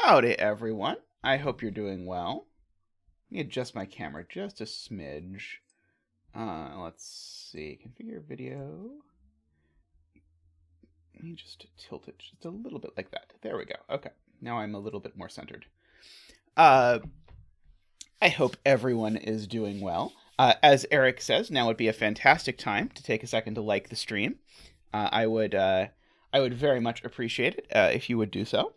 Howdy, everyone. I hope you're doing well. Let me adjust my camera just a smidge. Let's see. Configure video. Let me just tilt it just a little bit like that. There we go. Okay. Now I'm a little bit more centered. I hope everyone is doing well. As Eric says, now would be a fantastic time to take a second to like the stream. I would very much appreciate it if you would do so.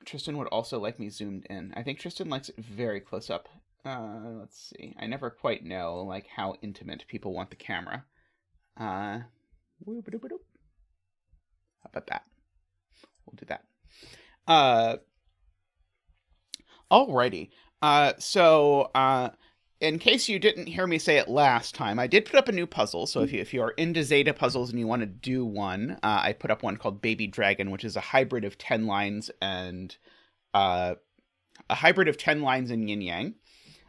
Tristan would also like me zoomed in. I think Tristan likes it very close up. Let's see. I never quite know like how intimate people want the camera. How about that? We'll do that. Alrighty. In case you didn't hear me say it last time, I did put up a new puzzle. So if you are into Zeta puzzles and you want to do one, I put up one called Baby Dragon, which is a hybrid of 10 lines and yin yang.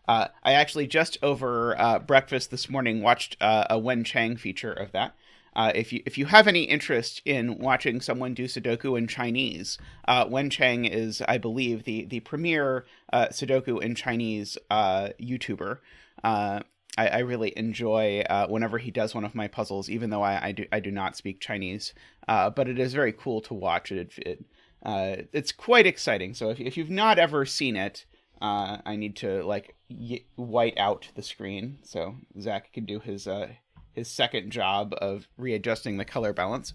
I actually just over breakfast this morning watched a Wen Chang feature of that. If you have any interest in watching someone do Sudoku in Chinese, Wen Chang is, I believe, the premier Sudoku in Chinese YouTuber. I really enjoy whenever he does one of my puzzles, even though I do not speak Chinese. But it is very cool to watch. It's quite exciting. So if you've not ever seen it, I need to like white out the screen so Zack can do his second job of readjusting the color balance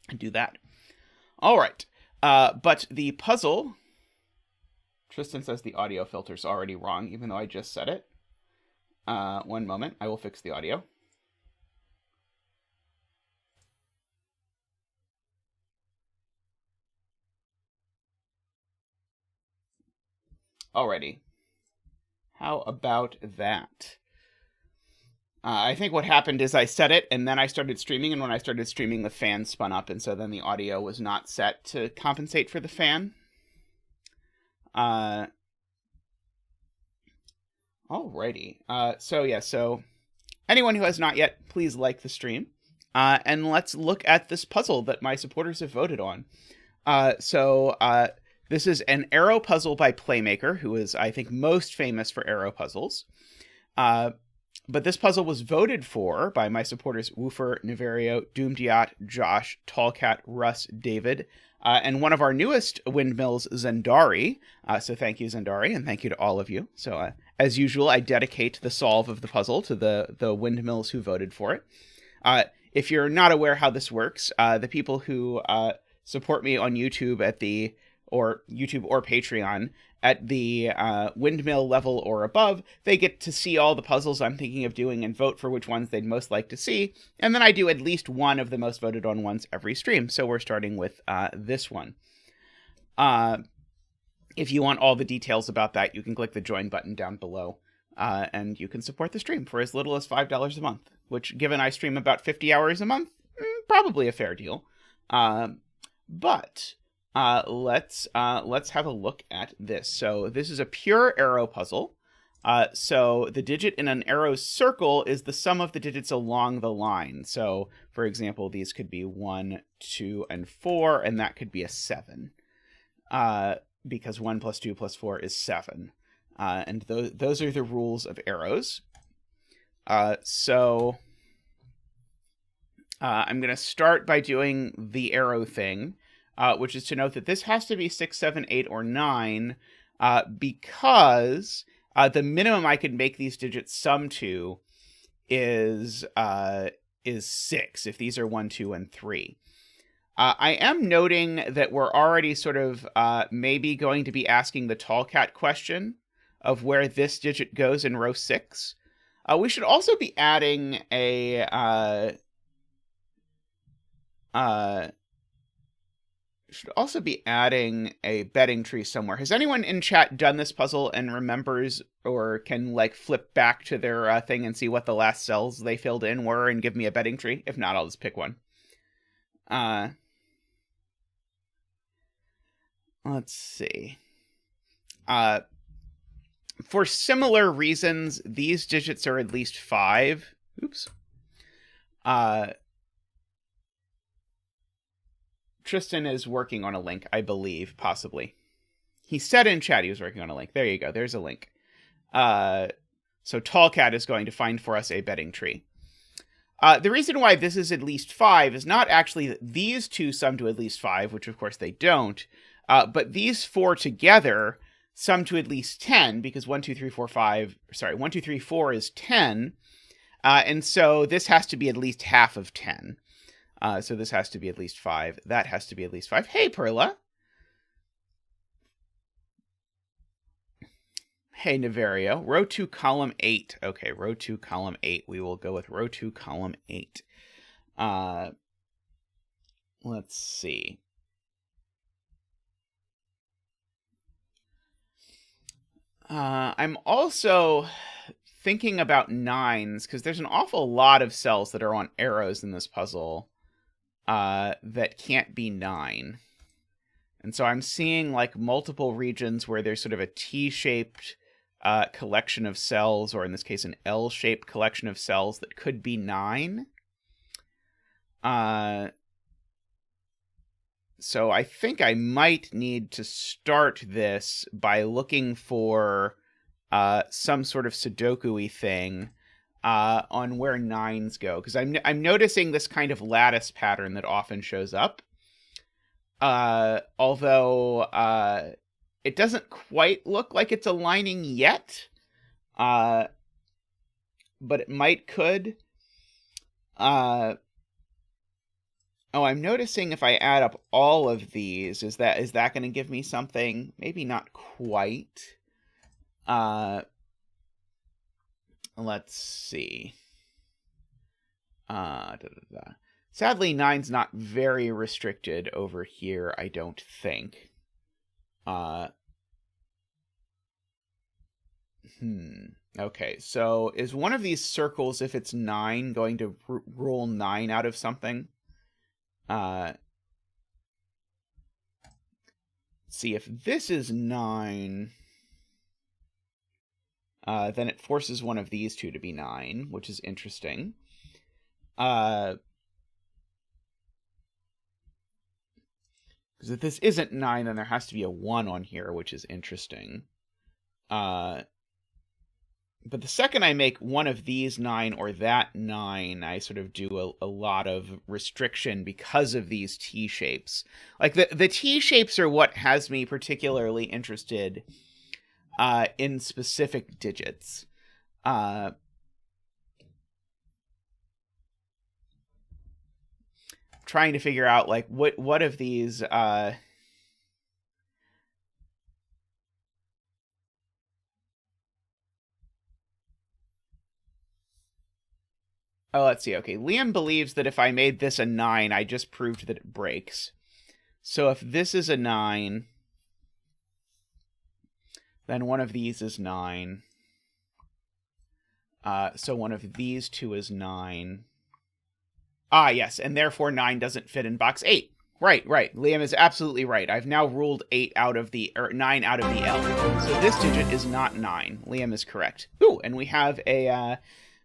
and do that. All right. But the puzzle, Tristan says the audio filter's already wrong, even though I just said it. One moment. I will fix the audio. Alrighty. How about that? I think what happened is I set it, and then I started streaming, and when I started streaming, the fan spun up, and so then the audio was not set to compensate for the fan. Alrighty. So anyone who has not yet, please like the stream. And let's look at this puzzle that my supporters have voted on. This is an arrow puzzle by Playmaker, who is, I think, most famous for arrow puzzles. But this puzzle was voted for by my supporters Woofer, Neverio, dumediat, Josh, Tallcat, Russ, David, and one of our newest windmills, Zendari. So thank you, Zendari, and thank you to all of you. So as usual, I dedicate the solve of the puzzle to the windmills who voted for it. If you're not aware how this works, the people who support me on YouTube or Patreon at the windmill level or above, they get to see all the puzzles I'm thinking of doing and vote for which ones they'd most like to see. And then I do at least one of the most voted on ones every stream. So we're starting with this one. If you want all the details about that, you can click the join button down below. And you can support the stream for as little as $5 a month, which, given I stream about 50 hours a month, probably a fair deal. But let's have a look at this. So this is a pure arrow puzzle. So the digit in an arrow circle is the sum of the digits along the line. So, for example, these could be 1, 2, and 4, and that could be a 7. Because 1 plus 2 plus 4 is 7. And those are the rules of arrows. I'm going to start by doing the arrow thing. Which is to note that this has to be 6, 7, 8, or 9, because the minimum I could make these digits sum to is 6, if these are 1, 2, and 3. I am noting that we're already sort of maybe going to be asking the Tallcat question of where this digit goes in row 6. We should also be adding a betting tree somewhere. Has anyone in chat done this puzzle and remembers or can like flip back to their thing and see what the last cells they filled in were and give me a betting tree? If not, I'll just pick one. Let's see. For similar reasons, these digits are at least 5. Oops. Tristan is working on a link, I believe, possibly. He said in chat he was working on a link. There you go. There's a link. So Tallcat is going to find for us a betting tree. The reason why this is at least 5 is not actually that these two sum to at least 5, which of course they don't, but these 4 together sum to at least 10, because 1, 2, 3, 4, 5, sorry, 1, 2, 3, 4 is 10, and so this has to be at least half of 10. So this has to be at least 5. That has to be at least 5. Hey, Perla. Hey, Naverio. Row 2, column 8. Okay, row 2, column 8. We will go with row 2, column 8. Let's see. I'm also thinking about 9s, because there's an awful lot of cells that are on arrows in this puzzle that can't be 9. And so I'm seeing like multiple regions where there's sort of a T-shaped collection of cells, or in this case, an L-shaped collection of cells that could be 9. So I think I might need to start this by looking for some sort of Sudoku-y thing on where 9s go, because I'm noticing this kind of lattice pattern that often shows up. Although it doesn't quite look like it's aligning yet, but it could. Oh, I'm noticing if I add up all of these, is that going to give me something? Maybe not quite. Let's see. Sadly, 9's not very restricted over here, I don't think. Okay, so is one of these circles, if it's 9, going to rule 9 out of something? See, if this is 9, then it forces one of these two to be 9, which is interesting. Because if this isn't 9, then there has to be a 1 on here, which is interesting. But the second I make one of these 9 or that 9, I sort of do a lot of restriction because of these T-shapes. Like, the T-shapes are what has me particularly interested in specific digits. Trying to figure out, like, what of these... Oh, let's see. Okay, Liam believes that if I made this a 9, I just proved that it breaks. So if this is a 9, then one of these is 9. So one of these two is 9. Ah, yes, and therefore 9 doesn't fit in box 8. Right. Liam is absolutely right. I've now ruled 9 out of the L. So this digit is not 9. Liam is correct. Ooh, and we have a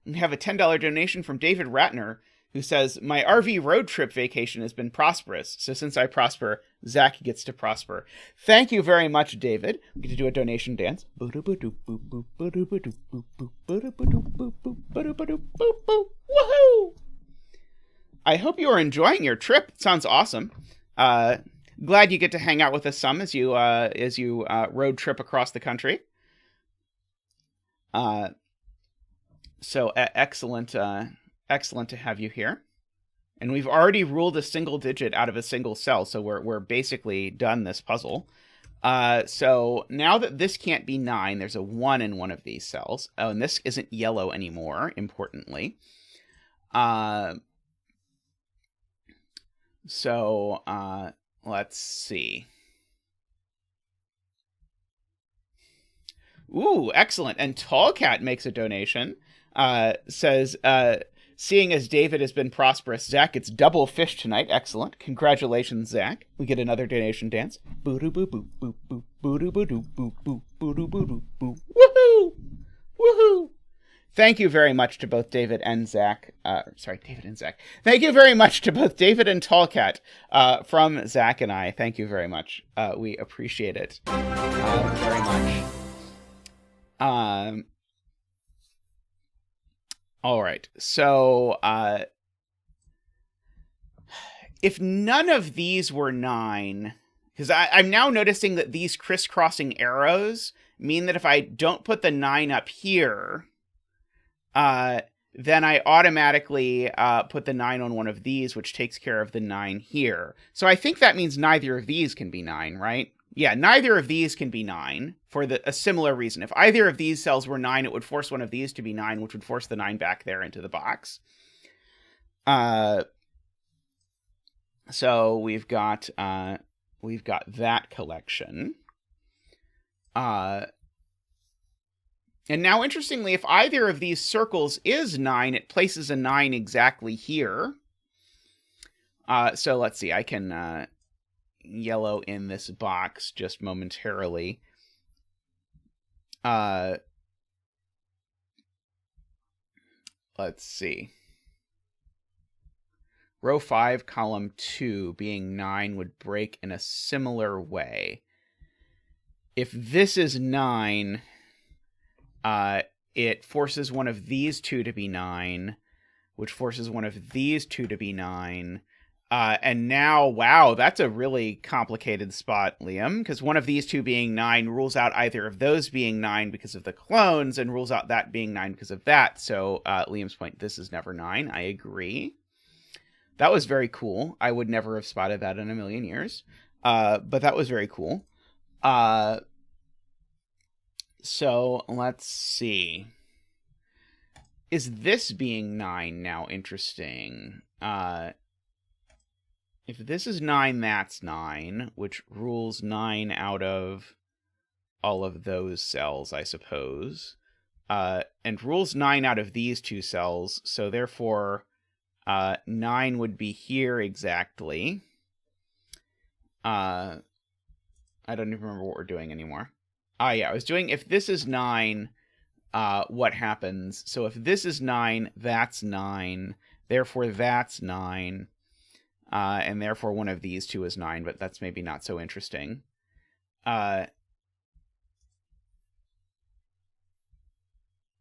$10 donation from David Ratner, who says, my RV road trip vacation has been prosperous. So since I prosper, Zack gets to prosper. Thank you very much, David. We get to do a donation dance. Woohoo! I hope you are enjoying your trip. It sounds awesome. Glad you get to hang out with us some as you road trip across the country. So excellent to have you here. And we've already ruled a single digit out of a single cell, so we're basically done this puzzle. So now that this can't be 9, there's a 1 in one of these cells. Oh, and this isn't yellow anymore, importantly. So let's see. Ooh, excellent. And Tallcat makes a donation. Says, seeing as David has been prosperous, Zack gets double fish tonight. Excellent. Congratulations, Zack. We get another donation dance. Woohoo! Woohoo! Thank you very much to both David and Zack. Sorry, David and Zack. Thank you very much to both David and Tallcat from Zack and I. Thank you very much. We appreciate it very much. All right. So if none of these were 9, because I'm now noticing that these crisscrossing arrows mean that if I don't put the 9 up here, then I automatically put the 9 on one of these, which takes care of the 9 here. So I think that means neither of these can be 9, right? Yeah, neither of these can be 9 for a similar reason. If either of these cells were 9, it would force one of these to be 9, which would force the 9 back there into the box. So we've got that collection. And now, interestingly, if either of these circles is 9, it places a 9 exactly here. So let's see. I can yellow in this box just momentarily. Let's see. Row 5, column 2, being 9 would break in a similar way. If this is 9... it forces one of these two to be 9, which forces one of these two to be 9. And now, wow, that's a really complicated spot, Liam, because one of these two being 9 rules out either of those being 9 because of the clones and rules out that being 9 because of that. So Liam's point, this is never 9. I agree. That was very cool. I would never have spotted that in a million years. But that was very cool. So let's see. Is this being 9 now interesting? If this is 9, that's 9, which rules 9 out of all of those cells, I suppose. And rules 9 out of these two cells, so therefore 9 would be here exactly. I don't even remember what we're doing anymore. Yeah, I was doing, if this is 9, what happens? So if this is 9, that's 9. Therefore, that's 9. And therefore, one of these two is 9, but that's maybe not so interesting. All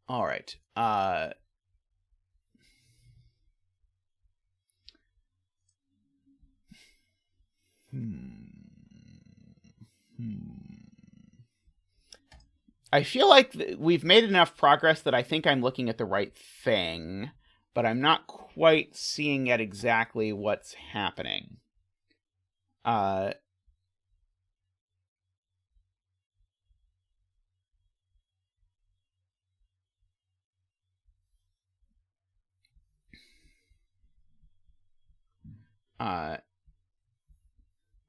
right. I feel like we've made enough progress that I think I'm looking at the right thing, but I'm not quite seeing yet exactly what's happening.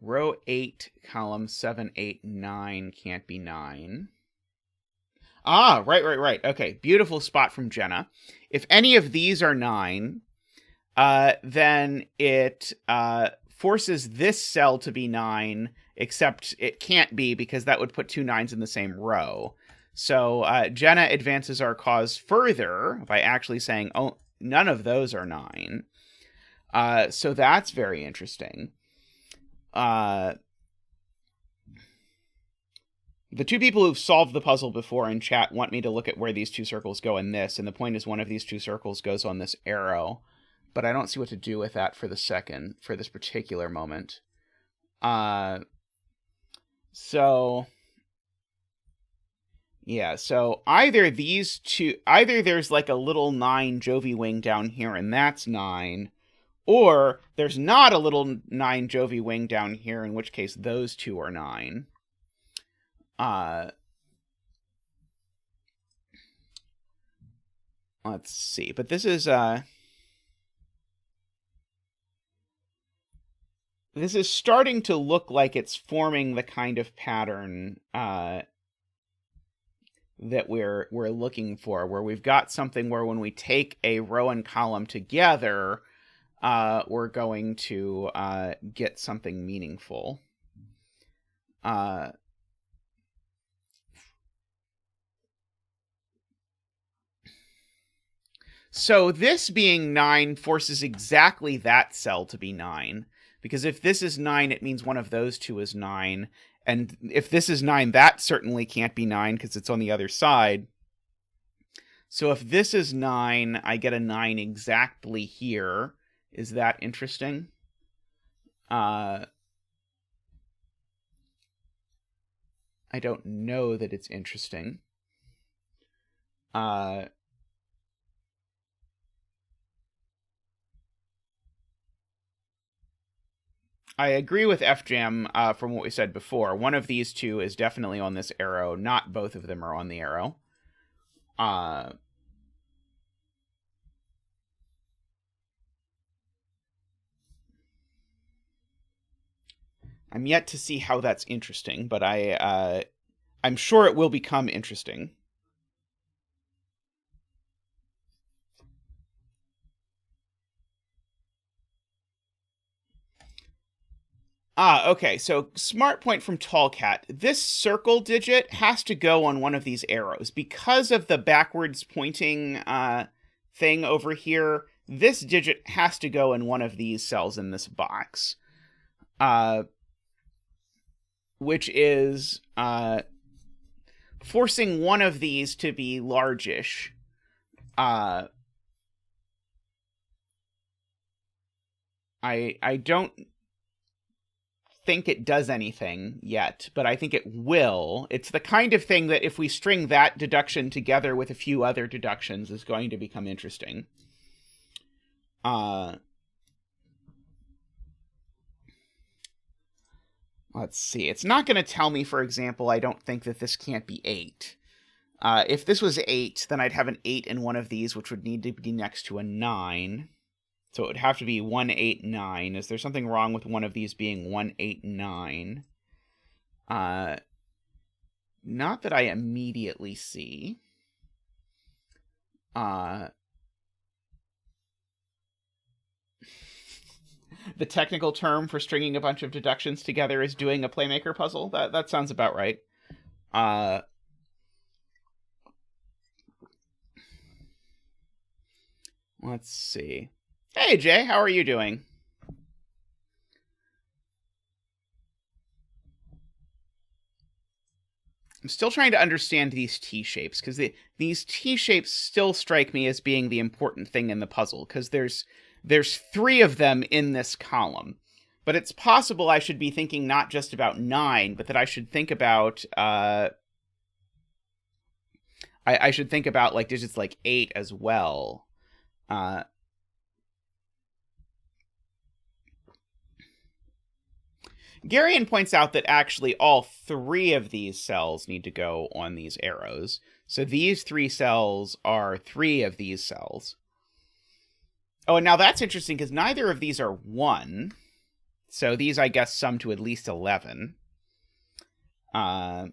Row 8, column 7, 8, 9 can't be 9. Ah, right. Okay, beautiful spot from Jenna. If any of these are 9, then it forces this cell to be 9, except it can't be because that would put two 9s in the same row. So Jenna advances our cause further by actually saying, oh, none of those are 9. So that's very interesting. The two people who've solved the puzzle before in chat want me to look at where these two circles go in this, and the point is one of these two circles goes on this arrow, but I don't see what to do with that for this particular moment. So either there's like a little 9 Jovi wing down here, and that's 9, or there's not a little 9 Jovi wing down here, in which case those two are 9. Let's see, but this is starting to look like it's forming the kind of pattern that we're looking for, where we've got something where when we take a row and column together, we're going to get something meaningful. So this being 9 forces exactly that cell to be 9. Because if this is 9, it means one of those two is 9. And if this is 9, that certainly can't be 9 because it's on the other side. So if this is 9, I get a 9 exactly here. Is that interesting? I don't know that it's interesting. I agree with FJam from what we said before. One of these two is definitely on this arrow. Not both of them are on the arrow. I'm yet to see how that's interesting, but I'm sure it will become interesting. Okay, so smart point from Tallcat. This circle digit has to go on one of these arrows. Because of the backwards pointing thing over here, this digit has to go in one of these cells in this box. Which is forcing one of these to be largish. I don't think it does anything yet, but I think it will. It's the kind of thing that if we string that deduction together with a few other deductions is going to become interesting. Let's see. It's not going to tell me, for example, I don't think that this can't be 8. If this was 8, then I'd have an 8 in one of these, which would need to be next to a 9. So it would have to be 1, 8, 9. Is there something wrong with one of these being 1, 8, 9? Not that I immediately see. The technical term for stringing a bunch of deductions together is doing a playmaker puzzle. That sounds about right. Let's see. Hey, Jay, how are you doing? I'm still trying to understand these T-shapes, because these T-shapes still strike me as being the important thing in the puzzle, because there's 3 of them in this column. But it's possible I should be thinking not just about 9, but that I should think about... I should think about like digits like 8 as well. Garion points out that actually all 3 of these cells need to go on these arrows. So these 3 cells are 3 of these cells. Oh, and now that's interesting because neither of these are 1. So these, I guess, sum to at least 11. So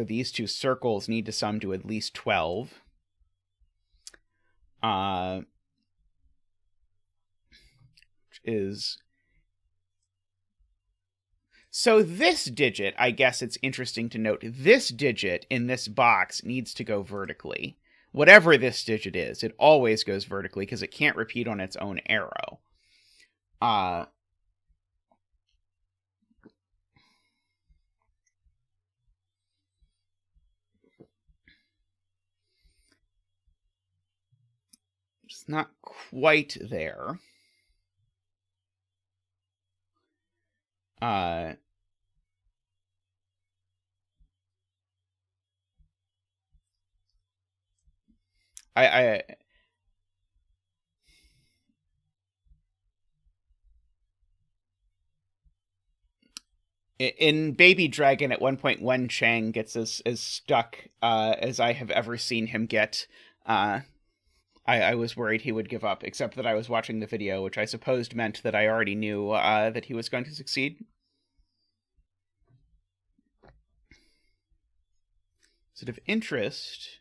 these 2 circles need to sum to at least 12. Which is... So this digit, I guess it's interesting to note, this digit in this box needs to go vertically. Whatever this digit is, it always goes vertically because it can't repeat on its own arrow. It's not quite there. In Baby Dragon, at one point, Wen Chang gets as stuck as I have ever seen him get. I was worried he would give up, except that I was watching the video, which I supposed meant that I already knew that he was going to succeed. Is it of interest?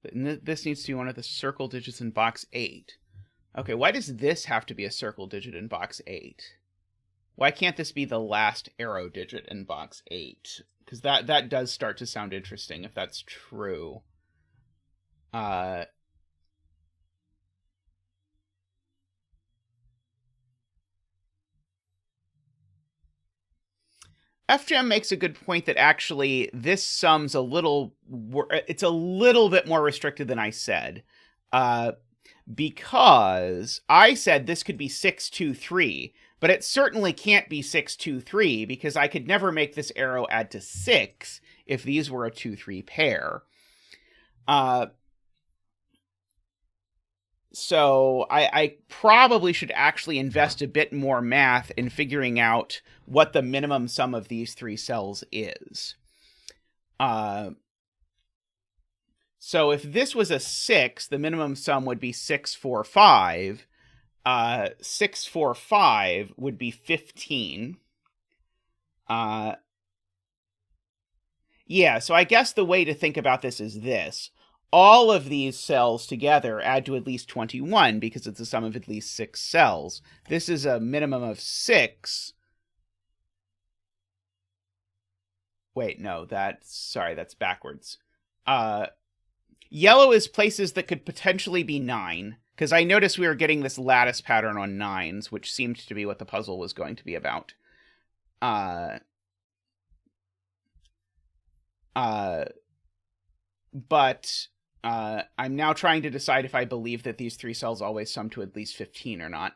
This needs to be one of the circle digits in box 8. Okay, why does this have to be a circle digit in box 8? Why can't this be the last arrow digit in box 8? Because that does start to sound interesting if that's true. FGem makes a good point that actually this sum's it's a little bit more restricted than I said. Because I said this could be 623, but it certainly can't be 623 because I could never make this arrow add to 6 if these were a 2-3 pair. So I probably should actually invest a bit more math in figuring out what the minimum sum of these 3 cells is. So if this was a 6, the minimum sum would be 645. 645 would be 15. Yeah, so I guess the way to think about this is this. All of these cells together add to at least 21 because it's a sum of at least 6 cells. This is a minimum of 6. Wait, no, that's backwards. Yellow is places that could potentially be 9, because I noticed we were getting this lattice pattern on 9s, which seemed to be what the puzzle was going to be about. But I'm now trying to decide if I believe that these 3 cells always sum to at least 15 or not.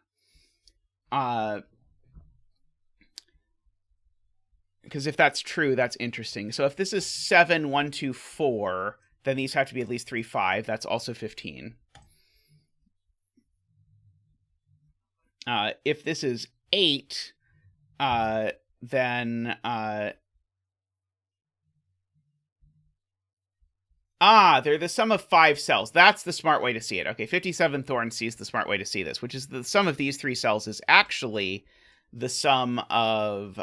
Because if that's true, that's interesting. So if this is 7, 1, 2, 4, then these have to be at least 3, 5. That's also 15. If this is 8, then... they're the sum of 5 cells. That's the smart way to see it. Okay, 57 Thorn sees the smart way to see this, which is the sum of these 3 cells is actually the sum of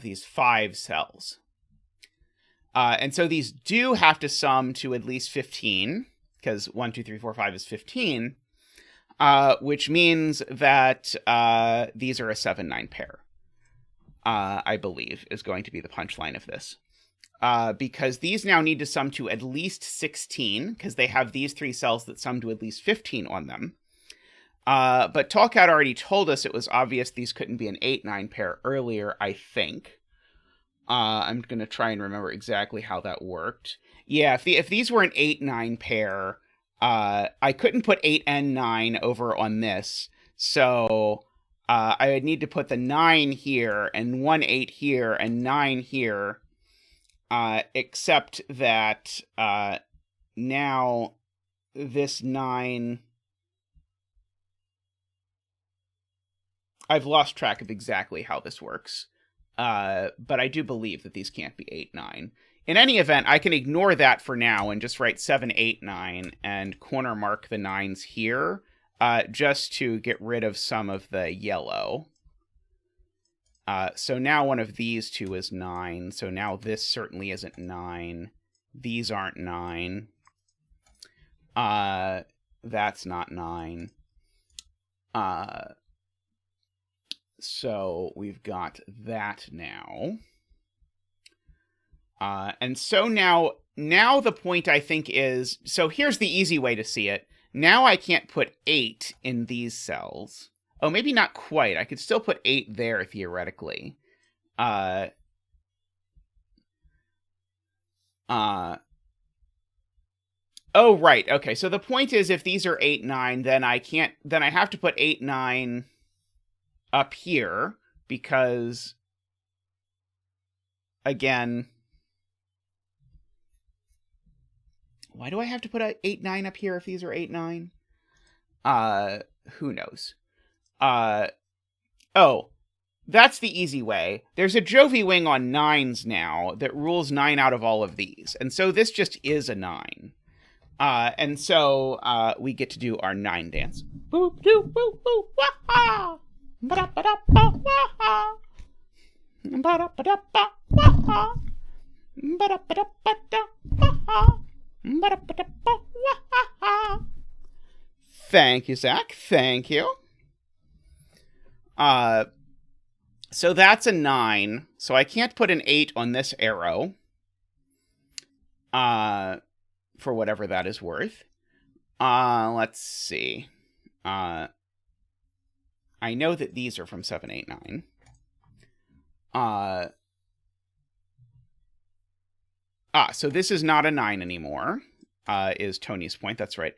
these 5 cells. And so these do have to sum to at least 15, because 1, 2, 3, 4, 5 is 15, which means that these are a 7-9 pair, I believe, is going to be the punchline of this. Because these now need to sum to at least 16, because they have these 3 cells that sum to at least 15 on them. But Tallcat already told us it was obvious these couldn't be an 8-9 pair earlier, I think. I'm going to try and remember exactly how that worked. Yeah, if these were an 8-9 pair, I couldn't put 8 and 9 over on this. So I would need to put the 9 here, and 1 8 here, and 9 here. Except that now this 9... I've lost track of exactly how this works. But I do believe that these can't be 8, 9. In any event, I can ignore that for now and just write 7, 8, 9 and corner mark the 9s here, just to get rid of some of the yellow. So now one of these 2 is 9. So now this certainly isn't 9. These aren't 9. That's not 9. So we've got that now. And so now the point, I think, is... So here's the easy way to see it. Now I can't put 8 in these cells. Oh, maybe not quite. I could still put 8 there, theoretically. Oh, right. Okay, so the point is, if these are 8, 9, then I have to put 8, 9 up here, because, again... Why do I have to put 8, 9 up here if these are 8, 9? Who knows? Oh, that's the easy way. There's a Jovi wing on 9s now that rules 9 out of all of these. And so this just is a 9. And so we get to do our 9 dance. Boop, doop, boop, boop, wah-ha! Ba-da-ba-da-ba, wah-ha! Ba-da-ba-da-ba, wah-ha! Ba-da-ba-da-ba-da, wah-ha! Ba-da-ba-da-ba, wah-ha! Thank you, Zack. Thank you. So that's a 9. So I can't put an 8 on this arrow. For whatever that is worth. Let's see. I know that these are from 7, 8, 9. So this is not a 9 anymore, is Tony's point. That's right.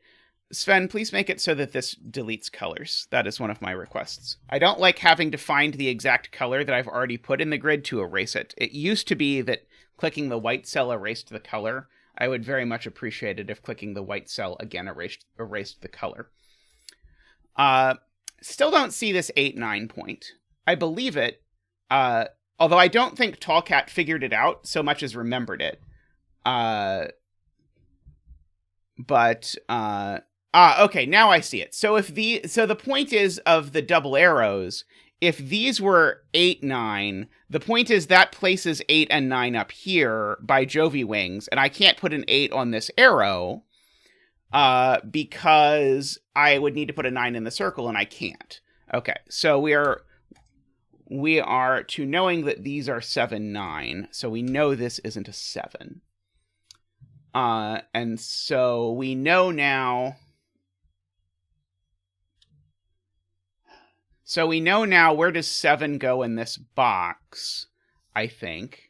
Sven, please make it so that this deletes colors. That is one of my requests. I don't like having to find the exact color that I've already put in the grid to erase it. It used to be that clicking the white cell erased the color. I would very much appreciate it if clicking the white cell again erased the color. Still don't see this 8-9 point. I believe it, although I don't think Tallcat figured it out so much as remembered it. Okay, now I see it. So the point is of the double arrows, if these were 8-9, the point is that places 8 and 9 up here by Jovi wings, and I can't put an 8 on this arrow, because I would need to put a 9 in the circle, and I can't. Okay, so we are to knowing that these are 7-9, so we know this isn't a 7. And so we know now... So we know now, where does 7 go in this box, I think.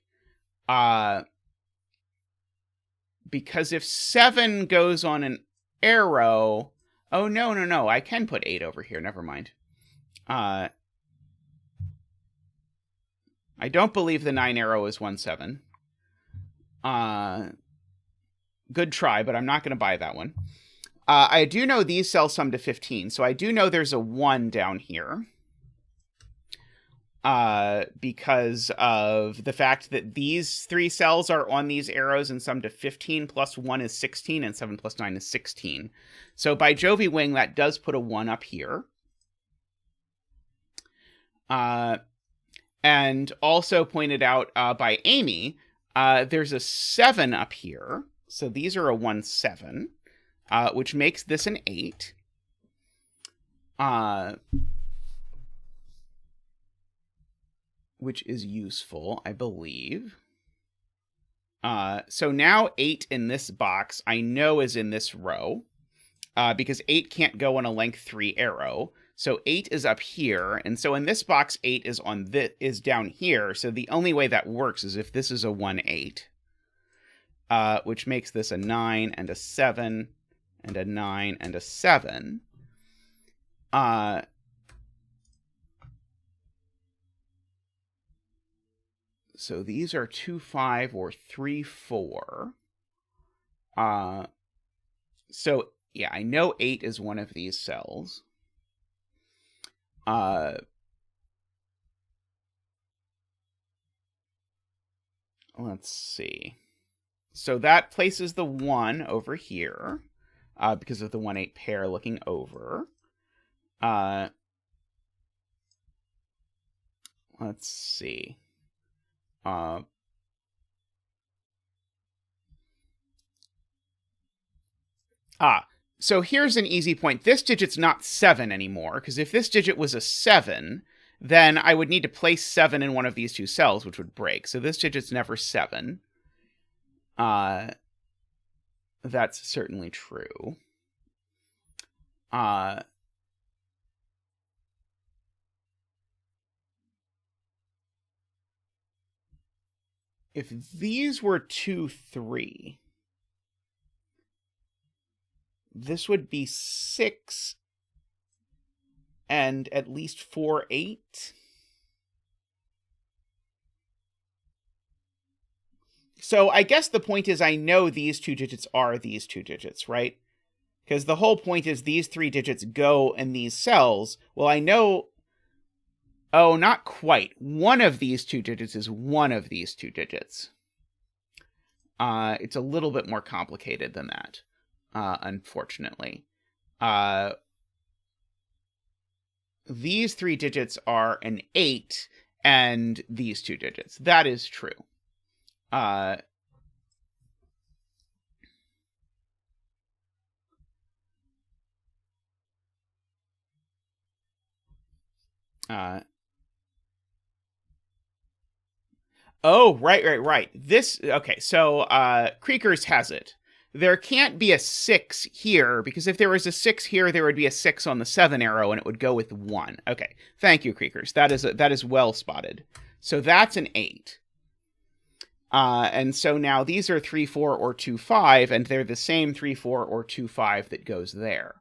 Because if 7 goes on an arrow... Oh, no, I can put 8 over here, never mind. I don't believe the 9 arrow is 1-7. Good try, but I'm not going to buy that one. I do know these cells sum to 15, so I do know there's a 1 down here. Because of the fact that these 3 cells are on these arrows and sum to 15, plus 1 is 16, and 7 plus 9 is 16. So by Jovi wing, that does put a 1 up here. And also pointed out by Amy, there's a 7 up here. So these are a 1-7, which makes this an 8. Which is useful, I believe. So now 8 in this box, I know is in this row, because 8 can't go on a length 3 arrow. So 8 is up here, and so in this box, 8 is down here. So the only way that works is if this is a 1-8, which makes this a 9 and a 7 and a 9 and a 7. So these are 2-5 or 3-4. So yeah, I know 8 is one of these cells. Let's see. So that places the 1 over here, because of the 1-8 pair looking over. Let's see. So here's an easy point. This digit's not 7 anymore, because if this digit was a 7, then I would need to place 7 in one of these 2 cells, which would break. So this digit's never 7. That's certainly true. If these were 2-3, this would be 6 and at least 4-8. So I guess the point is I know these 2 digits are these 2 digits, right? Because the whole point is these 3 digits go in these cells. Well, I know... Oh, not quite. One of these 2 digits is one of these 2 digits. It's a little bit more complicated than that, unfortunately. These 3 digits are an 8, and these 2 digits. That is true. Oh, right. Okay, so grkles has it. There can't be a 6 here, because if there was a 6 here, there would be a 6 on the 7 arrow, and it would go with 1. Okay, thank you, grkles. That is well spotted. So that's an 8. And so now these are 3, 4, or 2, 5, and they're the same 3, 4, or 2, 5 that goes there.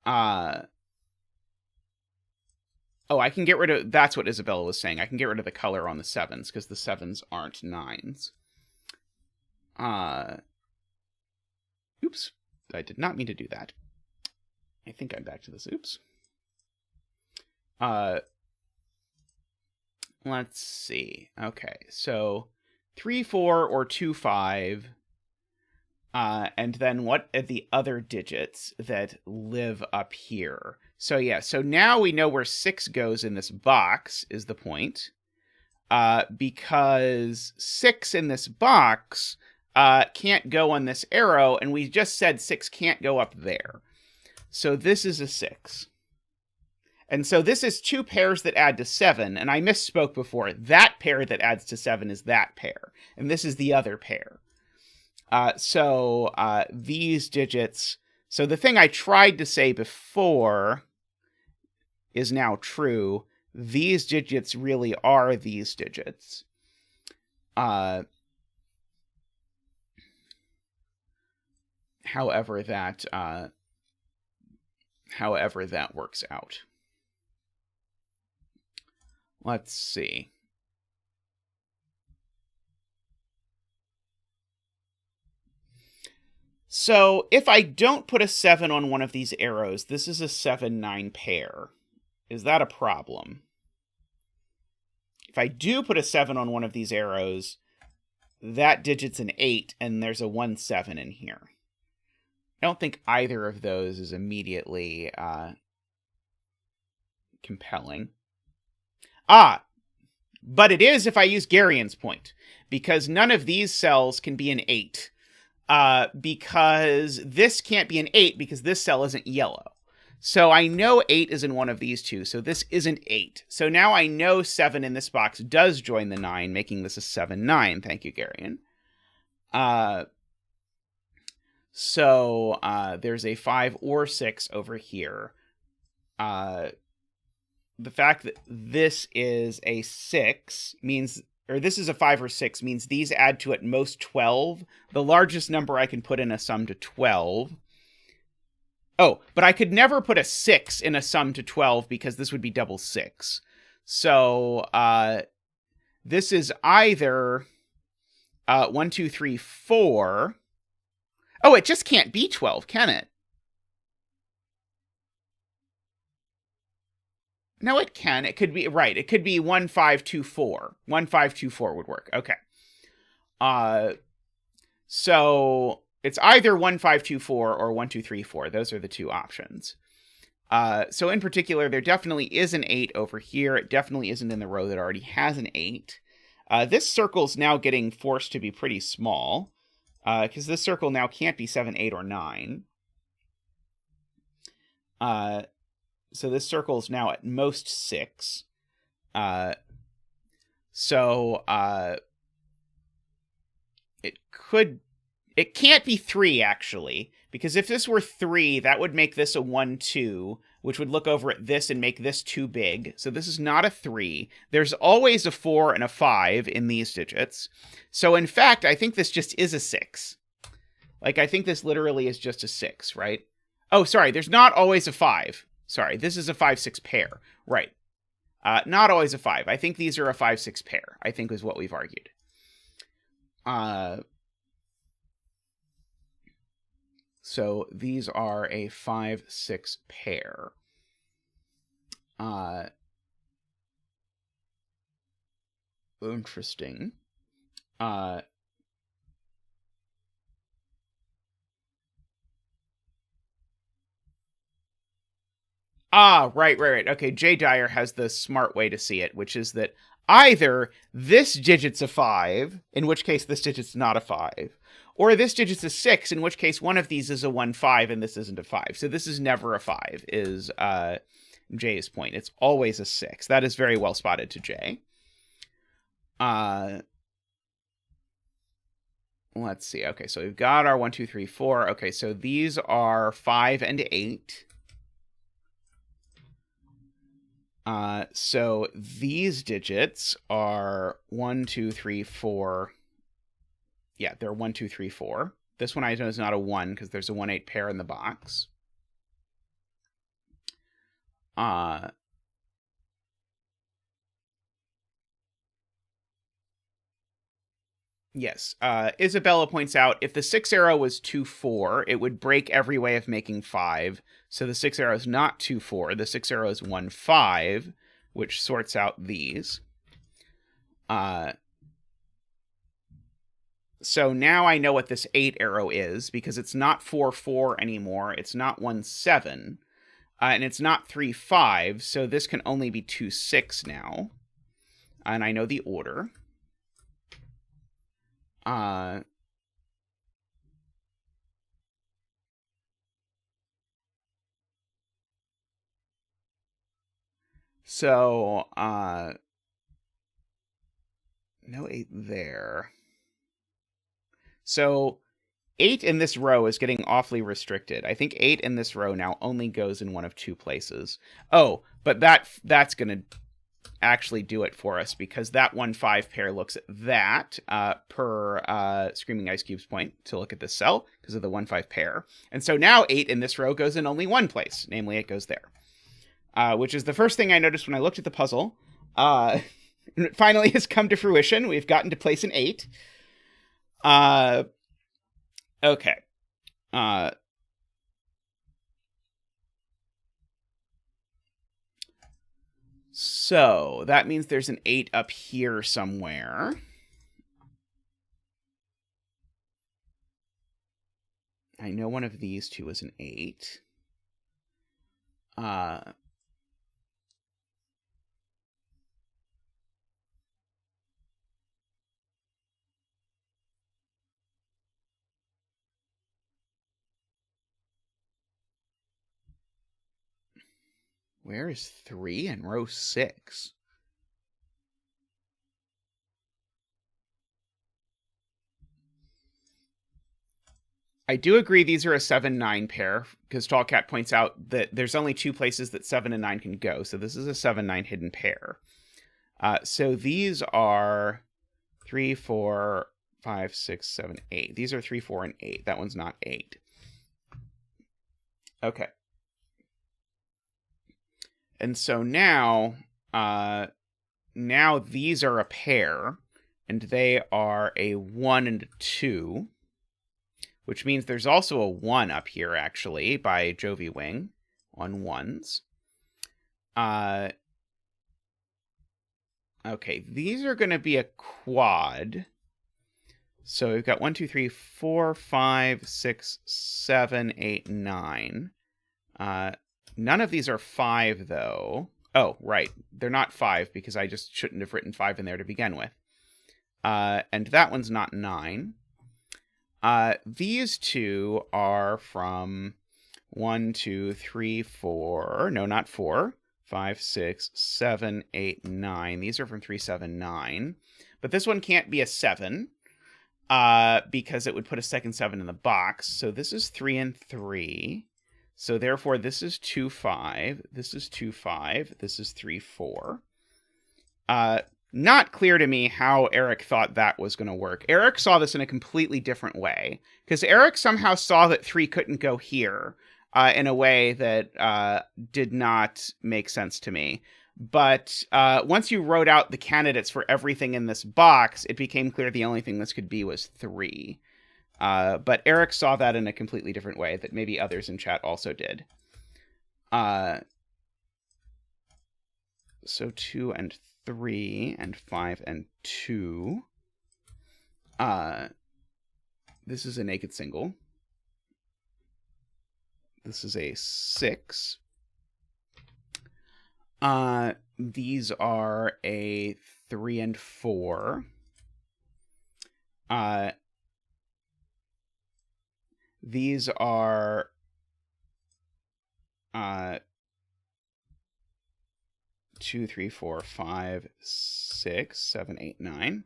Oh, I can get rid of... That's what Isabella was saying. I can get rid of the color on the 7s, because the 7s aren't 9s. Oops. I did not mean to do that. I think I'm back to this. Oops. Let's see. Okay, so 3, 4, or 2, 5. And then what are the other digits that live up here? So yeah, so now we know where 6 goes in this box, is the point. Because 6 in this box can't go on this arrow, and we just said 6 can't go up there. So this is a 6. And so this is 2 pairs that add to 7, and I misspoke before. That pair that adds to 7 is that pair, and this is the other pair. So these digits... So the thing I tried to say before is now true. These digits really are these digits. However that works out. Let's see. So if I don't put a 7 on one of these arrows, this is a 7-9 pair. Is that a problem? If I do put a 7 on one of these arrows, that digit's an 8, and there's a 1-7 in here. I don't think either of those is immediately compelling. But it is if I use Garian's point, because none of these cells can be an 8. Because this can't be an 8 because this cell isn't yellow. So I know 8 is in one of these two, so this isn't 8. So now I know 7 in this box does join the 9, making this a 7-9. Thank you, Garian. So there's a 5 or 6 over here. The fact that this is a 6 means... or this is a 5 or 6, means these add to at most 12. The largest number I can put in a sum to 12. Oh, but I could never put a 6 in a sum to 12 because this would be double 6. So this is either 1, 2, 3, 4. Oh, it just can't be 12, can it? No, it can. It could be, right, it could be 1, 5, 2, 4. 1, 5, 2, 4 would work. Okay. So it's either 1, 5, 2, 4 or 1, 2, 3, 4. Those are the two options. So in particular, there definitely is an 8 over here. It definitely isn't in the row that already has an 8. This circle's now getting forced to be pretty small, because this circle now can't be 7, 8, or 9. So this circle is now at most 6. It can't be 3, actually, because if this were 3, that would make this a 1, 2, which would look over at this and make this too big. So this is not a 3. There's always a 4 and a 5 in these digits. So in fact, I think this just is a 6. Like, I think this literally is just a 6, right? Oh, sorry, there's not always a 5. Sorry, this is a 5-6 pair. Right. Not always a 5. I think these are a 5-6 pair, I think is what we've argued. So these are a 5-6 pair. Interesting. Right. Okay, Jay Dyer has the smart way to see it, which is that either this digit's a 5, in which case this digit's not a 5, or this digit's a 6, in which case one of these is a 1, 5, and this isn't a 5. So this is never a 5, is Jay's point. It's always a 6. That is very well spotted to Jay. Let's see. Okay, so we've got our 1, 2, 3, 4. Okay, so these are 5 and 8. So these digits are 1, 2, 3, 4. Yeah, they're 1, 2, 3, 4. This one I know is not a 1 because there's a 1-8 pair in the box. Yes. Isabella points out if the 6 arrow was 2, 4, it would break every way of making 5. So the 6 arrow is not 2, 4. The 6 arrow is 1, 5, which sorts out these. So now I know what this 8 arrow is because it's not 4, 4 anymore. It's not 1, 7. And it's not 3, 5. So this can only be 2, 6 now. And I know the order. So, no 8 there. So 8 in this row is getting awfully restricted. I think 8 in this row now only goes in one of 2 places. Oh, but that's going to actually do it for us because that 1, 5 pair looks at that per Screaming Ice Cube's point to look at this cell because of the 1, 5 pair. And so now 8 in this row goes in only one place, namely it goes there. Which is the first thing I noticed when I looked at the puzzle. It finally has come to fruition. We've gotten to place an 8. Okay. So that means there's an 8 up here somewhere. I know one of these two is an 8. Where is 3 in row 6? I do agree these are a 7-9 pair, because Tallcat points out that there's only 2 places that 7 and 9 can go, so this is a 7-9 hidden pair. So these are 3, 4, 5, 6, 7, 8. These are 3, 4, and 8. That one's not 8. Okay. And so now these are a pair, and they are a 1 and a 2, which means there's also a 1 up here, actually, by Jovi Wing on 1s. Okay, these are going to be a quad. So we've got 1, 2, 3, 4, 5, 6, 7, 8, 9. None of these are 5, though. Oh, right. They're not 5 because I just shouldn't have written 5 in there to begin with. And that one's not 9. These two are from 1, 2, 3, 4. No, not 4. 5, 6, 7, 8, 9. These are from 3, 7, 9. But this one can't be a 7 because it would put a second 7 in the box. So this is 3 and 3. So therefore, this is 2, 5. This is 2, 5. This is 3, 4. Not clear to me how Eric thought that was going to work. Eric saw this in a completely different way, because Eric somehow saw that 3 couldn't go here in a way that did not make sense to me. But once you wrote out the candidates for everything in this box, it became clear the only thing this could be was 3. But Eric saw that in a completely different way that maybe others in chat also did. So 2 and 3 and 5 and 2. This is a naked single. This is a 6. These are a 3 and 4. These are 2, 3, 4, 5, 6, 7, 8, 9.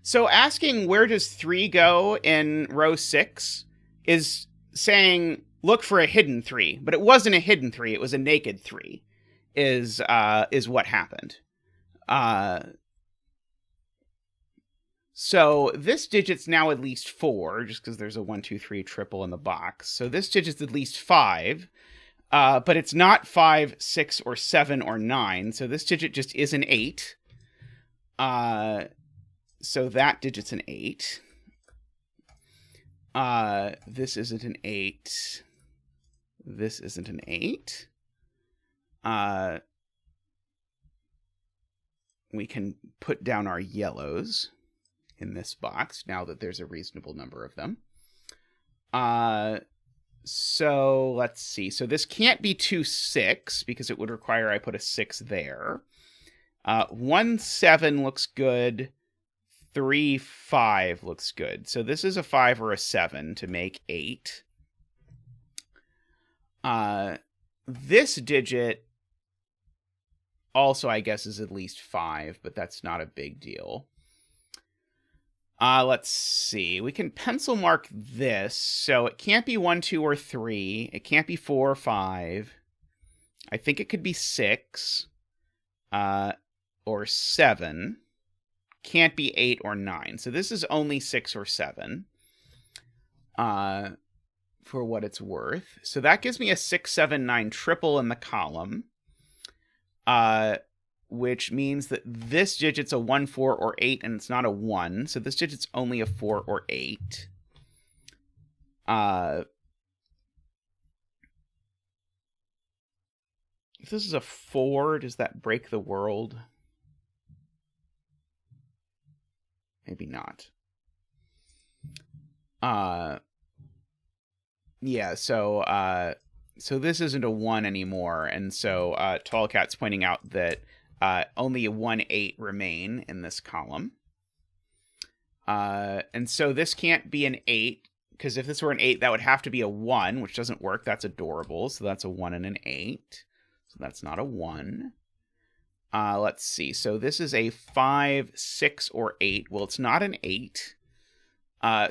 So asking where does 3 go in row 6 is saying, look for a hidden 3, but it wasn't a hidden 3, it was a naked 3, is what happened. So this digit's now at least 4, just because there's a 1, 2, 3 triple in the box. So this digit's at least 5, but it's not 5, 6, or 7, or 9. So this digit just is an 8. So that digit's an 8. This isn't an 8. This isn't an 8. We can put down our yellows in this box now that there's a reasonable number of them. So let's see. So this can't be 2, 6 because it would require I put a 6 there. 1, 7 looks good. 3, 5 looks good. So this is a 5 or a 7 to make 8. This digit also, I guess, is at least 5, but that's not a big deal. Let's see. We can pencil mark this. So it can't be 1, 2, or 3. It can't be 4 or 5. I think it could be 6 or 7. Can't be 8 or 9. So this is only 6 or 7 for what it's worth. So that gives me a 6, 7, 9 triple in the column, which means that this digit's a 1, 4, or 8, and it's not a 1. So this digit's only a 4 or 8. If this is a 4, does that break the world? Maybe not. Yeah, so this isn't a 1 anymore, and so Tallcat's pointing out that only a 1, 8 remain in this column. And so this can't be an 8, because if this were an 8, that would have to be a 1, which doesn't work. That's adorable, so that's a 1 and an 8. So that's not a 1. Let's see. So this is a 5, 6, or 8. Well, it's not an 8.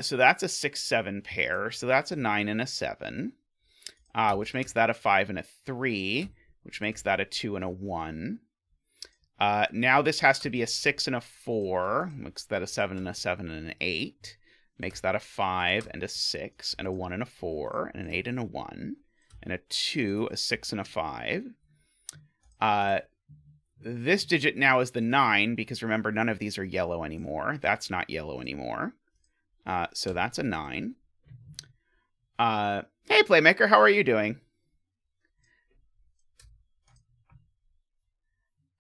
So that's a 6, 7 pair. So that's a 9 and a 7, which makes that a 5 and a 3, which makes that a 2 and a 1. Now this has to be a 6 and a 4, makes that a 7 and a 7 and an 8, makes that a 5 and a 6 and a 1 and a 4 and an 8 and a 1 and a 2, a 6 and a 5. This digit now is the 9, because remember, none of these are yellow anymore. That's not yellow anymore. So that's a 9. Hey, Playmaker, how are you doing?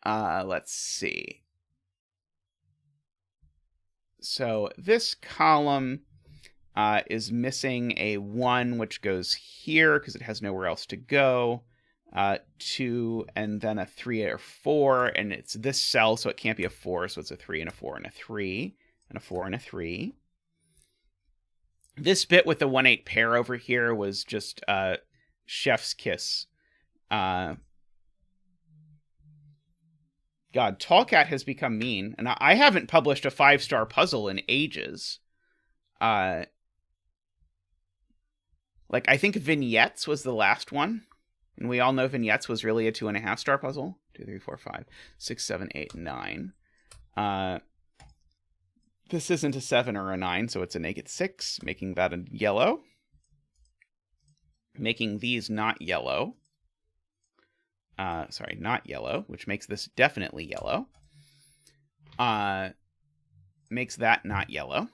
Let's see. So this column is missing a 1, which goes here because it has nowhere else to go. 2, and then a 3 or 4, and it's this cell, so it can't be a 4, so it's a 3 and a 4 and a 3, and a 4 and a 3. This bit with the 1, 8 pair over here was just chef's kiss. God, Tallcat has become mean, and I haven't published a 5-star puzzle in ages. Like, I think Vignettes was the last one. And we all know Vignettes was really a 2.5-star puzzle. 2, 3, 4, 5, 6, 7, 8, 9. This isn't a 7 or a 9, so it's a -6, making that a yellow. Making these not yellow. Sorry, not yellow, which makes this definitely yellow. Makes that not yellow.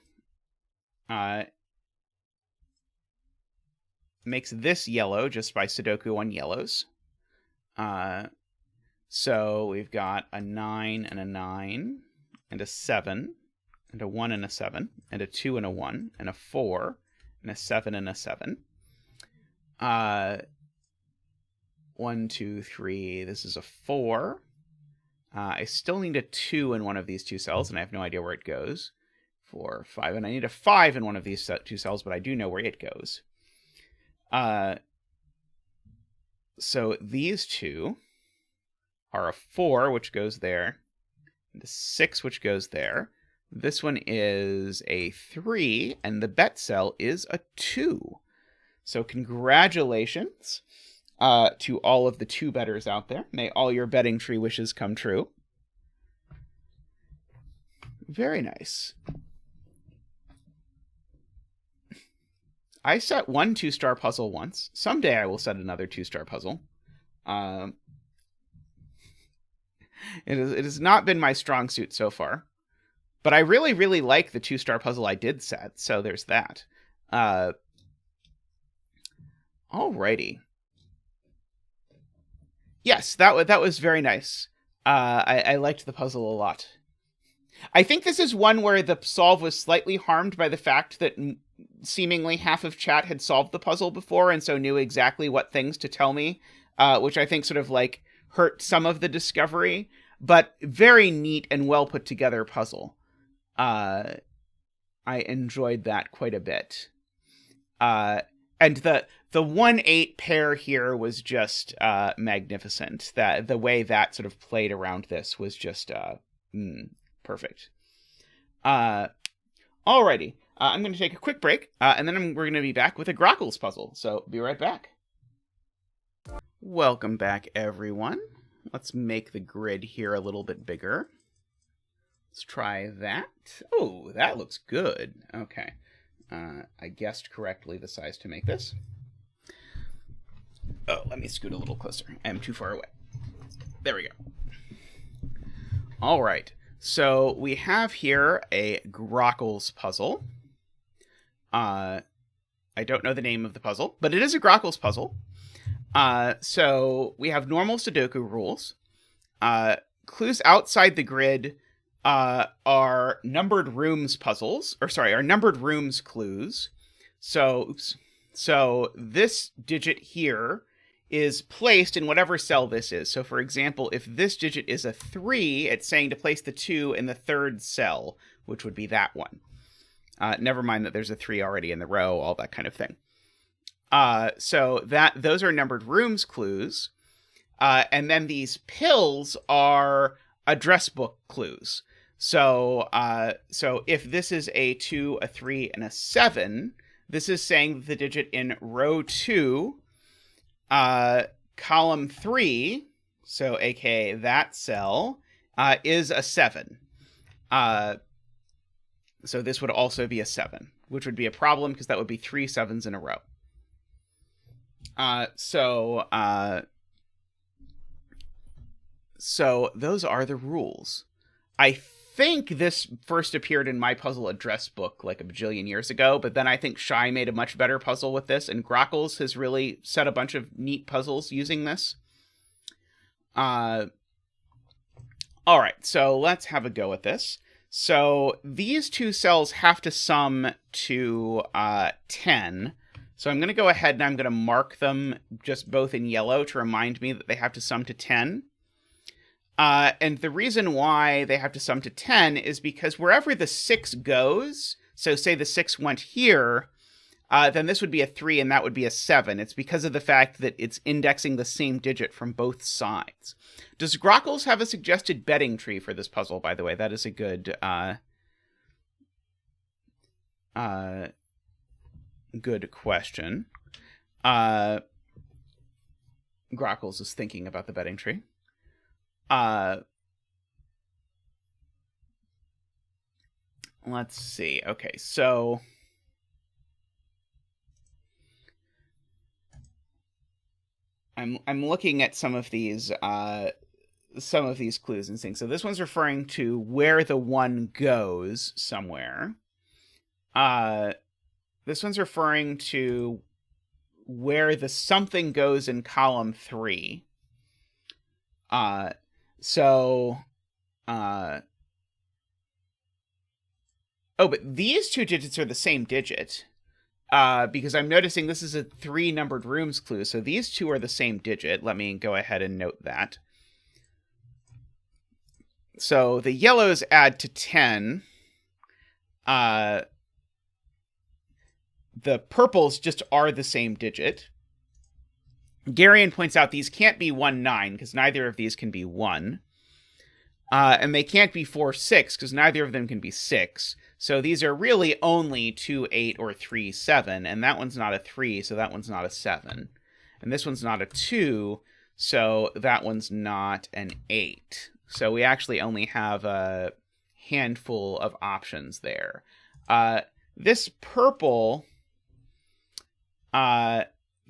Makes this yellow just by Sudoku on yellows. So we've got a 9 and a 9, and a 7, and a 1 and a 7, and a 2 and a 1, and a 4, and a 7 and a 7. 1, 2, 3, this is a 4. I still need a 2 in one of these two cells, and I have no idea where it goes. 4, 5, and I need a 5 in one of these two cells, but I do know where it goes. So these two are a 4, which goes there, and a 6, which goes there. This one is a 3, and the bet cell is a 2. So congratulations to all of the 2-betters out there. May all your betting tree wishes come true. Very nice. I set one 2-star puzzle once. Someday I will set another 2-star puzzle. It has not been my strong suit so far. But I really, really like the 2-star puzzle I did set, so there's that. Alrighty. Yes, that was very nice. I liked the puzzle a lot. I think this is one where the solve was slightly harmed by the fact that seemingly half of chat had solved the puzzle before and so knew exactly what things to tell me, which I think sort of like hurt some of the discovery, but very neat and well put together puzzle. I enjoyed that quite a bit. And the 1-8 pair here was just magnificent. That the way that sort of played around this was just perfect. Alrighty. I'm going to take a quick break, and then we're going to be back with a grkles puzzle. So be right back. Welcome back, everyone. Let's make the grid here a little bit bigger. Let's try that. Oh, that looks good. Okay. I guessed correctly the size to make this. Oh, let me scoot a little closer. I am too far away. There we go. All right. So we have here a grkles puzzle. I don't know the name of the puzzle, but it is a grkles puzzle. So we have normal Sudoku rules. Clues outside the grid are numbered rooms puzzles, are numbered rooms clues. So this digit here is placed in whatever cell this is. So for example, if this digit is a 3, it's saying to place the 2 in the 3rd cell, which would be that one. Never mind that there's a 3 already in the row, all that kind of thing. So those are numbered rooms clues. And then these pills are address book clues. So if this is a 2, a 3, and a 7, this is saying that the digit in row 2, column 3, so aka that cell, is a 7. So this would also be a 7, which would be a problem because that would be 3 7s in a row. So those are the rules. I think this first appeared in my puzzle address book like a bajillion years ago, but then I think Shy made a much better puzzle with this, and grkles has really set a bunch of neat puzzles using this. All right, so let's have a go at this. So these two cells have to sum to 10. So I'm going to go ahead and I'm going to mark them just both in yellow to remind me that they have to sum to 10. And the reason why they have to sum to 10 is because wherever the 6 goes, so say the 6 went here, then this would be a 3 and that would be a 7. It's because of the fact that it's indexing the same digit from both sides. Does grkles have a suggested betting tree for this puzzle, by the way? That is a good good question. grkles is thinking about the betting tree. Let's see. Okay, so I'm looking at some of these clues and things. So this one's referring to where the 1 goes somewhere. This one's referring to where the something goes in column 3. But these two digits are the same digit. Because I'm noticing this is a 3 numbered rooms clue, so these two are the same digit. Let me go ahead and note that. So the yellows add to 10. The purples just are the same digit. Garion points out these can't be 1, 9, because neither of these can be 1. And they can't be 4, 6, because neither of them can be 6. So these are really only 2, 8, or 3, 7. And that one's not a 3, so that one's not a 7. And this one's not a 2, so that one's not an 8. So we actually only have a handful of options there. This purple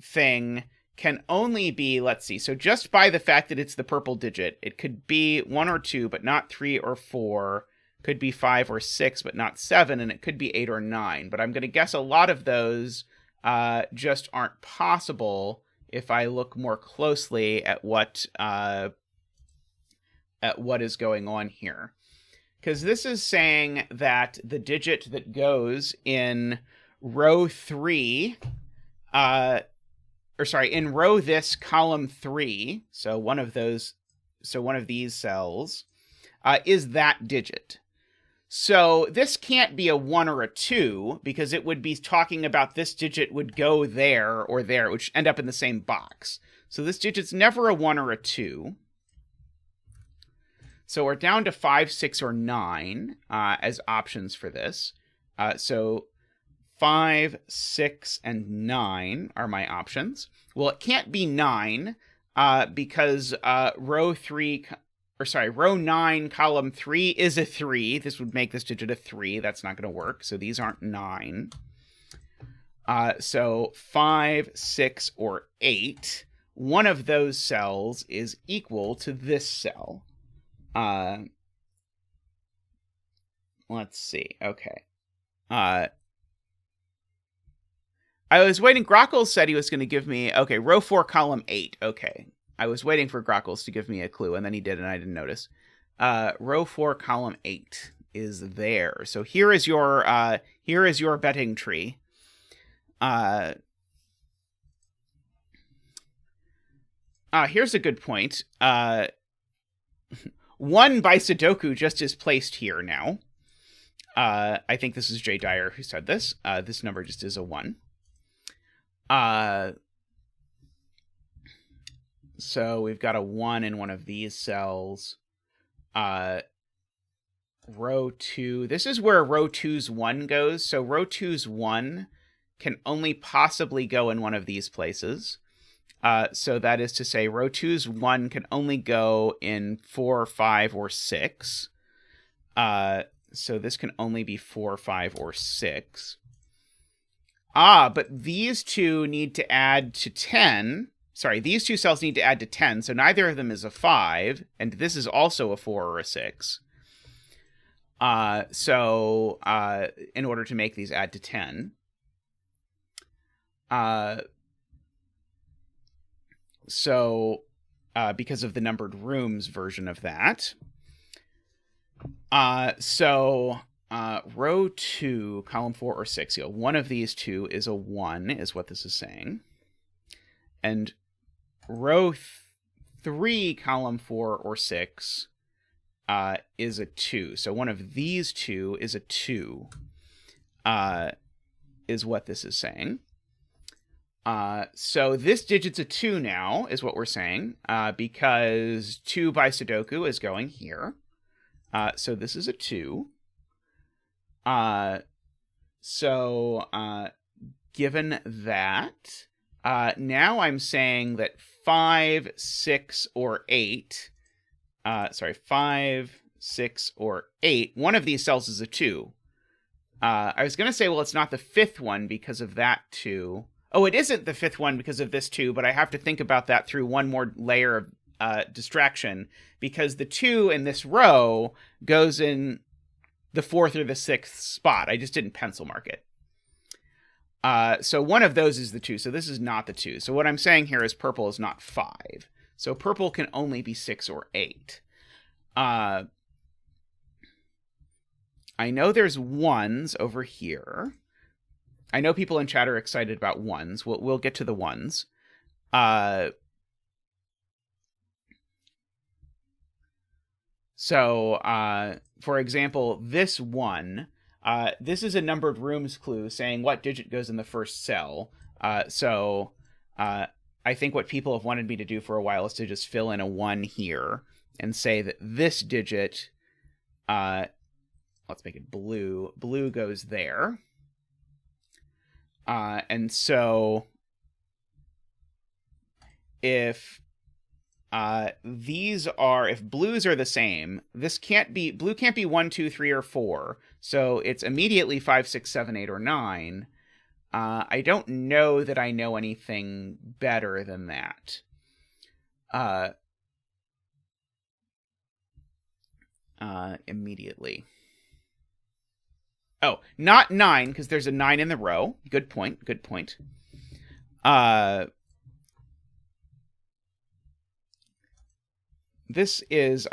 thing can only be, let's see, so just by the fact that it's the purple digit, it could be 1 or 2, but not 3 or 4, could be 5 or 6, but not 7, and it could be 8 or 9. But I'm going to guess a lot of those just aren't possible if I look more closely at what is going on here. Because this is saying that the digit that goes in row 3, in row this, column 3, so one of these cells, is that digit. So this can't be a 1 or a 2, because it would be talking about this digit would go there or there, which end up in the same box. So this digit's never a 1 or a 2. So we're down to 5, 6, or 9 as options for this. So 5, 6, and 9 are my options. Well, it can't be 9 because row 9, column 3 is a 3. This would make this digit a 3. That's not going to work. So these aren't 9. So 5, 6, or 8. One of those cells is equal to this cell. Let's see. Okay. I was waiting. grkles said he was going to give me, okay, row 4, column 8. Okay. I was waiting for grkles to give me a clue, and then he did, and I didn't notice. Row 4, column 8 is there. So here is your betting tree. Here's a good point. 1 by Sudoku just is placed here now. I think this is Jay Dyer who said this. This number just is a 1. So we've got a 1 in one of these cells. Row 2. This is where row 2's 1 goes. So row 2's 1 can only possibly go in one of these places. So that is to say, row 2's 1 can only go in 4, 5, or 6. So this can only be 4, 5, or 6. But these two need to add to 10. Sorry, these two cells need to add to 10, so neither of them is a 5, and this is also a 4 or a 6. So in order to make these add to 10. So because of the numbered rooms version of that. Row 2, column 4 or 6. One of these two is a 1, is what this is saying. And row 3, column 4 or 6 is a 2. So one of these two is a 2, is what this is saying. So this digit's a 2 now, is what we're saying, because 2 by Sudoku is going here. So this is a 2. Given that, now I'm saying that 5, 6, or 8, 5, 6, or 8, one of these cells is a 2. I was going to say, well, it's not the 5th one because of that 2. Oh, it isn't the 5th one because of this 2, but I have to think about that through one more layer of distraction, because the 2 in this row goes in the 4th or the 6th spot. I just didn't pencil mark it. So one of those is the 2, so this is not the 2. So what I'm saying here is purple is not 5. So purple can only be 6 or 8. I know there's 1s over here. I know people in chat are excited about 1s. We'll get to the 1s. For example, this 1, this is a numbered rooms clue saying what digit goes in the first cell. I think what people have wanted me to do for a while is to just fill in a 1 here. and say that this digit, let's make it blue. Blue goes there. And so if if blues are the same, blue can't be 1, 2, 3, or 4. So it's immediately 5, 6, 7, 8, or 9. I don't know that I know anything better than that. Immediately. Oh, not 9, because there's a 9 in the row. Good point. Good point. This is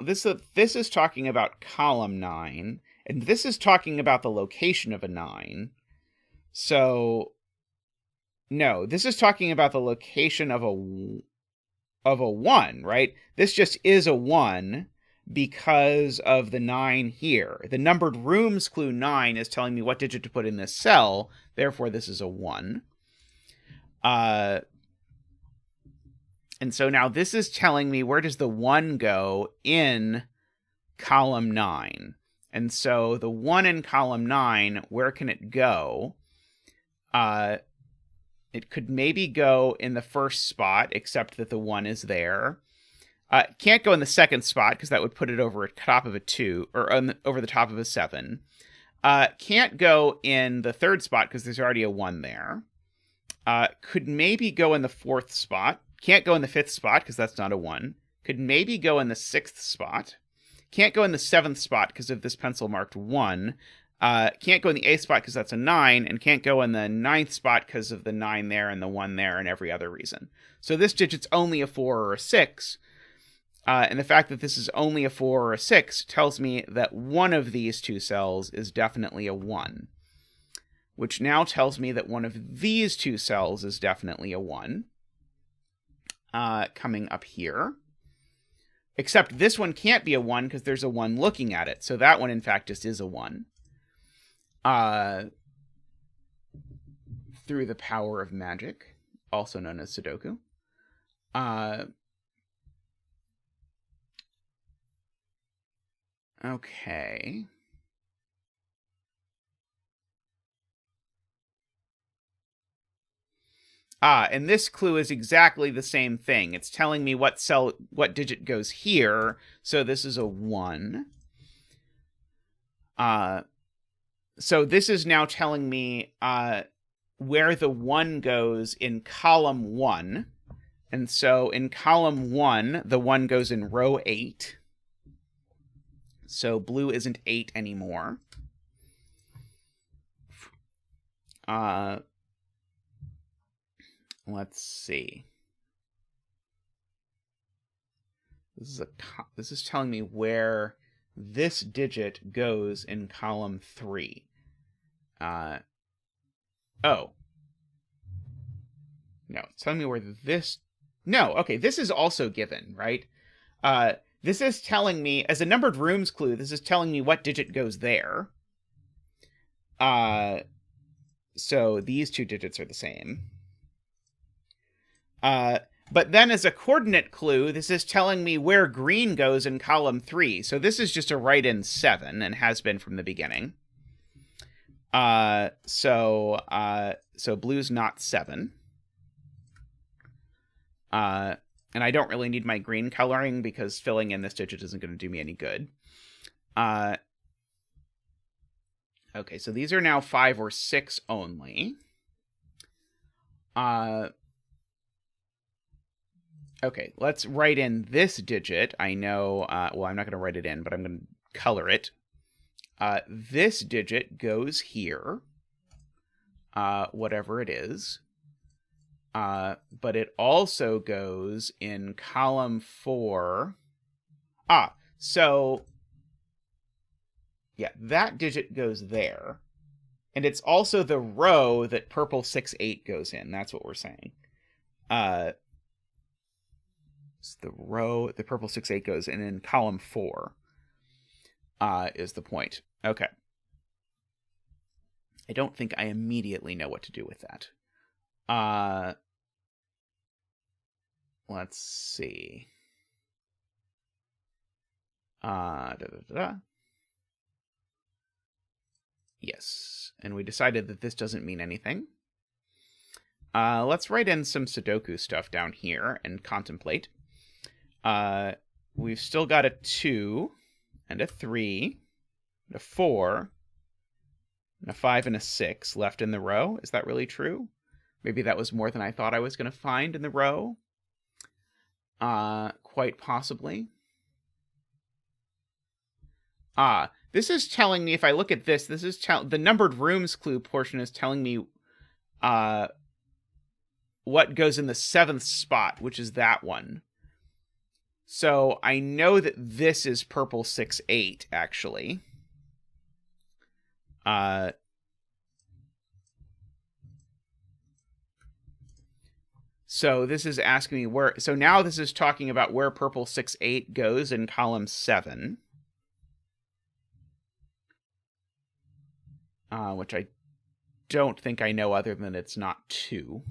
this is talking about column 9, and this is talking about the location of a 9. So no, this is talking about the location of a 1, right? This just is a 1 because of the 9 here. The numbered rooms clue 9 is telling me what digit to put in this cell. Therefore, this is a 1. And so now this is telling me where does the 1 go in column 9. And so the 1 in column 9, where can it go? It could maybe go in the first spot, except that the 1 is there. It can't go in the second spot, because that would put it over the top of a 2, or over the top of a 7. Can't go in the third spot, because there's already a 1 there. Could maybe go in the fourth spot. Can't go in the fifth spot, because that's not a 1. Could maybe go in the sixth spot. Can't go in the seventh spot, because of this pencil marked 1. Can't go in the 8th spot because that's a 9, and can't go in the 9th spot because of the 9 there and the 1 there and every other reason. So this digit's only a 4 or a 6, and the fact that this is only a 4 or a 6 tells me that one of these two cells is definitely a 1, which now tells me that one of these two cells is definitely a 1, coming up here. Except this one can't be a 1 because there's a 1 looking at it, so that one in fact just is a 1. Through the power of magic, also known as Sudoku. Okay. And this clue is exactly the same thing. It's telling me what digit goes here, so this is a 1. So this is now telling me where the 1 goes in column 1. And so in column 1, the 1 goes in row 8. So blue isn't 8 anymore. Let's see. This is telling me where this digit goes in column 3. Oh. No, it's telling me where this... No, okay, this is also given, right? This is telling me, as a numbered rooms clue, this is telling me what digit goes there. So these two digits are the same. But then as a coordinate clue, this is telling me where green goes in column 3. So this is just a write-in 7 and has been from the beginning. So blue's not 7. And I don't really need my green coloring because filling in this digit isn't going to do me any good. Okay, so these are now 5 or 6 only. Okay, let's write in this digit. I know, well, I'm not going to write it in, but I'm going to color it. This digit goes here, whatever it is. But it also goes in column 4. So, yeah, that digit goes there. And it's also the row that purple 6, 8 goes in. That's what we're saying. It's the row the purple 6, 8 goes in column 4 is the point. Okay. I don't think I immediately know what to do with that. Let's see. Yes, and we decided that this doesn't mean anything. Let's write in some Sudoku stuff down here and contemplate. We've still got a 2, and a 3, and a 4, and a 5, and a 6 left in the row. Is that really true? Maybe that was more than I thought I was going to find in the row. Quite possibly. This is telling me, if I look at this, the numbered rooms clue portion is telling me what goes in the 7th spot, which is that one. So I know that this is purple 6-8, actually. So this is asking me where... So now this is talking about where purple 6-8 goes in column 7. Which I don't think I know other than it's not 2.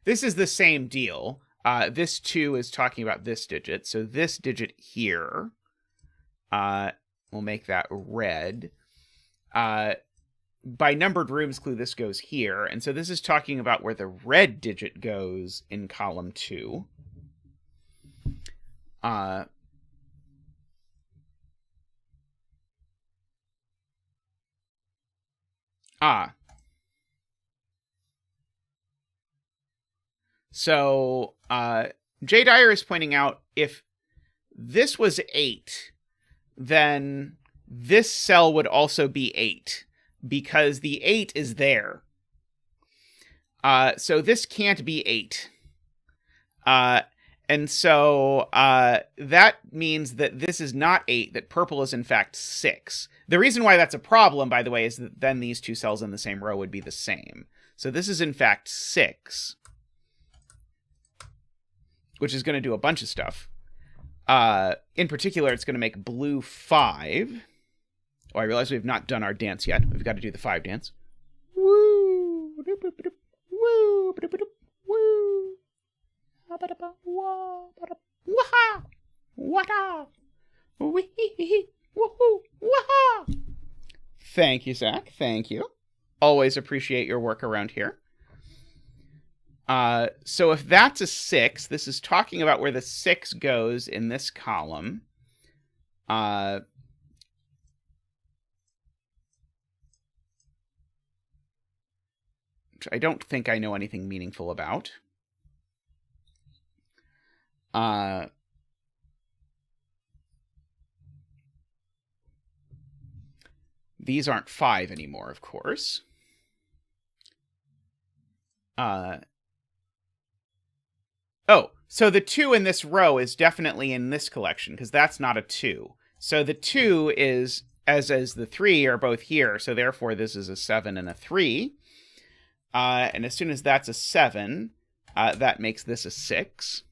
This is the same deal. This 2 is talking about this digit. So this digit here, we'll make that red. By numbered rooms clue, this goes here. And so this is talking about where the red digit goes in column 2. So, J. Dyer is pointing out, if this was 8, then this cell would also be 8, because the 8 is there. So this can't be 8. And so that means that this is not 8, that purple is in fact 6. The reason why that's a problem, by the way, is that then these two cells in the same row would be the same. So this is in fact 6. Which is going to do a bunch of stuff. In particular, it's going to make blue 5. Oh, I realize we've not done our dance yet. We've got to do the 5 dance. Woo! Woo! Woo! Waha! Wata! Woohoo! Waha! Thank you, Zack. Thank you. Always appreciate your work around here. So if that's a 6, this is talking about where the 6 goes in this column. Which I don't think I know anything meaningful about. These aren't 5 anymore, of course. Oh, so the 2 in this row is definitely in this collection, because that's not a 2. So the 2 is, as the 3 are both here, so therefore this is a 7 and a 3. And as soon as that's a 7, that makes this a 6.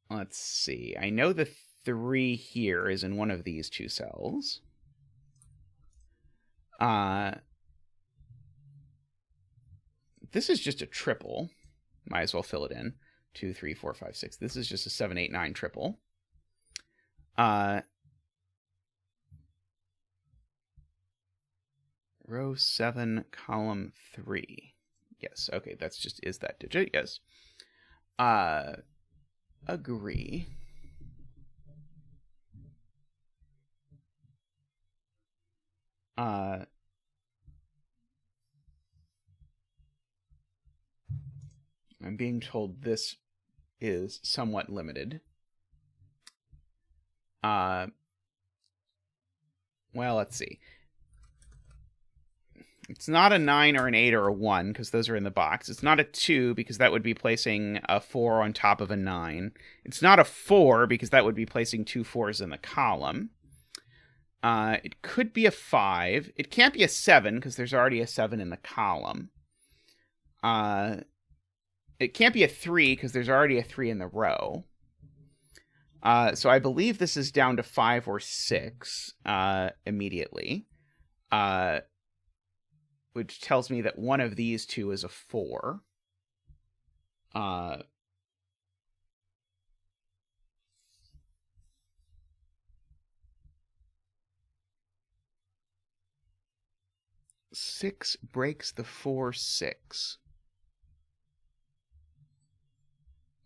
Let's see. I know the 3 here is in one of these two cells. This is just a triple. Might as well fill it in. 2, 3, 4, 5, 6. This is just a 7, 8, 9 triple. Row 7, column 3. Yes, okay, that's just is that digit, yes. Agree. I'm being told this is somewhat limited. Well, let's see. It's not a 9 or an 8 or a 1, because those are in the box. It's not a 2, because that would be placing a 4 on top of a 9. It's not a 4, because that would be placing 2 4s in the column. It could be a 5. It can't be a 7, because there's already a 7 in the column. It can't be a 3, because there's already a 3 in the row. So I believe this is down to 5 or 6 immediately. which tells me that one of these two is a 4. Six breaks the 4, 6.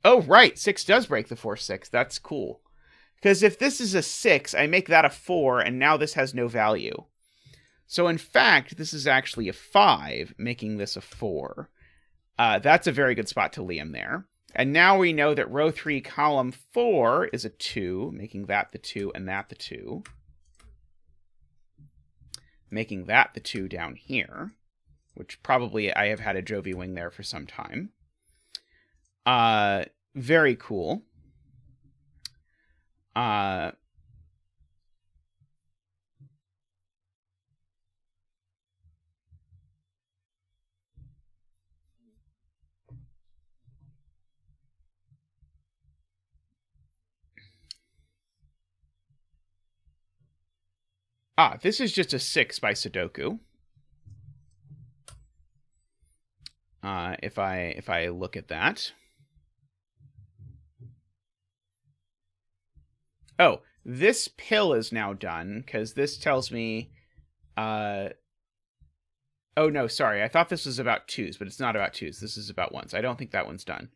Oh, right. 6 does break the 4, 6. That's cool. Because if this is a 6, I make that a 4, and now this has no value. So in fact, this is actually a 5, making this a 4. That's a very good spot to Liam there. And now we know that row 3, column 4 is a 2, making that the 2 and that the 2. Making that the 2 down here, which probably I have had a Jovi wing there for some time. Very cool. This is just a 6 by Sudoku. If I look at that. Oh, this pill is now done, because this tells me... oh, no, sorry. I thought this was about 2s, but it's not about 2s. This is about 1s. I don't think that one's done.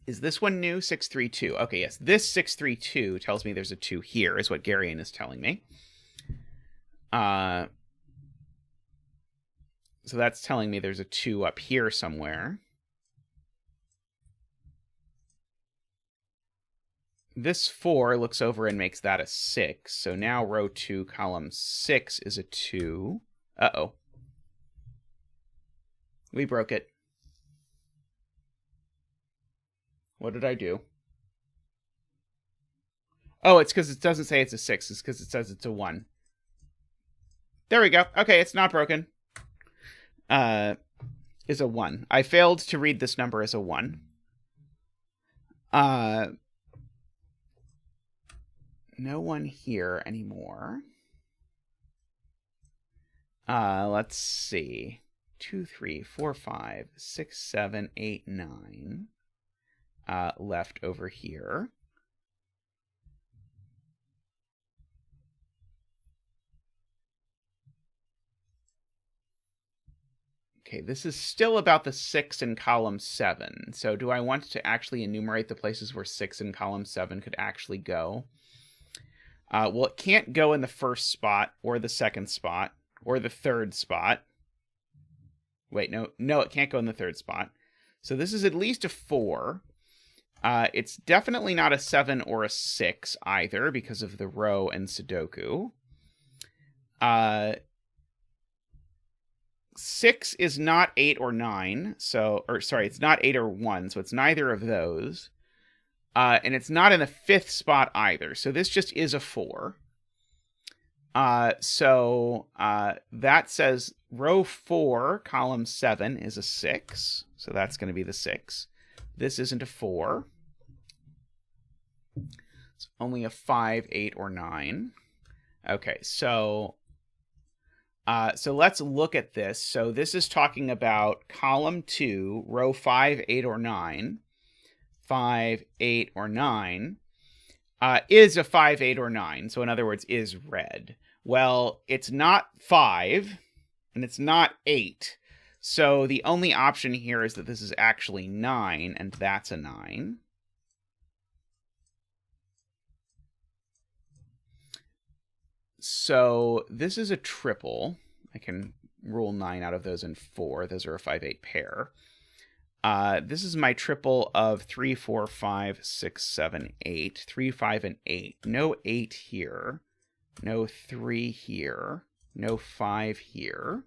Is this one new? 632. Okay, yes. This 632 tells me there's a 2 here, is what Garian is telling me. So that's telling me there's a 2 up here somewhere. This 4 looks over and makes that a 6. So now row 2, column 6 is a 2. Uh-oh. We broke it. What did I do? Oh, it's because it doesn't say it's a 6. It's because it says it's a 1. There we go. Okay, it's not broken. Is a 1. I failed to read this number as a 1. No one here anymore. Let's see. 2, 3, 4, 5, 6, 7, 8, 9. Left over here. Okay, this is still about the 6 in column 7. So do I want to actually enumerate the places where 6 in column 7 could actually go? Well, it can't go in the first spot, or the second spot, or the third spot. Wait, no, it can't go in the third spot. So this is at least a 4. It's definitely not a 7 or a 6 either, because of the row and Sudoku. 6 is not 8 or 9, it's not 8 or 1, so it's neither of those. And it's not in the 5th spot either, so this just is a 4. So that says row 4, column 7 is a 6, so that's going to be the 6. This isn't a 4. It's only a 5, 8, or 9. Okay, so let's look at this. So this is talking about column 2, row 5, 8, or 9. 5, 8, or 9 is a 5, 8, or 9. So in other words, is red. Well, it's not 5, and it's not 8. So the only option here is that this is actually 9, and that's a 9. So this is a triple. I can rule 9 out of those in 4. Those are a 5, 8 pair. This is my triple of 3, 4, 5, 6, 7, 8. 3, 5, and 8. No 8 here. No 3 here. No 5 here.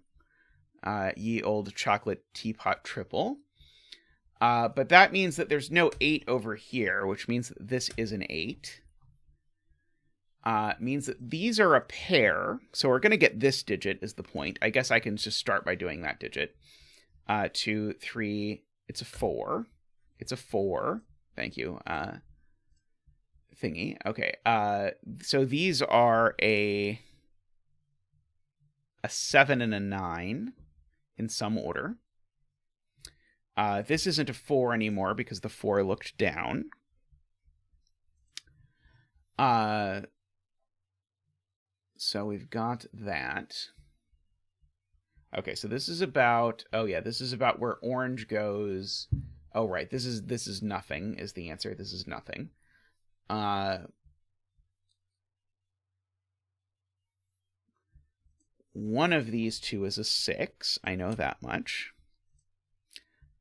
Ye old chocolate teapot triple. But that means that there's no 8 over here, which means that this is an 8. Means that these are a pair. So we're going to get this digit is the point. I guess I can just start by doing that digit. 2, 3, it's a 4. It's a 4. Thank you. thingy. Okay. So these are a 7 and a 9 in some order. This isn't a 4 anymore because the 4 looked down. So we've got that. Okay, so this is about, this is about where orange goes. Oh, right, this is nothing is the answer. This is nothing. One of these two is a 6. I know that much.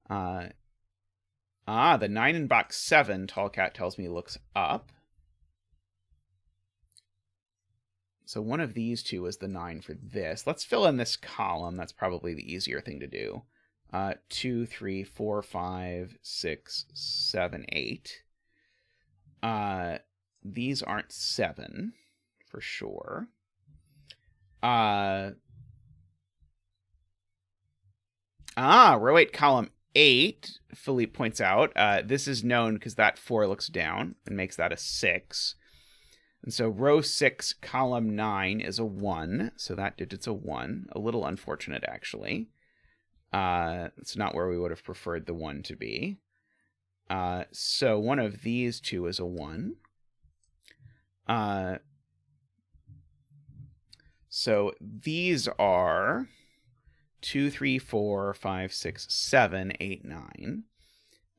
The 9 in box 7, Tallcat tells me, looks up. So one of these two is the 9 for this. Let's fill in this column. That's probably the easier thing to do. 2, 3, 4, 5, 6, 7, 8. These aren't 7, for sure. Row 8, column 8, Philippe points out. This is known because that 4 looks down and makes that a 6. And so row 6, column 9 is a 1. So that digit's a 1. A little unfortunate, actually. It's not where we would have preferred the 1 to be. So one of these two is a 1. So these are 2, 3, 4, 5, 6, 7, 8, 9.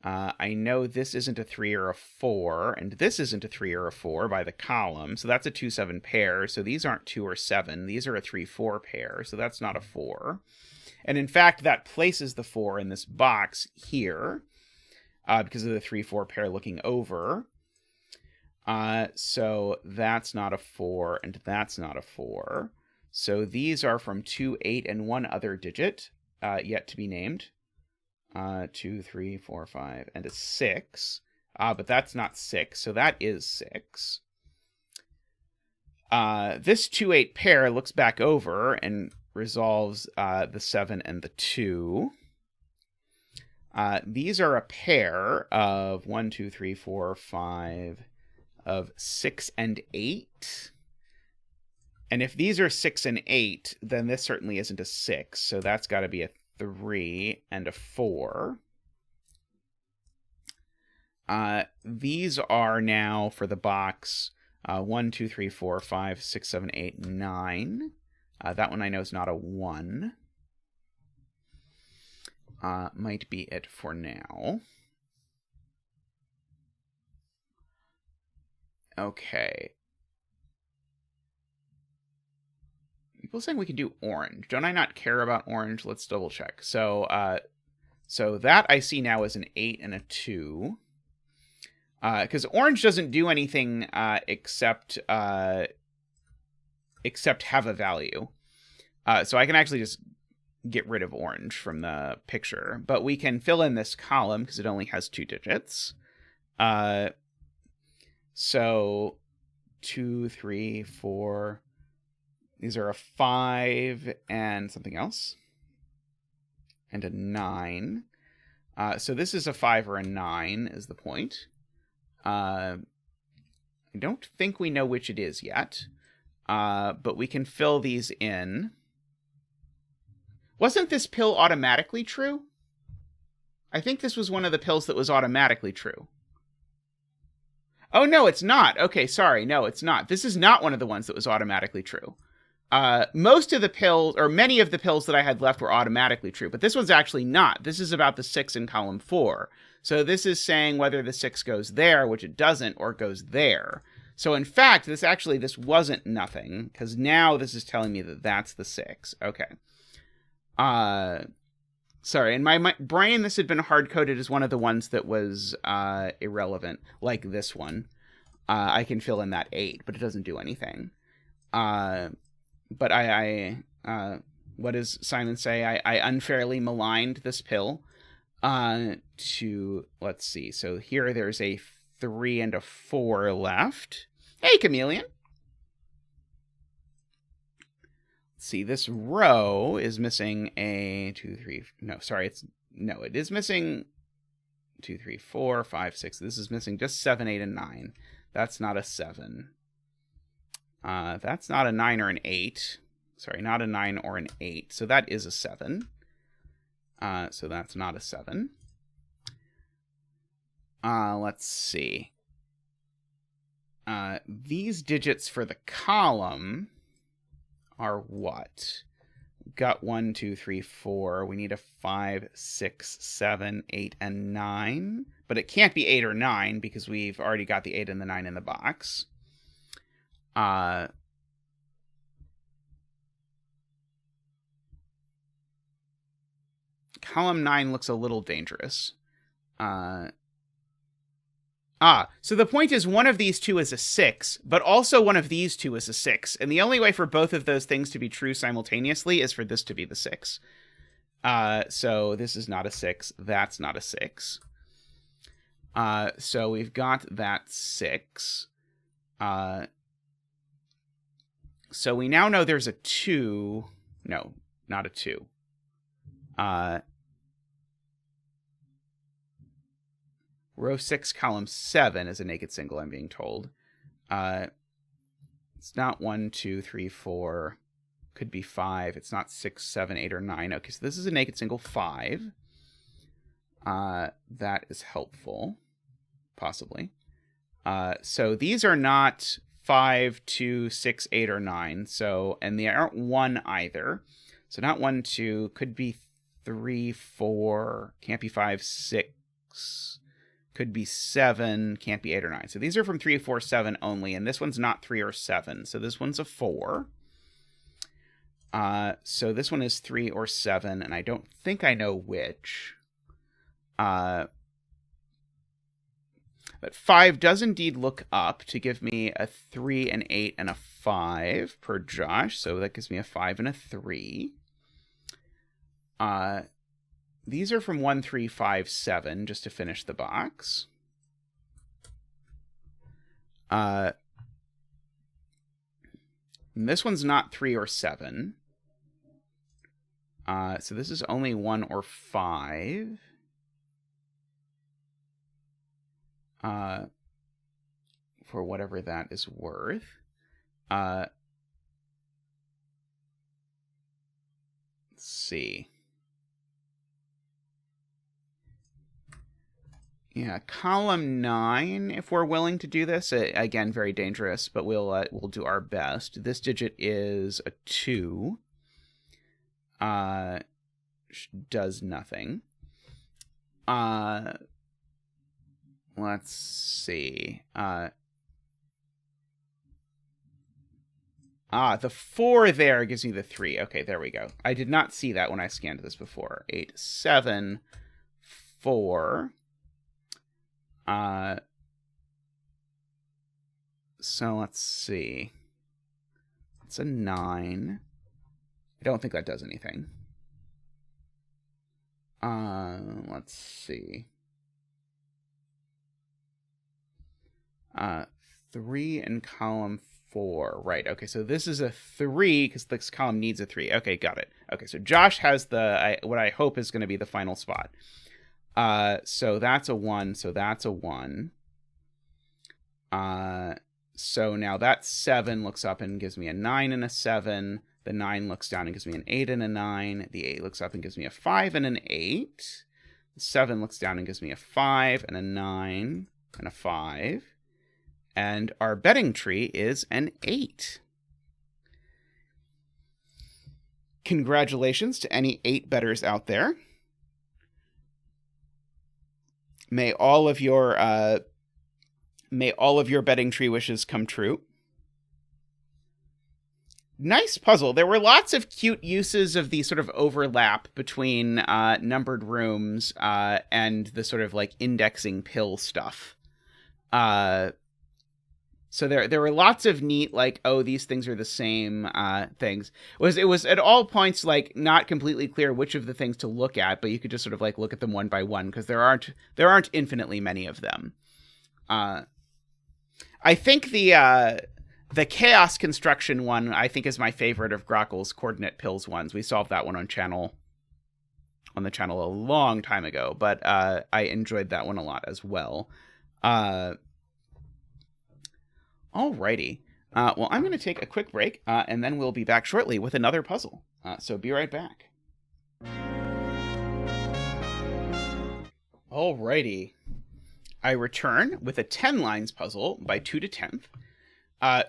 I know this isn't a 3 or a 4, and this isn't a 3 or a 4 by the column, so that's a 2, 7 pair. So these aren't 2 or 7. These are a 3, 4 pair, so that's not a 4. And in fact, that places the 4 in this box here because of the 3, 4 pair looking over. So that's not a 4, and that's not a 4. So these are from 2, 8, and one other digit yet to be named. 2, 3, 4, 5, and a 6. But that's not 6, so that is 6. This 2, 8 pair looks back over and resolves the 7 and the 2. These are a pair of 1, 2, 3, 4, 5, of 6 and 8. And if these are 6 and 8, then this certainly isn't a 6, so that's got to be a 3 and a 4. These are now for the box 1, 2, 3, 4, 5, 6, 7, 8, 9. That one I know is not a 1. Might be it for now. Okay. People saying we can do orange. Don't I not care about orange? Let's double check. So, so that I see now as an 8 and a 2. Because orange doesn't do anything except have a value. So I can actually just get rid of orange from the picture. But we can fill in this column because it only has 2 digits. So 2, 3, 4... These are a 5 and something else. And a 9. So this is a 5 or a 9 is the point. I don't think we know which it is yet. But we can fill these in. Wasn't this pill automatically true? I think this was one of the pills that was automatically true. Oh, no, it's not. Okay, sorry. No, it's not. This is not one of the ones that was automatically true. Most of the pills, or many of the pills that I had left were automatically true, but this one's actually not. This is about the 6 in column 4. So this is saying whether the 6 goes there, which it doesn't, or goes there. So in fact, this wasn't nothing, because now this is telling me that that's the 6. Okay. Sorry, in my brain, this had been hard-coded as one of the ones that was irrelevant, like this one. I can fill in that 8, but it doesn't do anything. But what does Simon say? I unfairly maligned this pill to, let's see. So here there's a 3 and a 4 left. Hey, Chameleon. Let's see, this row is missing a 2, 3, no, sorry, it is missing 2, 3, 4, 5, 6. This is missing just 7, 8, and 9. That's not a 7. That's not a 9 or an 8. Sorry, not a 9 or an 8. So that is a 7. So that's not a 7. Let's see. These digits for the column are what? Got 1, 2, 3, 4. We need a 5, 6, 7, 8, and 9. But it can't be 8 or 9 because we've already got the 8 and the 9 in the box. Column 9 looks a little dangerous. So the point is one of these two is a 6, but also one of these two is a 6. And the only way for both of those things to be true simultaneously is for this to be the 6. So this is not a 6. That's not a 6. So we've got that 6. So we now know there's a 2. No, not a 2. Row 6, column 7 is a naked single, I'm being told. It's not 1, 2, 3, 4. Could be 5. It's not 6, 7, 8, or 9. Okay, so this is a naked single 5. That is helpful. Possibly. So these are not 5, 2, 6, 8, or 9. So, and they aren't 1 either. So not 1, 2. Could be 3, 4. Can't be 5, 6. Could be 7, can't be 8 or 9. So these are from 3, 4, 7 only, and this one's not 3 or 7. So this one's a 4. So this one is 3 or 7, and I don't think I know which. But 5 does indeed look up to give me a 3, an 8, and a 5 per Josh. So that gives me a 5 and a 3. These are from 1, 3, 5, 7, just to finish the box. And this one's not 3 or 7. So this is only 1 or 5. For whatever that is worth. Let's see. Yeah, column 9, if we're willing to do this. Again, very dangerous, but we'll do our best. This digit is a 2. Does nothing. Let's see. The 4 there gives me the 3. Okay, there we go. I did not see that when I scanned this before. 8, 7, 4. So let's see. It's a 9. I don't think that does anything. Let's see. 3 in column 4. Right, okay, so this is a 3, because this column needs a 3. Okay, got it. Okay, so Josh has what I hope is going to be the final spot. So that's a 1, so that's a 1. So now that 7 looks up and gives me a 9 and a 7. The 9 looks down and gives me an 8 and a 9. The 8 looks up and gives me a 5 and an 8. The 7 looks down and gives me a 5 and a 9 and a 5. And our betting tree is an 8. Congratulations to any 8 bettors out there. May all of your betting tree wishes come true. Nice puzzle. There were lots of cute uses of the sort of overlap between numbered rooms and the sort of like indexing pill stuff. So there were lots of neat, like, oh, these things are the same things. It was at all points like not completely clear which of the things to look at, but you could just sort of like look at them one by one because there aren't infinitely many of them. I think the chaos construction one I think is my favorite of grkles coordinate pills ones. We solved that one on the channel a long time ago, but I enjoyed that one a lot as well. Alrighty. Well, I'm going to take a quick break, and then we'll be back shortly with another puzzle. So be right back. Alrighty. I return with a 10 lines puzzle by Twototenth. A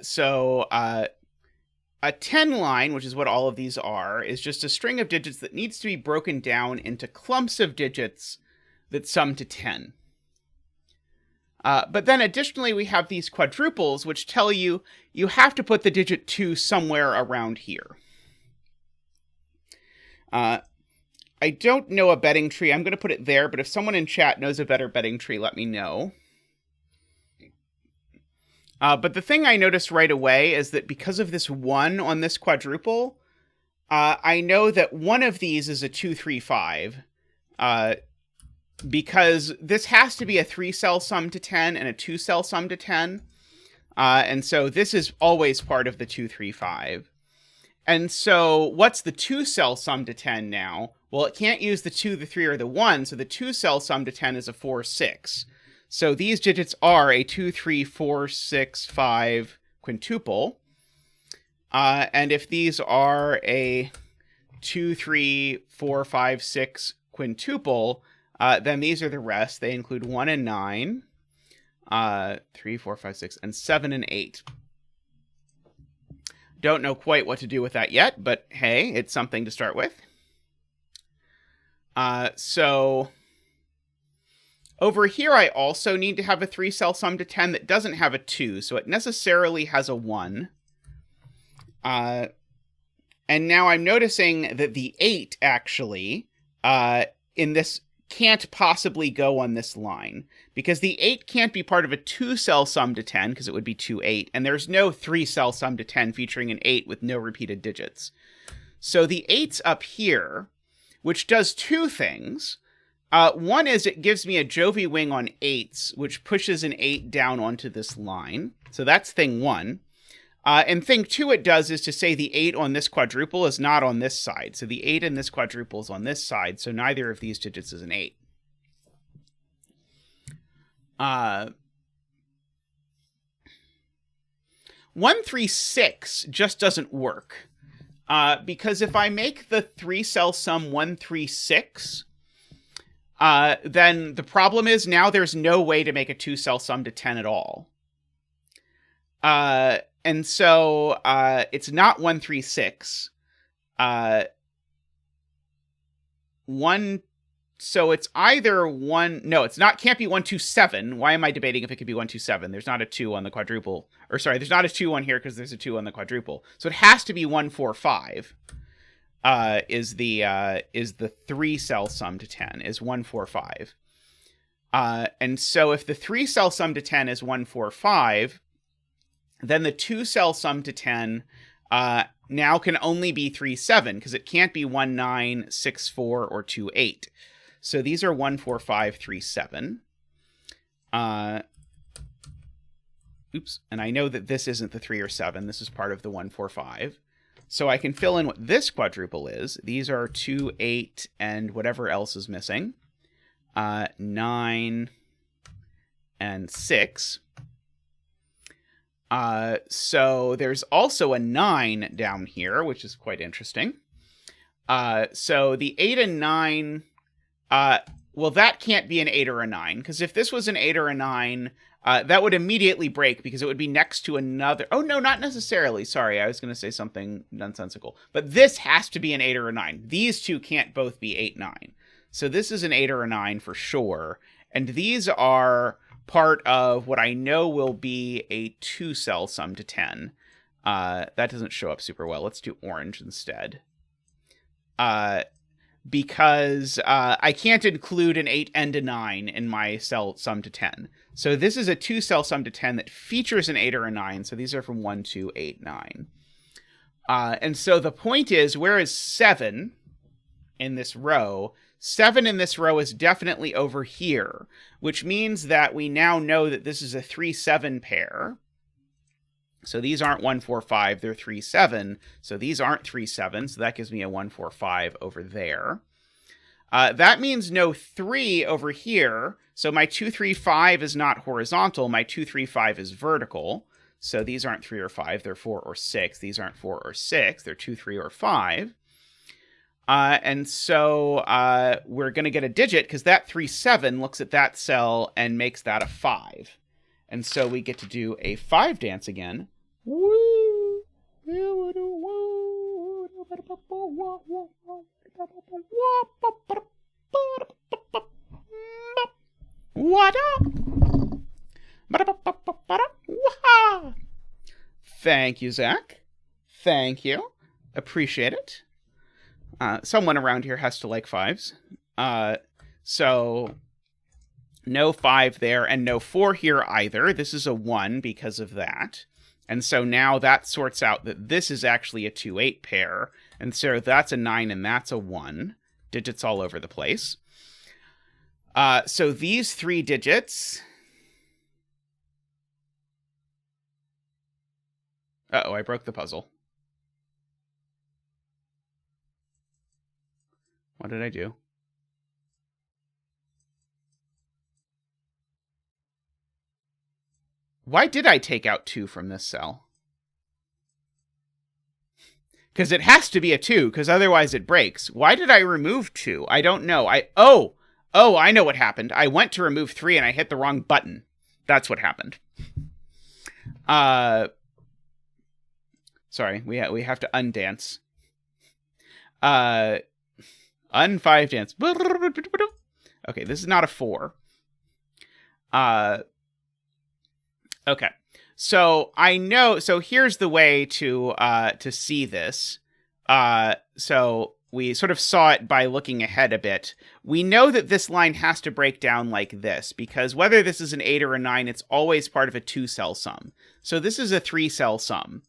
10 line, which is what all of these are, is just a string of digits that needs to be broken down into clumps of digits that sum to 10. But then additionally, we have these quadruples, which tell you you have to put the digit 2 somewhere around here. I don't know a betting tree. I'm going to put it there, but if someone in chat knows a better betting tree, let me know. But the thing I noticed right away is that because of this 1 on this quadruple, I know that one of these is a 2, 3, 5. Because this has to be a 3-cell sum to 10 and a 2-cell sum to 10. And so this is always part of the 2, 3, 5. And so what's the 2-cell sum to 10 now? Well, it can't use the 2, the 3, or the 1, so the 2-cell sum to 10 is a 4, 6. So these digits are a 2, 3, 4, 6, 5 quintuple. And if these are a 2, 3, 4, 5, 6 quintuple, then these are the rest. They include 1 and 9, 3, 4, 5, 6, and 7 and 8. Don't know quite what to do with that yet, but hey, it's something to start with. So over here, I also need to have a 3-cell sum to 10 that doesn't have a 2, so it necessarily has a 1. And now I'm noticing that the 8 actually, in this, can't possibly go on this line, because the 8 can't be part of a 2-cell sum to 10, because it would be 2, 8, and there's no 3-cell sum to 10 featuring an 8 with no repeated digits. So the 8's up here, which does two things. One is it gives me a Jovi wing on 8s, which pushes an 8 down onto this line. So that's thing 1. And thing 2 it does is to say the 8 on this quadruple is not on this side. So the 8 in this quadruple is on this side, so neither of these digits is an 8. 1, 3, 6 just doesn't work. Because if I make the 3-cell sum 1, 3, 6, then the problem is now there's no way to make a 2-cell sum to 10 at all. And so it's not 1, 3, 6. So it's either 1... No, it's not. Can't be 1, 2, 7. Why am I debating if it could be 1, 2, 7? There's not a 2 on the quadruple. Or sorry, there's not a 2 on here because there's a 2 on the quadruple. So it has to be 1, 4, 5. Is the 3-cell sum to 10 is 1, 4, 5. And so if the 3-cell sum to 10 is 1, 4, 5, then the 2-cell sum to 10 now can only be 3, 7, because it can't be 1, 9, 6, 4, or 2, 8. So these are 1, 4, 5, 3, 7. Oops. And I know that this isn't the 3 or 7. This is part of the 1, 4, 5. So I can fill in what this quadruple is. These are 2, 8, and whatever else is missing. 9 and 6. So there's also a 9 down here, which is quite interesting. So the 8 and 9... well, that can't be an 8 or a 9, because if this was an 8 or a 9, that would immediately break, because it would be next to another... Oh, no, not necessarily. Sorry, I was going to say something nonsensical. But this has to be an 8 or a 9. These two can't both be 8, 9. So this is an 8 or a 9 for sure. And these are part of what I know will be a 2-cell sum to 10. That doesn't show up super well. Let's do orange instead. Because I can't include an 8 and a 9 in my cell sum to 10. So this is a 2-cell sum to 10 that features an 8 or a 9. So these are from 1, 2, 8, 9. And so the point is, where is 7 in this row? 7 in this row is definitely over here, which means that we now know that this is a 3, 7 pair. So these aren't 1, 4, 5, they're 3, 7. So these aren't 3, 7, so that gives me a 1, 4, 5 over there. That means no 3 over here. So my 2, 3, 5 is not horizontal. My 2, 3, 5 is vertical. So these aren't 3 or 5, they're 4 or 6. These aren't 4 or 6, they're 2, 3, or 5. And so we're going to get a digit because that 3, 7 looks at that cell and makes that a 5. And so we get to do a 5 dance again. Woo! What up? Thank you, Zack. Thank you. Appreciate it. Someone around here has to like 5s. So no 5 there and no 4 here either. This is a 1 because of that. And so now that sorts out that this is actually a 2-8 pair. And so that's a 9 and that's a 1. Digits all over the place. So these 3 digits... Uh-oh, I broke the puzzle. What did I do? Why did I take out 2 from this cell? Because it has to be a 2, because otherwise it breaks. Why did I remove 2? I don't know. Oh, I know what happened. I went to remove 3 and I hit the wrong button. That's what happened. Sorry, we have to undance. Un5 dance. Okay, this is not a 4. Okay. So I know, so here's the way to see this. So we sort of saw it by looking ahead a bit. We know that this line has to break down like this, because whether this is an 8 or a 9, it's always part of a 2-cell sum. So this is a 3-cell sum.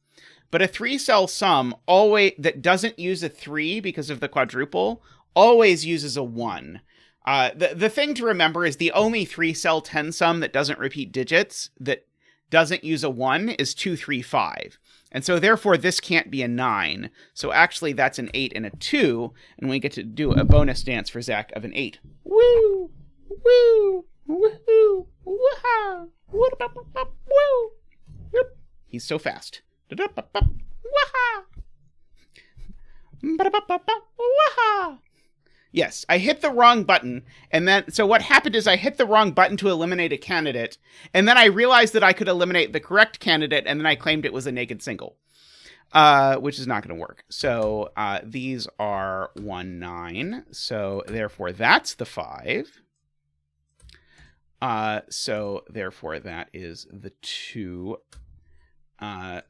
But a 3-cell sum always that doesn't use a 3 because of the quadruple always uses a 1. The thing to remember is the only 3-cell 10 sum that doesn't repeat digits that doesn't use a 1 is 2, 3, 5. And so therefore this can't be a 9. So actually that's an 8 and a 2, and we get to do a bonus dance for Zack of an 8. Woo! Woo! Woohoo! Woo-ha! Woo! He's so fast. Yes, I hit the wrong button, and then, so what happened is I hit the wrong button to eliminate a candidate, and then I realized that I could eliminate the correct candidate, and then I claimed it was a naked single, which is not going to work. So these are 1, 9, so therefore that's the 5. So therefore that is the 2.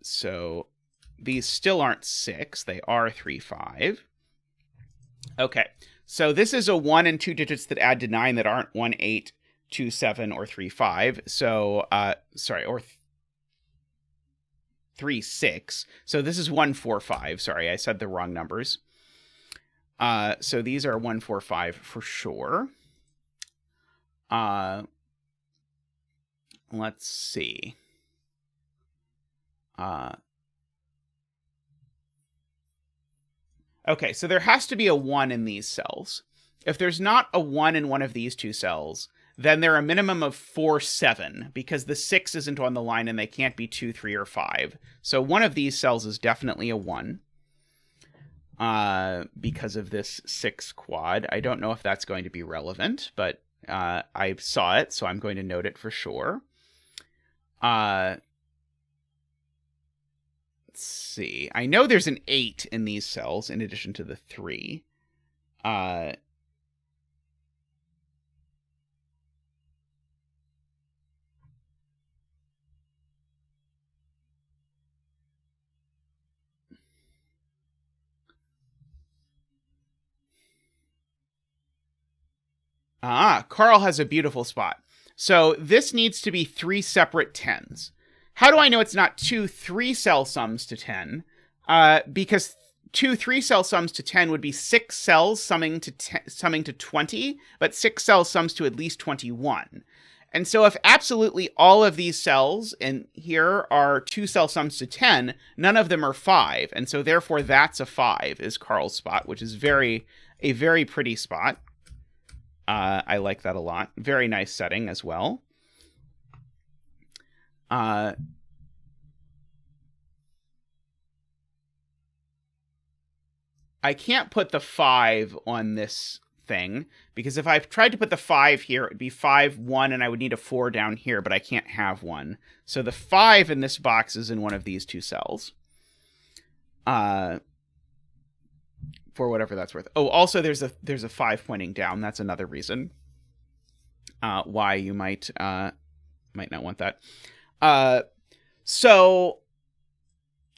So these still aren't 6. They are 3, 5. Okay. So this is a 1 and 2 digits that add to 9 that aren't 1, 8, 2, 7, or 3, 5. So, sorry, or 3, 6. So this is 1, 4, 5. Sorry, I said the wrong numbers. So these are 1, 4, 5 for sure. Let's see. Okay, so there has to be a 1 in these cells. If there's not a 1 in one of these 2 cells, then they're a minimum of 4, 7, because the 6 isn't on the line and they can't be 2, 3, or 5. So one of these cells is definitely a 1 because of this 6 quad. I don't know if that's going to be relevant, but I saw it, so I'm going to note it for sure. Let's see. I know there's an 8 in these cells in addition to the 3. Carl has a beautiful spot. So this needs to be 3 separate 10s. How do I know it's not 2 3-cell sums to 10? Because 2 3-cell sums to 10 would be 6 cells summing to 20, but 6 cells sums to at least 21. And so if absolutely all of these cells in here are 2-cell sums to 10, none of them are 5. And so therefore that's a 5 is Carl's spot, which is a very pretty spot. I like that a lot. Very nice setting as well. I can't put the 5 on this thing, because if I tried to put the 5 here, it'd be 5, 1, and I would need a 4 down here, but I can't have 1. So the 5 in this box is in one of these 2 cells. For whatever that's worth. Oh, also there's a 5 pointing down. That's another reason why you might not want that. So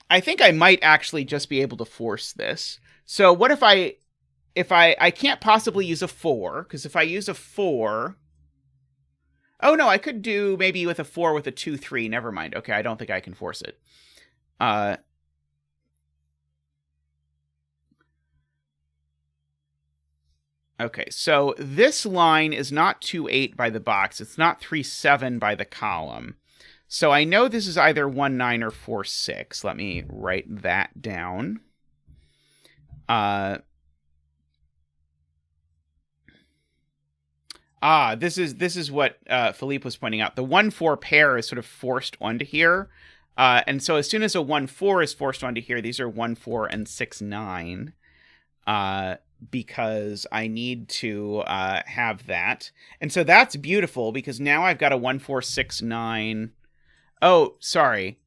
I think I might actually just be able to force this. So what if I can't possibly use a 4, because if I use a 4... Oh, no, I could do maybe with a 4 with a 2, 3. Never mind. Okay, I don't think I can force it. Okay, so this line is not 2, 8 by the box. It's not 3, 7 by the column. So I know this is either 1, 9 or 4, 6. Let me write that down. This is what Philippe was pointing out. The 1, 4 pair is sort of forced onto here. And so as soon as a 1, 4 is forced onto here, these are 1, 4, and 6, 9. Because I need to have that. And so that's beautiful, because now I've got a 1, 4, 6, 9. Oh, sorry.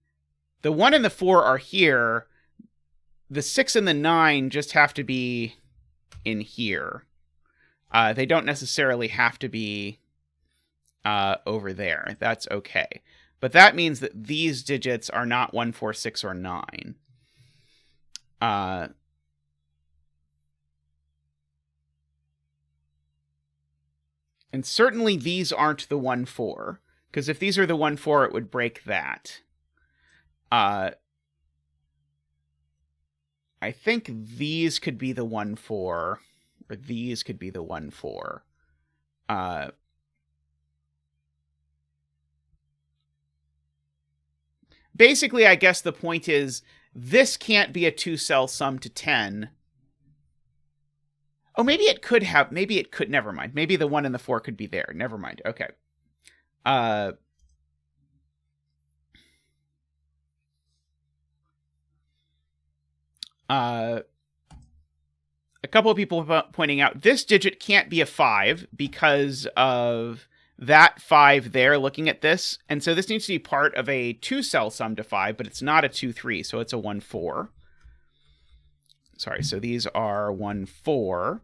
The 1 and the 4 are here. The 6 and the 9 just have to be in here. They don't necessarily have to be over there. That's okay. But that means that these digits are not 1, 4, 6, or 9. And certainly these aren't the 1, 4. Because if these are the 1, 4, it would break that. I think these could be the 1, 4. Or these could be the 1, 4. Basically, I guess the point is, this can't be a 2-cell sum to 10. Oh, maybe it could have, never mind. Maybe the 1 and the 4 could be there. Never mind. Okay. A couple of people pointing out, this digit can't be a 5 because of that 5 there looking at this. And so this needs to be part of a 2-cell sum to 5, but it's not a 2, 3, so it's a 1, 4. Sorry, so these are 1, 4.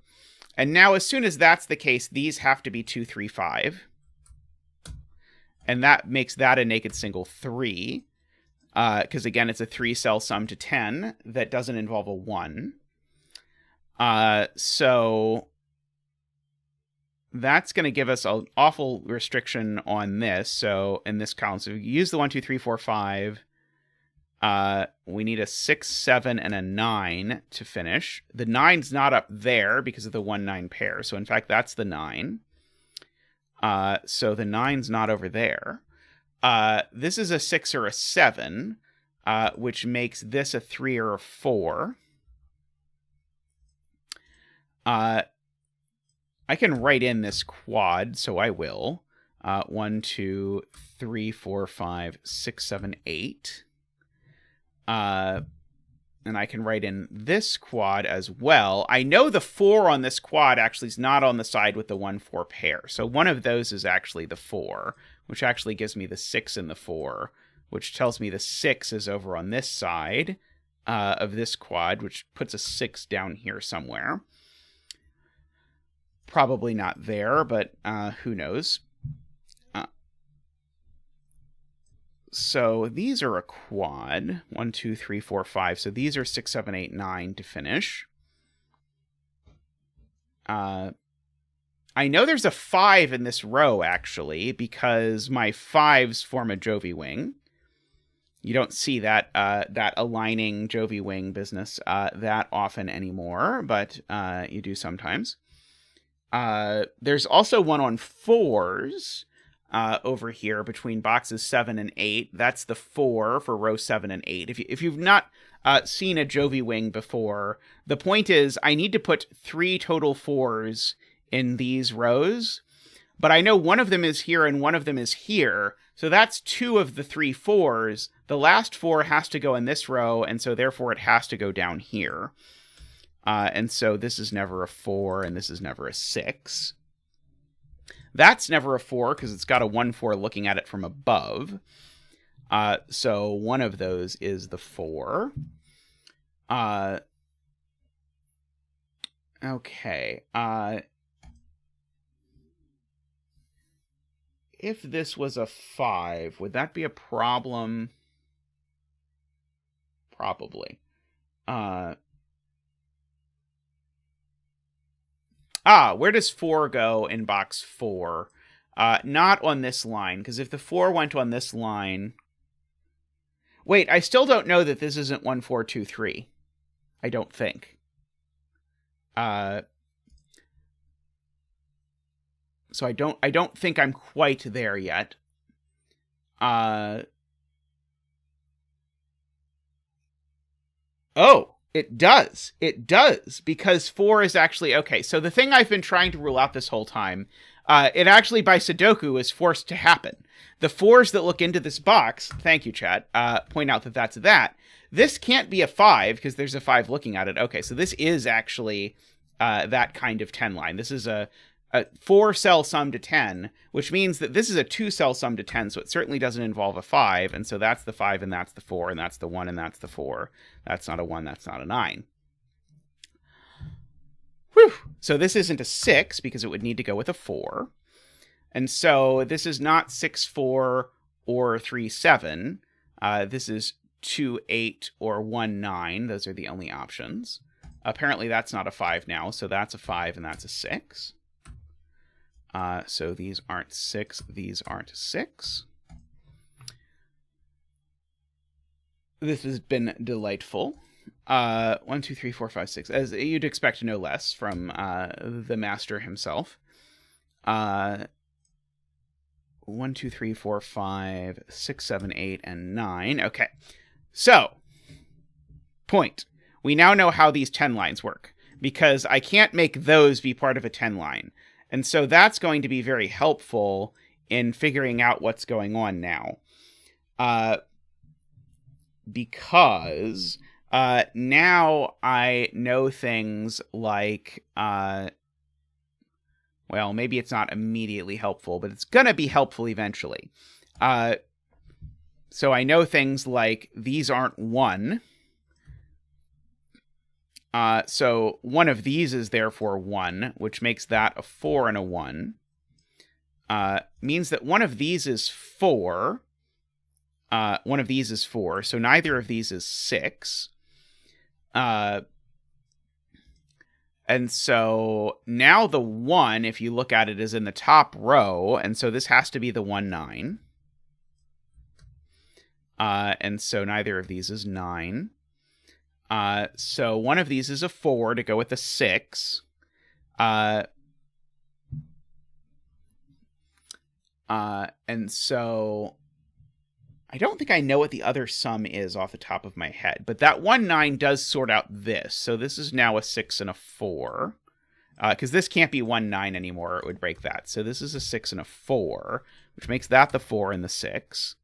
And now as soon as that's the case, these have to be 2, 3, 5. And that makes that a naked single 3. Because again, it's a 3-cell sum to 10 that doesn't involve a 1. So that's going to give us an awful restriction on this. So in this column, so we use the 1, 2, 3, 4, 5. We need a 6, 7, and a 9 to finish. The 9's not up there because of the 1, 9 pair. So in fact, that's the 9. So the 9's not over there. This is a 6 or a 7, which makes this a 3 or a 4. I can write in this quad, so I will. 1, 2, 3, 4, 5, 6, 7, 8. And I can write in this quad as well. I know the 4 on this quad actually is not on the side with the 1, 4 pair. So one of those is actually the 4, which actually gives me the 6 and the 4, which tells me the 6 is over on this side of this quad, which puts a 6 down here somewhere. Probably not there, but who knows? So these are a quad. 1, 2, 3, 4, 5. So these are 6, 7, 8, 9 to finish. I know there's a 5 in this row, actually, because my 5s form a Jovi wing. You don't see that that aligning Jovi wing business that often anymore, but you do sometimes. There's also one on 4s. Over here between boxes 7 and 8. That's the 4 for row 7 and 8. If you've not seen a Jovi wing before, the point is I need to put 3 total 4s in these rows, but I know one of them is here and one of them is here, so that's 2 of the 3 4s. The last 4 has to go in this row, and so therefore it has to go down here. And so this is never a 4, and this is never a 6. That's never a 4 because it's got a 1-4 looking at it from above. So one of those is the 4. Okay. If this was a 5, would that be a problem? Probably. Where does 4 go in box 4? Not on this line, because if the 4 went on this line... Wait, I still don't know that this isn't 1, 4, 2, 3. I don't think. So I don't think I'm quite there yet. Oh, it does. It does, because 4 is actually... Okay, so the thing I've been trying to rule out this whole time, it actually, by Sudoku, is forced to happen. The 4s that look into this box, thank you, chat, point out that that's that. This can't be a 5, because there's a 5 looking at it. Okay, so this is actually that kind of 10 line. This is a 4-cell sum to 10, which means that this is a 2-cell sum to 10, so it certainly doesn't involve a 5, and so that's the 5, and that's the 4, and that's the 1, and that's the 4. That's not a 1, that's not a 9. Whew! So this isn't a 6, because it would need to go with a 4. And so this is not 6, 4, or 3, 7. This is 2, 8, or 1, 9. Those are the only options. Apparently that's not a 5 now, so that's a 5, and that's a 6. So these aren't 6, these aren't 6. This has been delightful. 1, 2, 3, 4, 5, 6. As you'd expect no less from the master himself. 1, 2, 3, 4, 5, 6, 7, 8, and 9. Okay. So, point. We now know how these 10 lines work, because I can't make those be part of a 10 line. And so that's going to be very helpful in figuring out what's going on now. Because now I know things like, well, maybe it's not immediately helpful, but it's going to be helpful eventually. So I know things like these aren't 1. So one of these is therefore 1, which makes that a 4 and a 1. Means that one of these is 4. One of these is 4, so neither of these is 6. And so now the 1, if you look at it, is in the top row, and so this has to be the 1, 9. And so neither of these is 9. So one of these is a 4 to go with a 6. And so I don't think I know what the other sum is off the top of my head, but that 1, 9 does sort out this. So this is now a 6 and a 4. Because this can't be 1, 9 anymore, it would break that. So this is a 6 and a 4, which makes that the 4 and the 6.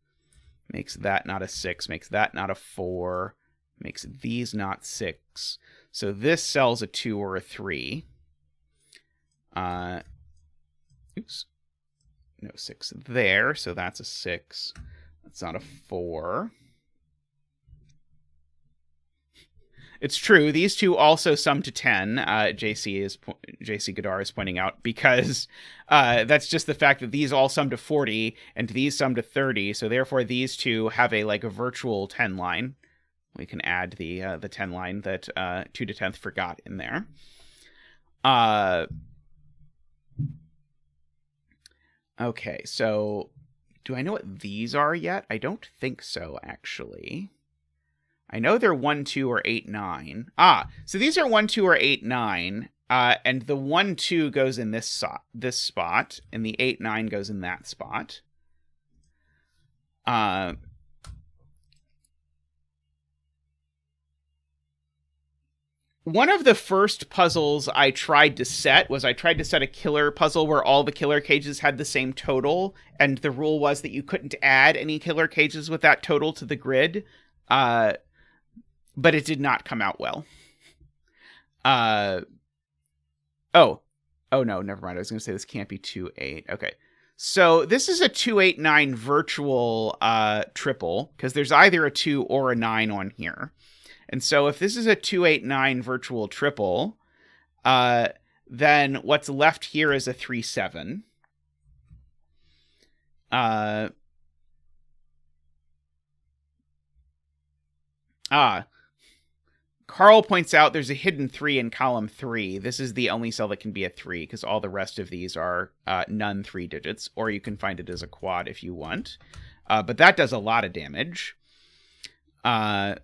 Makes that not a 6, makes that not a 4. Makes these not 6. So this sells a 2 or a 3. Oops. No 6 there, so that's a 6. That's not a 4. It's true, these two also sum to 10, JC Godar is pointing out, because that's just the fact that these all sum to 40, and these sum to 30, so therefore these two have a virtual 10 line. We can add the 10 line that Twototenth forgot in there. Okay, so do I know what these are yet? I don't think so, actually. I know they're 1, 2, or 8, 9. So these are 1, 2, or 8, 9, and the 1, 2 goes in this spot, and the 8, 9 goes in that spot. One of the first puzzles I tried to set was I tried to set a killer puzzle where all the killer cages had the same total, and the rule was that you couldn't add any killer cages with that total to the grid, but it did not come out well. Uh, oh, no, never mind. I was going to say this can't be 2, 8. Okay. So this is a 289 virtual triple, because there's either a 2 or a 9 on here. And so if this is a 289 virtual triple, then what's left here is a 3, 7. Carl points out there's a hidden 3 in column 3. This is the only cell that can be a 3, because all the rest of these are none 3 digits, or you can find it as a quad if you want. But that does a lot of damage.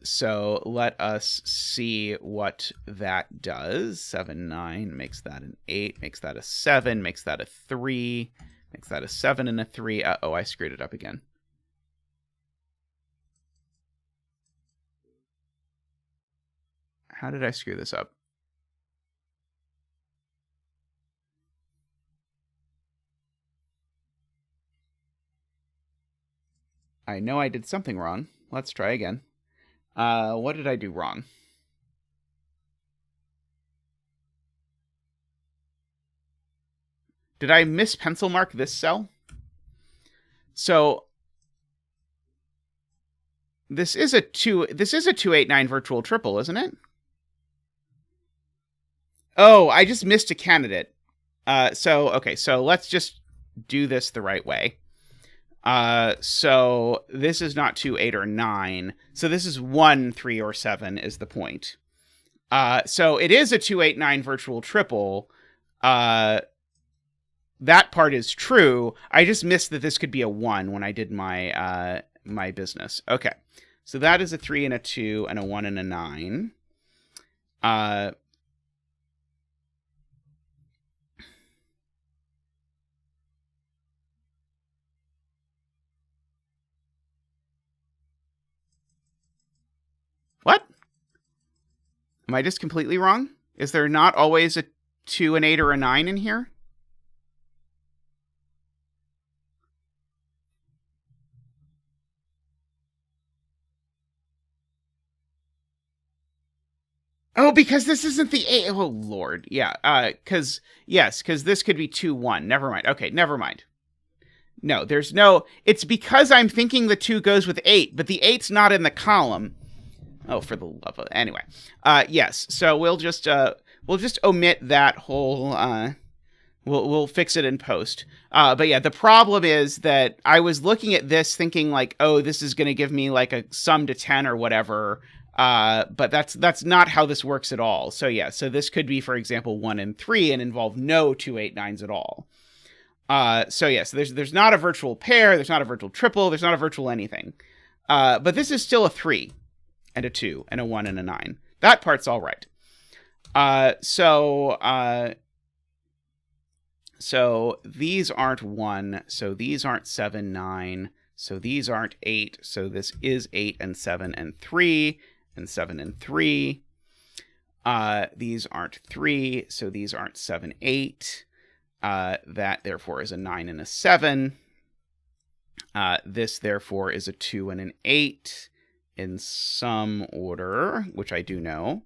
So let us see what that does. 7, 9 makes that an 8, makes that a 7, makes that a 3, makes that a 7 and a 3. Uh-oh, I screwed it up again. How did I screw this up? I know I did something wrong. Let's try again. What did I do wrong? Did I miss pencil mark this cell? So this is a 289 virtual triple, isn't it? Oh, I just missed a candidate. Okay, so let's just do this the right way. So this is not 2, 8, or 9. So this is 1, 3, or 7 is the point. So it is a 289 virtual triple. That part is true. I just missed that this could be a 1 when I did my my business. Okay. So that is a 3 and a 2 and a 1 and a 9. What? Am I just completely wrong? Is there not always a 2, an 8, or a 9 in here? Oh, because this isn't the 8. Oh, Lord. Yeah. Because this could be 2, 1. Never mind. Okay, never mind. No, there's no... It's because I'm thinking the 2 goes with 8, but the 8's not in the column. Oh, for the love of... Anyway. Yes, so we'll just omit that whole... We'll fix it in post. But yeah, the problem is that I was looking at this thinking like, oh, this is going to give me like a sum to 10 or whatever. But that's not how this works at all. So yeah, so this could be, for example, 1 and 3 and involve no 2, 8, 9s at all. So yeah, so there's not a virtual pair, there's not a virtual triple, there's not a virtual anything. But this is still a 3 and a 2 and a 1 and a 9. That part's all right. So these aren't 1, so these aren't 7, 9, so these aren't 8, so this is 8 and 7 and 3, and 7 and 3. These aren't 3, so these aren't 7, 8. That, therefore, is a 9 and a 7. This, therefore, is a 2 and an 8 in some order, which I do know.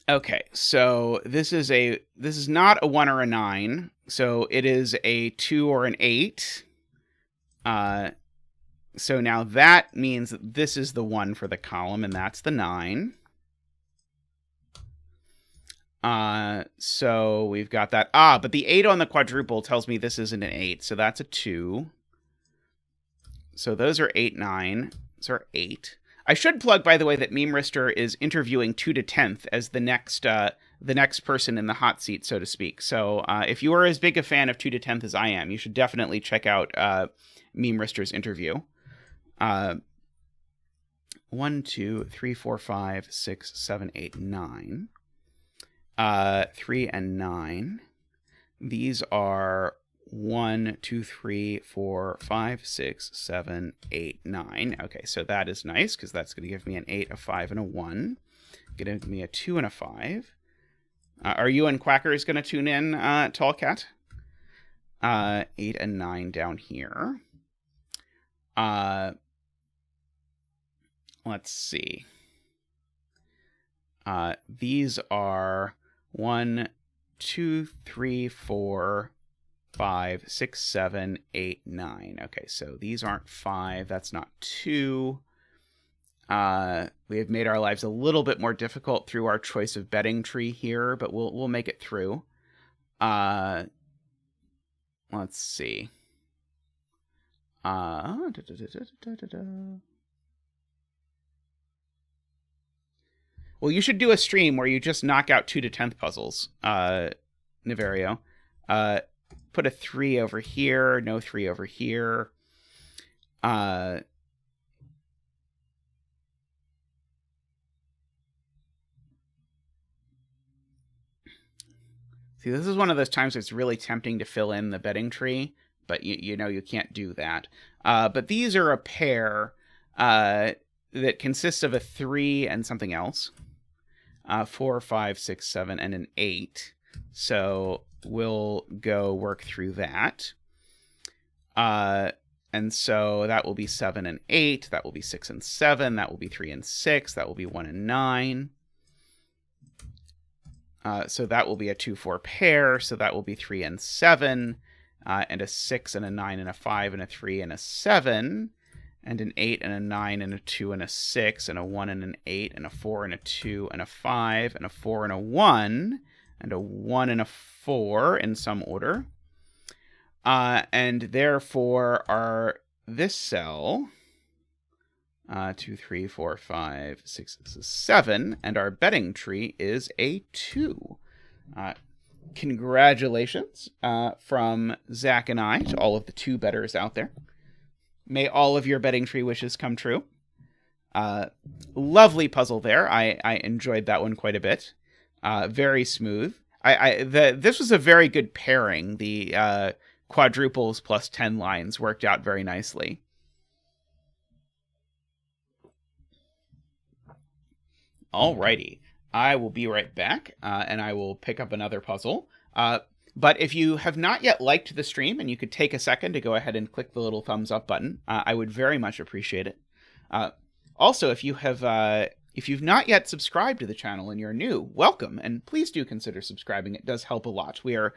Okay, so this is not a 1 or a 9, so it is a 2 or an 8. So now that means that this is the 1 for the column, and that's the 9. So we've got that. But the 8 on the quadruple tells me this isn't an 8, so that's a 2. So those are 8, 9. Those are 8. I should plug, by the way, that Memerister is interviewing Twototenth as the next person in the hot seat, so to speak. So if you are as big a fan of Twototenth as I am, you should definitely check out Memerister's interview. 1, 2, 3, 4, 5, 6, 7, 8, 9. 3 and 9. These are 1, 2, 3, 4, 5, 6, 7, 8, 9. Okay, so that is nice, because that's going to give me an 8, a 5, and a 1. Going to give me a 2 and a 5. Are you and Quackers going to tune in, Tallcat? 8 and 9 down here. Let's see. These are 1, 2, 3, 4, 5, 6, 7, 8, 9. Okay, so these aren't 5. That's not 2. We have made our lives a little bit more difficult through our choice of bedding tree here, but we'll make it through. Let's see. Well, you should do a stream where you just knock out 2-10th puzzles, Niverio. Put a 3 over here, no 3 over here. See, this is one of those times it's really tempting to fill in the bedding tree, but you know you can't do that. But these are a pair that consists of a 3 and something else. 4, 5, 6, 7, and an 8. So we'll go work through that. And so that will be 7 and 8. That will be 6 and 7. That will be 3 and 6. That will be 1 and 9. So that will be a 2-4 pair. So that will be 3 and 7. And a 6 and a 9 and a 5 and a 3 and a 7. And an 8 and a 9 and a 2 and a 6 and a 1 and an 8 and a 4 and a 2 and a 5 and a 4 and a 1 and a 1 and a 4 in some order. And therefore our this cell 2, 3, 4, 5, 6, 7, and our bedding tree is a 2. Congratulations from Zack and I to all of the 2 betters out there. May all of your bedding tree wishes come true. Lovely puzzle there. I enjoyed that one quite a bit. Very smooth. This was a very good pairing. The quadruples plus 10 lines worked out very nicely. Alrighty. I will be right back, and I will pick up another puzzle. But if you have not yet liked the stream, and you could take a second to go ahead and click the little thumbs up button, I would very much appreciate it. Also, if you've not yet subscribed to the channel and you're new, welcome, and please do consider subscribing. It does help a lot. We're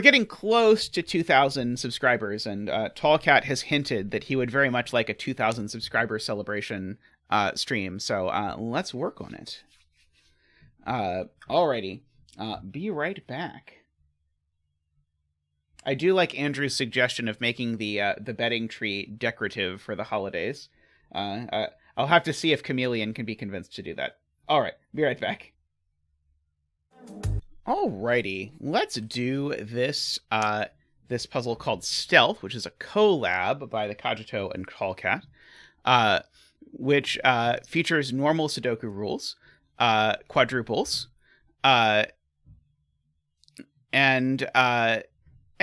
getting close to 2,000 subscribers, and Tallcat has hinted that he would very much like a 2,000 subscriber celebration stream. So let's work on it. Alrighty. Be right back. I do like Andrew's suggestion of making the bedding tree decorative for the holidays. I'll have to see if Chameleon can be convinced to do that. All right, be right back. Alrighty, let's do this this puzzle called Stealth, which is a collab by the Cogito and Tallcat, which features normal Sudoku rules, quadruples, and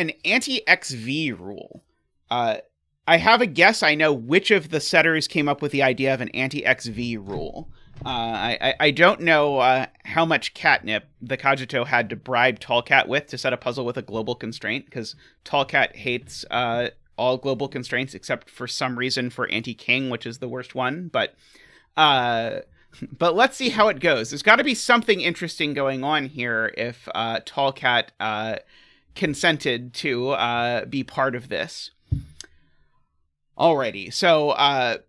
an anti-XV rule. I have a guess I know which of the setters came up with the idea of an anti-XV rule. I don't know how much catnip the Cogito had to bribe Tallcat with to set a puzzle with a global constraint, because Tallcat hates all global constraints except for some reason for anti-king, which is the worst one. But let's see how it goes. There's got to be something interesting going on here if Tallcat consented to be part of this. Alrighty, so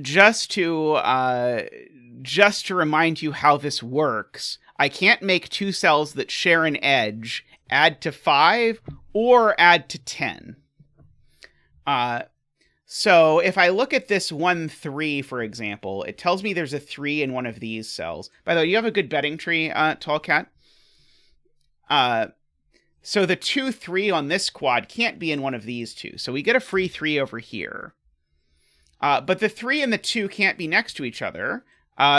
just to remind you how this works, I can't make 2 cells that share an edge add to 5 or add to 10. So if I look at this 1, 3, for example, it tells me there's a 3 in one of these cells. By the way, you have a good bedding tree, Tallcat? So the 2, 3 on this quad can't be in one of these 2. So we get a free 3 over here. But the 3 and the 2 can't be next to each other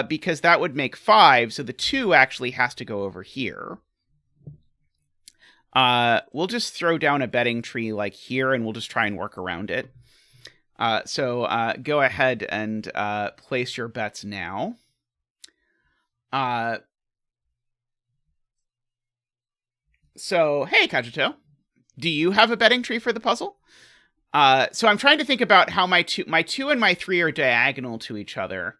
because that would make 5. So the 2 actually has to go over here. We'll just throw down a bedding tree like here, and we'll just try and work around it. So go ahead and place your bets now. So, hey, Cogito, do you have a bedding tree for the puzzle? So I'm trying to think about how my 2 and my 3 are diagonal to each other.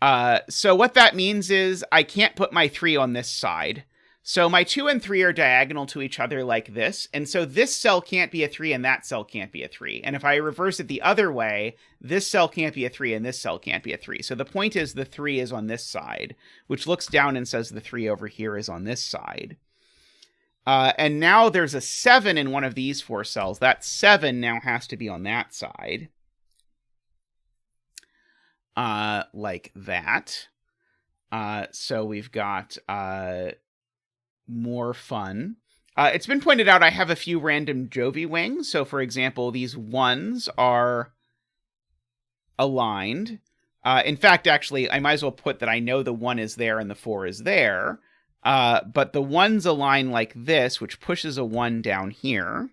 So what that means is I can't put my 3 on this side. So my 2 and 3 are diagonal to each other like this. And so this cell can't be a 3 and that cell can't be a 3. And if I reverse it the other way, this cell can't be a 3 and this cell can't be a 3. So the point is the 3 is on this side, which looks down and says the 3 over here is on this side. And now there's a 7 in one of these 4 cells. That 7 now has to be on that side. Like that. So we've got more fun. It's been pointed out I have a few random Jovi wings. So for example, these 1s are aligned. In fact, actually, I might as well put that I know the 1 is there and the 4 is there. But the 1s align like this, which pushes a 1 down here.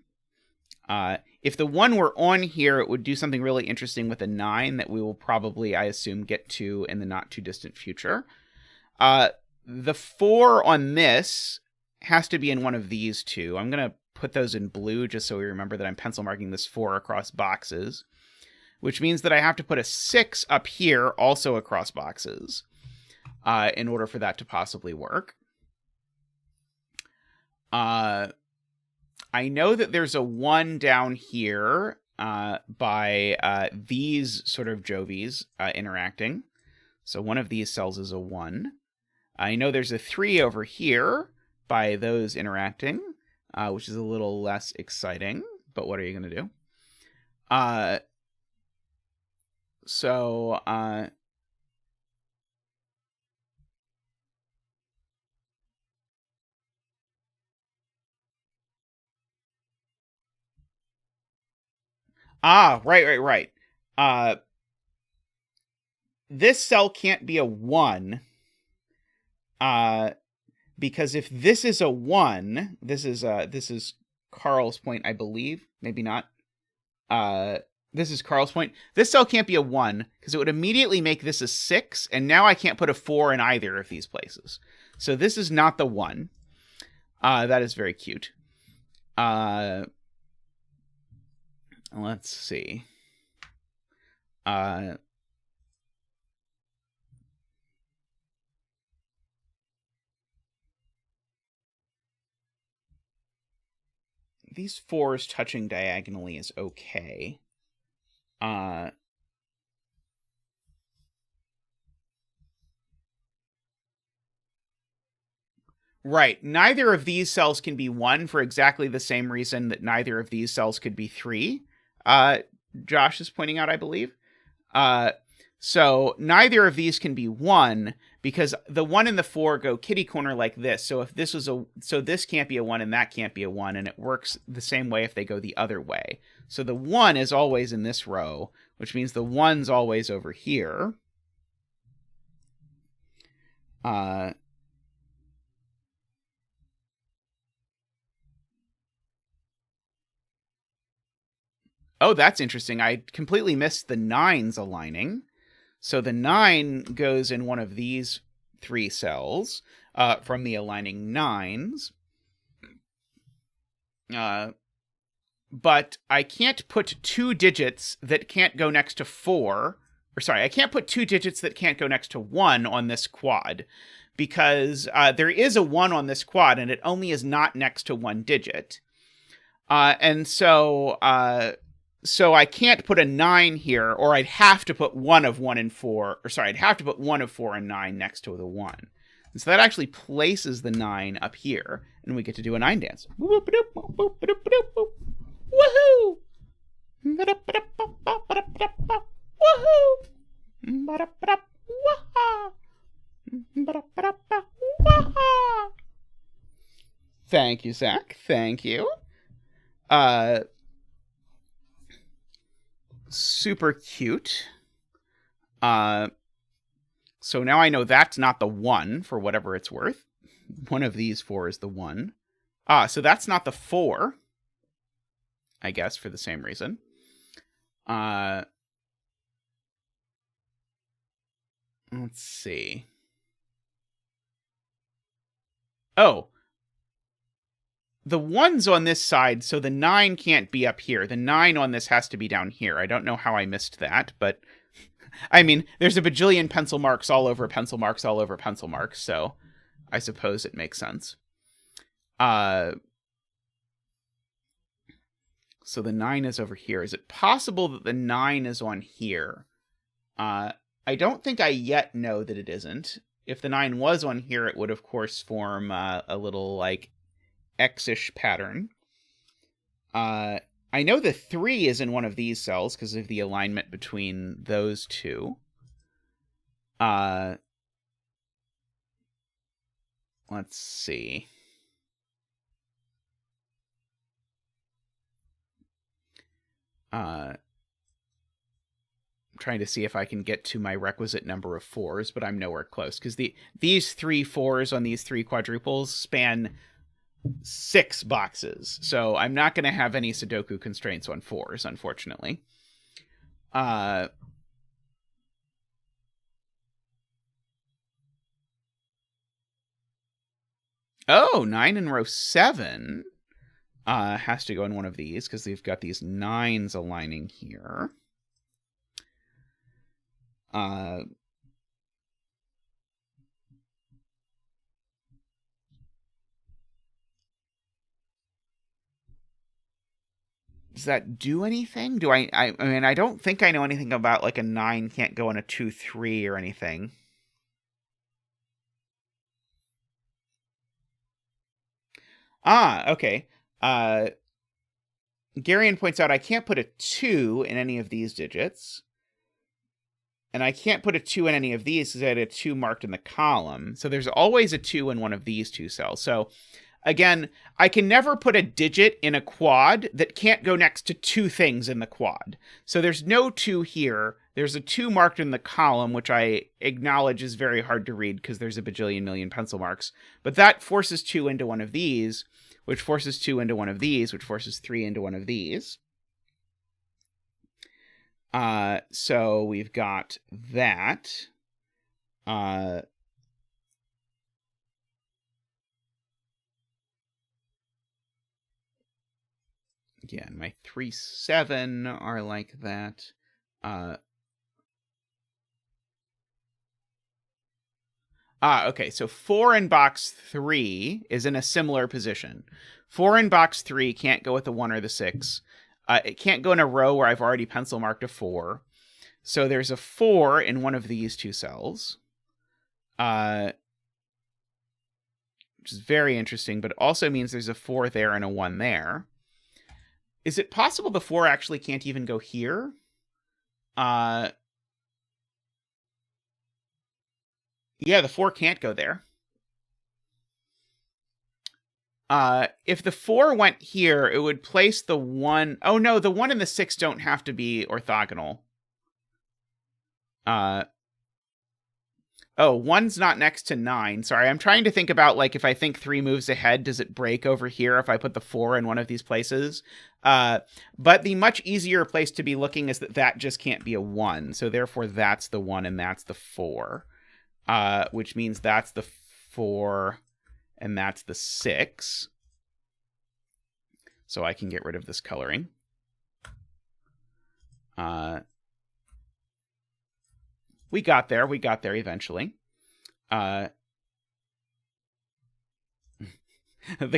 If the 1 were on here, it would do something really interesting with a 9 that we will probably, I assume, get to in the not too distant future. The 4 on this has to be in one of these 2. I'm going to put those in blue just so we remember that I'm pencil marking this 4 across boxes, which means that I have to put a 6 up here also across boxes in order for that to possibly work. I know that there's a 1 down here by these sort of Jovis interacting. So one of these cells is a 1. I know there's a 3 over here by those interacting, which is a little less exciting, but what are you going to do? Right. This cell can't be a 1, because if this is a 1, this is Carl's point, I believe. Maybe not. This is Carl's point. This cell can't be a 1, because it would immediately make this a 6, and now I can't put a 4 in either of these places. So this is not the 1. That is very cute. Let's see. These 4s touching diagonally is okay. Right. Neither of these cells can be 1 for exactly the same reason that neither of these cells could be 3. Josh is pointing out, I believe. So neither of these can be 1 because the 1 and the 4 go kitty corner like this. So if this was so this can't be a 1 and that can't be a 1, and it works the same way if they go the other way. So the 1 is always in this row, which means the 1's always over here. Oh, that's interesting. I completely missed the 9's aligning. So the 9 goes in one of these 3 cells from the aligning 9's. But I can't put 2 digits that can't go next to 4. Or sorry, I can't put 2 digits that can't go next to 1 on this quad. Because there is a 1 on this quad, and it only is not next to 1 digit. And so I can't put a 9 here, or I'd have to put one of 1 and 4, or sorry, I'd have to put one of 4 and 9 next to the 1. And so that actually places the 9 up here, and we get to do a 9 dance. Woohoo! Woohoo! Thank you, Zack. Thank you. Super cute. So now I know that's not the 1 for whatever it's worth. One of these 4 is the 1. So that's not the 4. I guess for the same reason. Let's see. Oh. The 1's on this side, so the 9 can't be up here. The 9 on this has to be down here. I don't know how I missed that, but I mean, there's a bajillion pencil marks all over pencil marks all over pencil marks, so I suppose it makes sense. So the 9 is over here. Is it possible that the 9 is on here? I don't think I yet know that it isn't. If the 9 was on here, it would, of course, form a little, like, X-ish pattern. I know the 3 is in one of these cells because of the alignment between those two. Let's see. I'm trying to see if I can get to my requisite number of 4s, but I'm nowhere close because these 3 4s on these 3 quadruples span 6 boxes, so I'm not going to have any Sudoku constraints on 4s, unfortunately. Oh, 9 in row 7 has to go in one of these because they've got these 9s aligning here. Does that do anything? Do I mean, I don't think I know anything about, like, a 9 can't go in a 2-3 or anything. Okay. Garion points out I can't put a 2 in any of these digits. And I can't put a 2 in any of these because I had a 2 marked in the column. So there's always a 2 in one of these 2 cells. So again, I can never put a digit in a quad that can't go next to 2 things in the quad. So there's no 2 here. There's a 2 marked in the column, which I acknowledge is very hard to read because there's a bajillion million pencil marks. But that forces 2 into one of these, which forces 2 into one of these, which forces 3 into one of these. So we've got that. Again, my 3, 7 are like that. Okay, so 4 in box 3 is in a similar position. 4 in box 3 can't go with the 1 or the 6. It can't go in a row where I've already pencil marked a 4. So there's a 4 in one of these 2 cells. Which is very interesting, but it also means there's a 4 there and a 1 there. Is it possible the 4 actually can't even go here? Yeah, the 4 can't go there. If the 4 went here, it would place the 1... Oh, no, the 1 and the 6 don't have to be orthogonal. Oh, 1's not next to 9. Sorry, I'm trying to think about, like, if I think 3 moves ahead, does it break over here if I put the 4 in one of these places? But the much easier place to be looking is that just can't be a 1. So therefore, that's the 1 and that's the 4. Which means that's the 4 and that's the 6. So I can get rid of this coloring. We got there eventually. The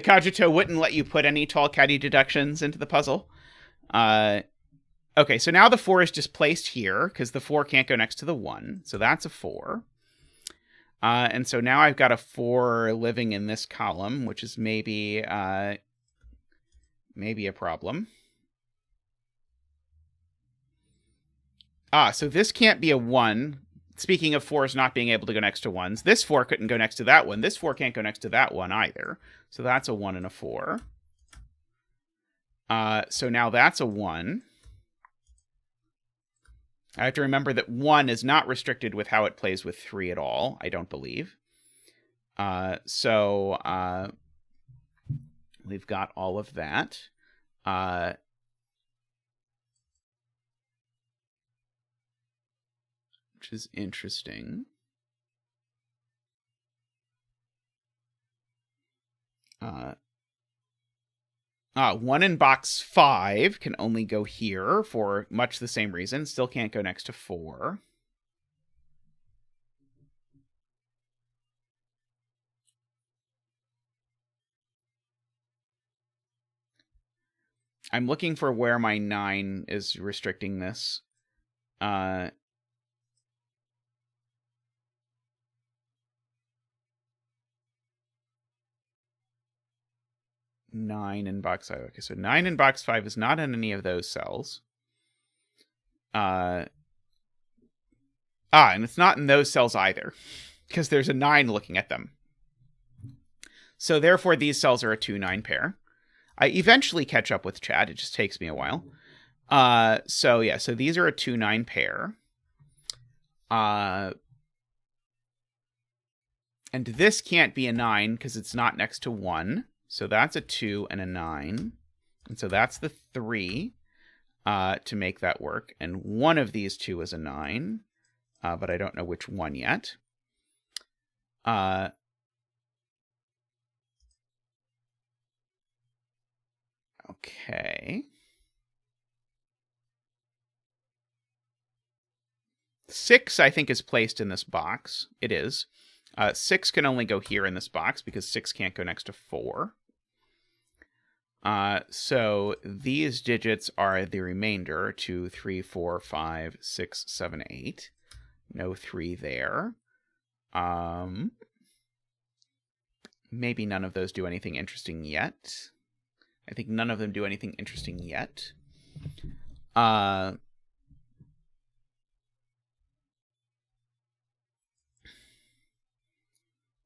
Cogito wouldn't let you put any Tallcat deductions into the puzzle. Okay, so now the 4 is just placed here, because the 4 can't go next to the 1. So that's a 4. And so now I've got a 4 living in this column, which is maybe a problem. So this can't be a 1. Speaking of 4s not being able to go next to 1s, this 4 couldn't go next to that one. This 4 can't go next to that one either. So that's a 1 and a 4. So now that's a 1. I have to remember that 1 is not restricted with how it plays with 3 at all, I don't believe. So we've got all of that. Which is interesting. 1 in box 5 can only go here for much the same reason. Still can't go next to 4. I'm looking for where my 9 is restricting this. 9 in box 5. Okay, so 9 in box 5 is not in any of those cells. And it's not in those cells either, because there's a 9 looking at them. So therefore, these cells are a 2-9 pair. I eventually catch up with Chad. It just takes me a while. So these are a 2-9 pair. And this can't be a 9 because it's not next to 1. So that's a 2 and a 9. And so that's the 3 to make that work. And one of these two is a 9, but I don't know which one yet. Okay. 6, I think, is placed in this box. It is. 6 can only go here in this box because 6 can't go next to 4. So these digits are the remainder, 2, 3, 4, 5, 6, 7, 8. No 3 there. Maybe none of those do anything interesting yet. I think none of them do anything interesting yet.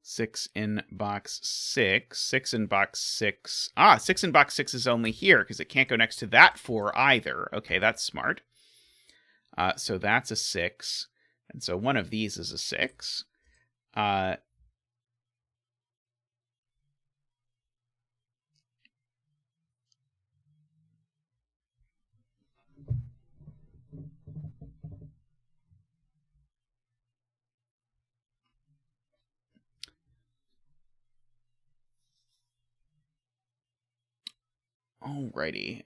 6 in box 6. 6 in box 6. 6 in box 6 is only here because it can't go next to that 4 either. Okay, that's smart. So that's a 6. And so one of these is a 6. Alrighty.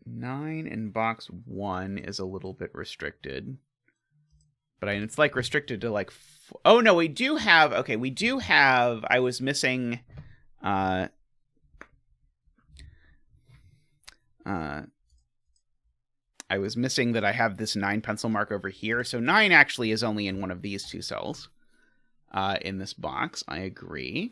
9 in box 1 is a little bit restricted. But it's like restricted to like... Oh, no, we do have... Okay, we do have... I was missing... I was missing that I have this 9 pencil mark over here. So 9 actually is only in one of these two cells. In this box, I agree.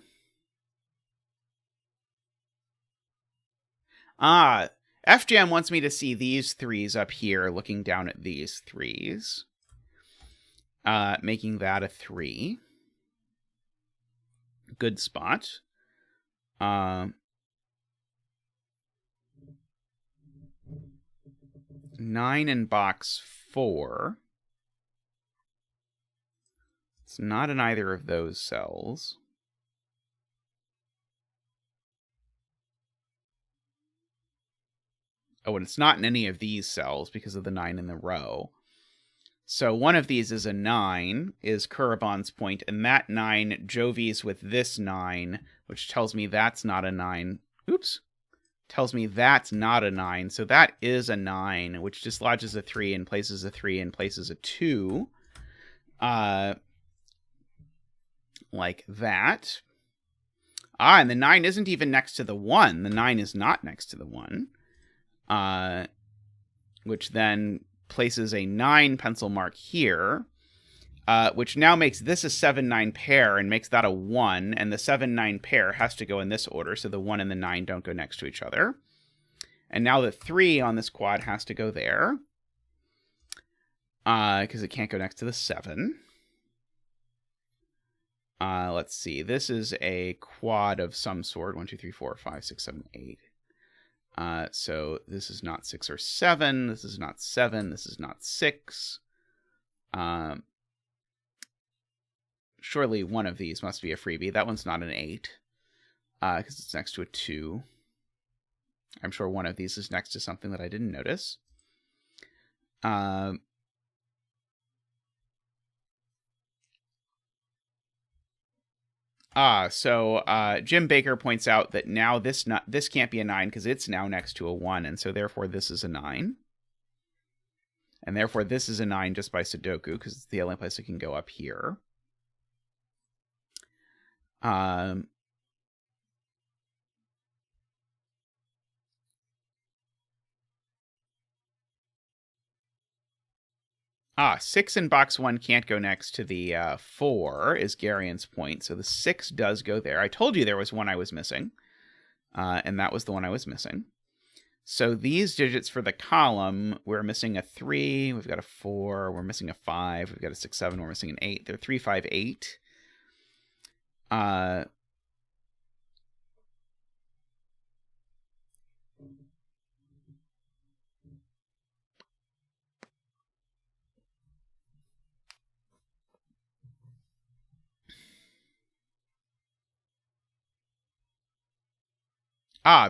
FJam wants me to see these 3s up here looking down at these 3s. Making that a 3. Good spot. 9 in box 4. It's not in either of those cells. Oh, and it's not in any of these cells because of the 9 in the row. So one of these is a 9, is Kuraban's point, and that 9 jovies with this 9, which tells me that's not a 9. Oops. Tells me that's not a 9. So that is a 9, which dislodges a 3 and places a 3 and places a 2. Like that. And the 9 isn't even next to the 1. The 9 is not next to the 1. Which then places a 9 pencil mark here, which now makes this a 7-9 pair and makes that a 1, and the 7-9 pair has to go in this order, so the 1 and the 9 don't go next to each other. And now the 3 on this quad has to go there, because it can't go next to the 7. Let's see, this is a quad of some sort, 1, 2, 3, 4, 5, 6, 7, 8. So this is not 6 or 7. This is not 7. This is not 6. Surely one of these must be a freebie. That one's not an 8, because it's next to a 2. I'm sure one of these is next to something that I didn't notice. Jim Baker points out that now this can't be a 9 because it's now next to a 1, and so therefore this is a 9. And therefore this is a 9 just by Sudoku, because it's the only place it can go up here. Um, 6 in box 1 can't go next to the 4 is Garian's point. So the 6 does go there. I told you there was one I was missing. And that was the one I was missing. So these digits for the column, we're missing a 3, we've got a 4, we're missing a 5, we've got a 6, 7, we're missing an 8. They're 3, 5, 8.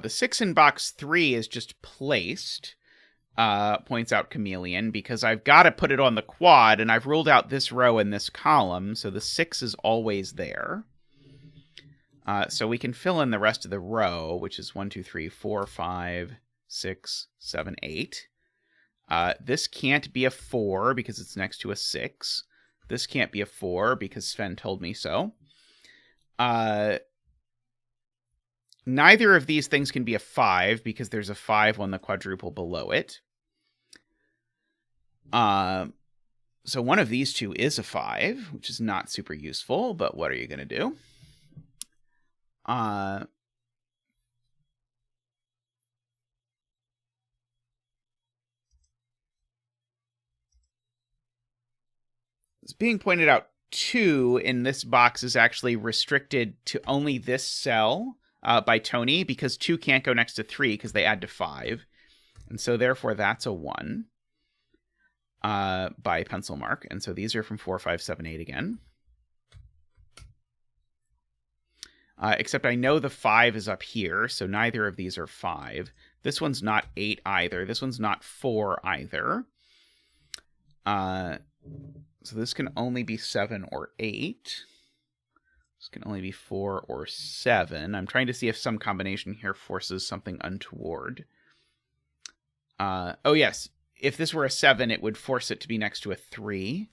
The 6 in box 3 is just placed, points out Chameleon, because I've got to put it on the quad, and I've ruled out this row and this column, so the 6 is always there. So we can fill in the rest of the row, which is 1, 2, 3, 4, 5, 6, 7, 8. This can't be a 4 because it's next to a 6. This can't be a 4 because Sven told me so. Neither of these things can be a 5 because there's a 5 on the quadruple below it. So one of these two is a 5, which is not super useful, but what are you going to do? It's being pointed out, 2 in this box is actually restricted to only this cell by Tony, because 2 can't go next to 3 because they add to 5. And so therefore that's a 1 by pencil mark. And so these are from 4, 5, 7, 8 again. Except I know the 5 is up here, so neither of these are 5. This one's not 8 either. This one's not 4 either. So this can only be 7 or 8. This can only be 4 or 7. I'm trying to see if some combination here forces something untoward. Oh, yes. If this were a 7, it would force it to be next to a 3.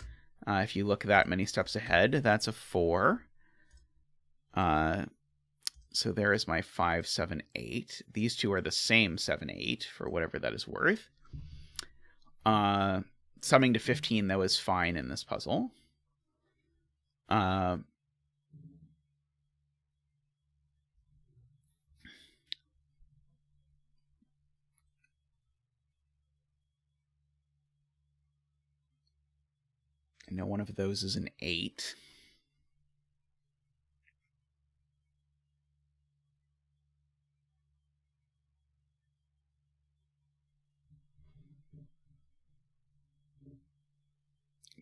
If you look that many steps ahead, that's a 4. So there is my 5, 7, 8. These two are the same 7, 8, for whatever that is worth. Summing to 15, though, is fine in this puzzle. I know one of those is an 8.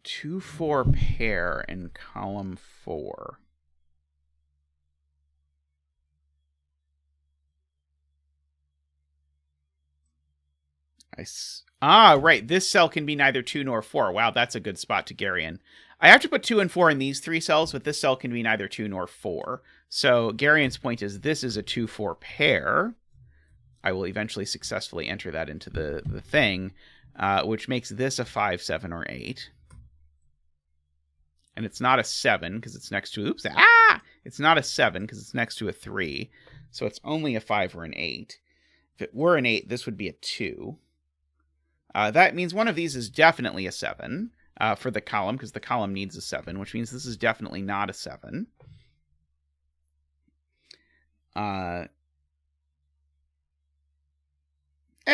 Two, 4 pair in column 4. Right. This cell can be neither 2 nor 4. Wow, that's a good spot to Garian. I have to put 2 and 4 in these 3 cells, but this cell can be neither 2 nor 4. So Garian's point is this is a 2-4 pair. I will eventually successfully enter that into the thing, which makes this a 5, 7, or 8. And it's not a 7 because it's next to... It's not a 7 because it's next to a 3. So it's only a 5 or an 8. If it were an 8, this would be a 2. That means one of these is definitely a 7 for the column, because the column needs a 7, which means this is definitely not a 7. Hey,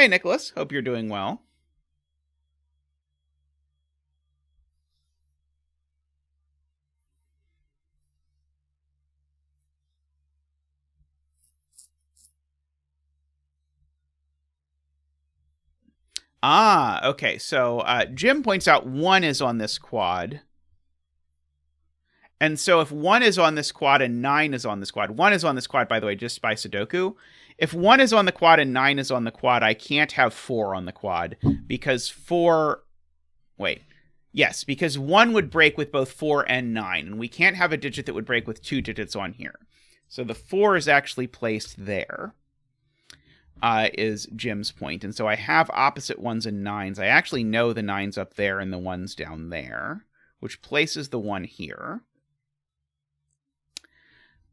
Nicholas. Hope you're doing well. Okay. So Jim points out 1 is on this quad. And so if 1 is on this quad and 9 is on this quad, 1 is on this quad, by the way, just by Sudoku. If 1 is on the quad and 9 is on the quad, I can't have 4 on the quad because 4... Wait. Yes, because 1 would break with both 4 and 9, and we can't have a digit that would break with 2 digits on here. So the 4 is actually placed there, is Jim's point. And so I have opposite 1s and 9s. I actually know the 9's up there and the 1's down there, which places the 1 here.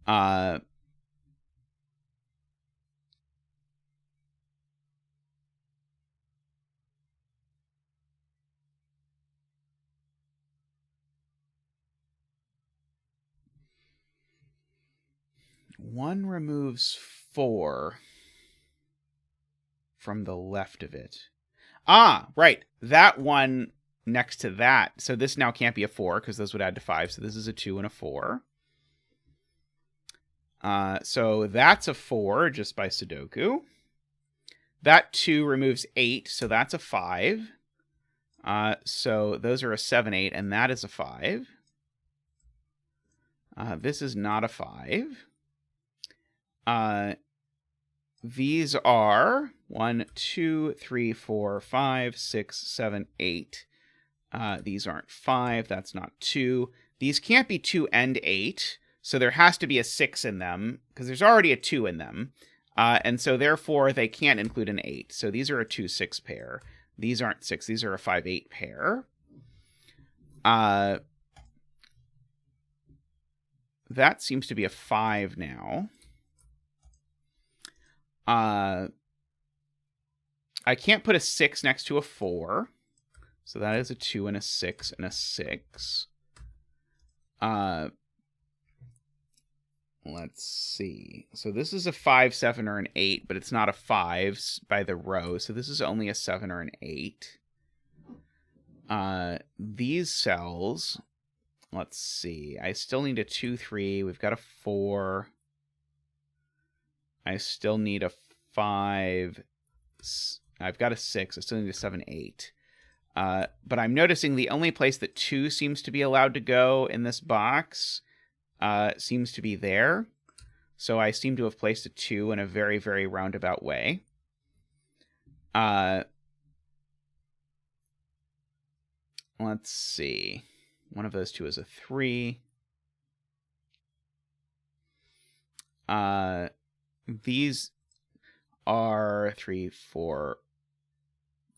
Uh, one removes 4 from the left of it. Ah, right. That one next to that. So this now can't be a 4 because those would add to 5. So this is a 2 and a 4. So that's a 4 just by Sudoku. That 2 removes 8, so that's a 5. So those are a 7, 8, and that is a 5. This is not a 5. These are 1, 2, 3, 4, 5, 6, 7, 8. These aren't 5. That's not 2. These can't be 2 and 8. So there has to be a 6 in them because there's already a 2 in them. And so therefore they can't include an 8. So these are a 2, 6 pair. These aren't 6. These are a 5, 8 pair. That seems to be a 5 now. I can't put a 6 next to a 4. So that is a 2 and a 6 and a 6. Let's see. So this is a 5, 7, or an 8, but it's not a 5 by the row. So this is only a 7 or an 8. These cells, let's see. I still need a 2, 3. We've got a 4. I still need a 5. I've got a 6. I still need a 7, 8. But I'm noticing the only place that 2 seems to be allowed to go in this box seems to be there. So I seem to have placed a 2 in a very, very roundabout way. Let's see. One of those 2 is a 3. These are 3, 4,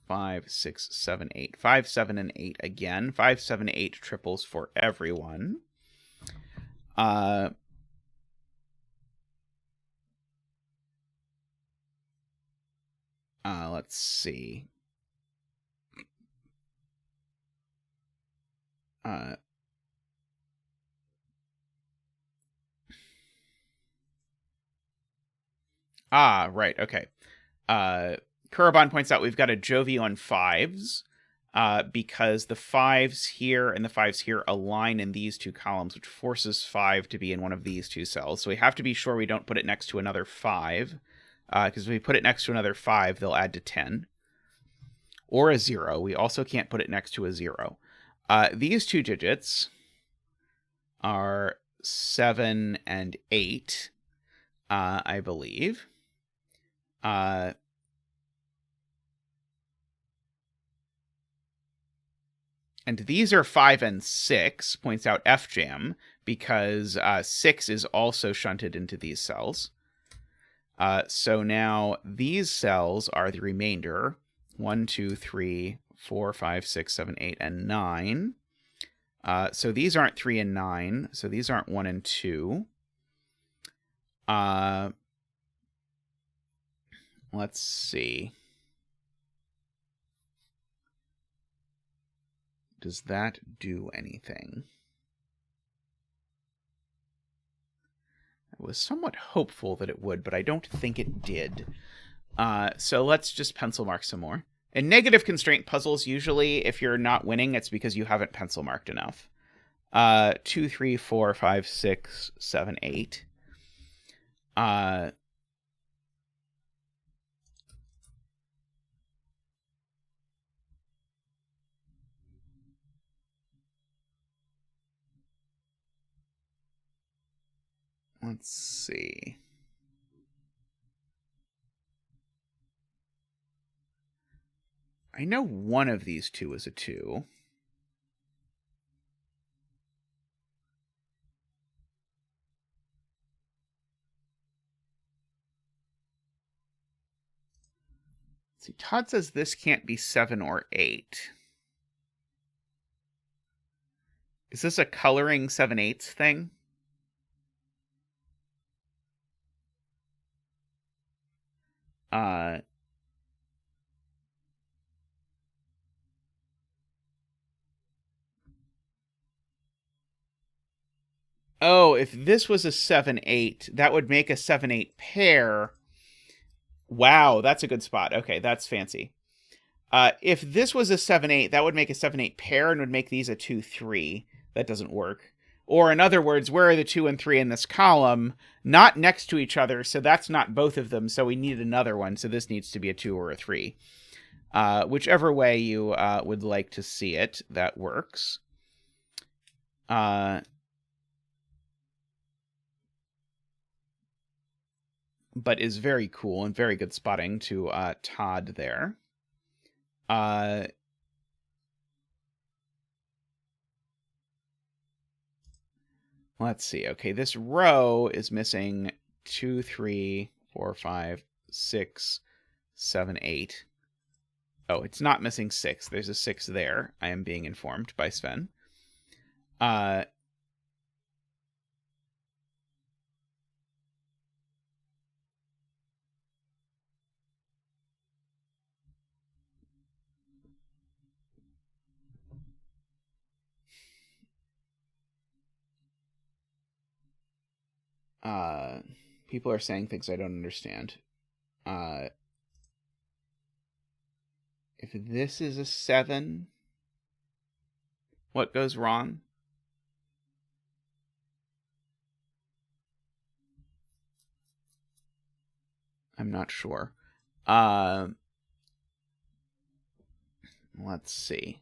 5, 6, 7, 8. 5, 7, and 8 again. 5, 7, 8 triples for everyone. Let's see. Right, okay. Kuraban points out we've got a Jovi on 5s, because the 5s here and the 5s here align in these 2 columns, which forces 5 to be in one of these 2 cells. So we have to be sure we don't put it next to another 5, because if we put it next to another 5, they'll add to 10. Or a 0. We also can't put it next to a 0. These 2 digits are 7 and 8, I believe. And these are 5 and 6, points out FJam, because 6 is also shunted into these cells. So now these cells are the remainder. 1, 2, 3, 4, 5, 6, 7, 8, and 9. So these aren't 3 and 9. So these aren't 1 and 2. Let's see. Does that do anything? I was somewhat hopeful that it would, but I don't think it did. So let's just pencil mark some more. In negative constraint puzzles, usually, if you're not winning, it's because you haven't pencil marked enough. 2, 3, 4, 5, 6, 7, 8. Let's see. I know one of these 2 is a 2. Let's see, Todd says this can't be 7 or 8. Is this a coloring 7/8 thing? Oh, if this was a 7-8, that would make a 7-8 pair. Wow, that's a good spot. Okay, that's fancy. If this was a 7-8, that would make a 7-8 pair and would make these a 2-3. That doesn't work. Or in other words, where are the 2 and 3 in this column? Not next to each other, so that's not both of them, so we need another one, so this needs to be a 2 or a 3. Whichever way you would like to see it, that works. But is very cool and very good spotting to Todd there. Let's see. Okay, this row is missing 2, 3, 4, 5, 6, 7, 8. Oh, it's not missing 6. There's a 6 there. I am being informed by Sven. People are saying things I don't understand. If this is a 7, what goes wrong? I'm not sure. Let's see.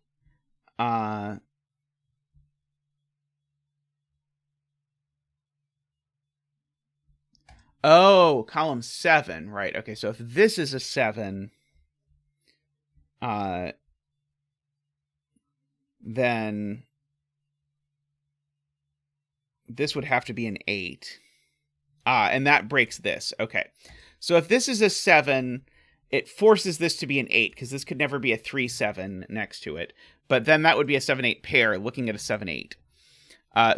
Oh, column 7, right. Okay, so if this is a 7, then this would have to be an 8. And that breaks this. Okay. So if this is a 7, it forces this to be an 8, because this could never be a 3-7 next to it. But then that would be a 7-8 pair looking at a 7-8.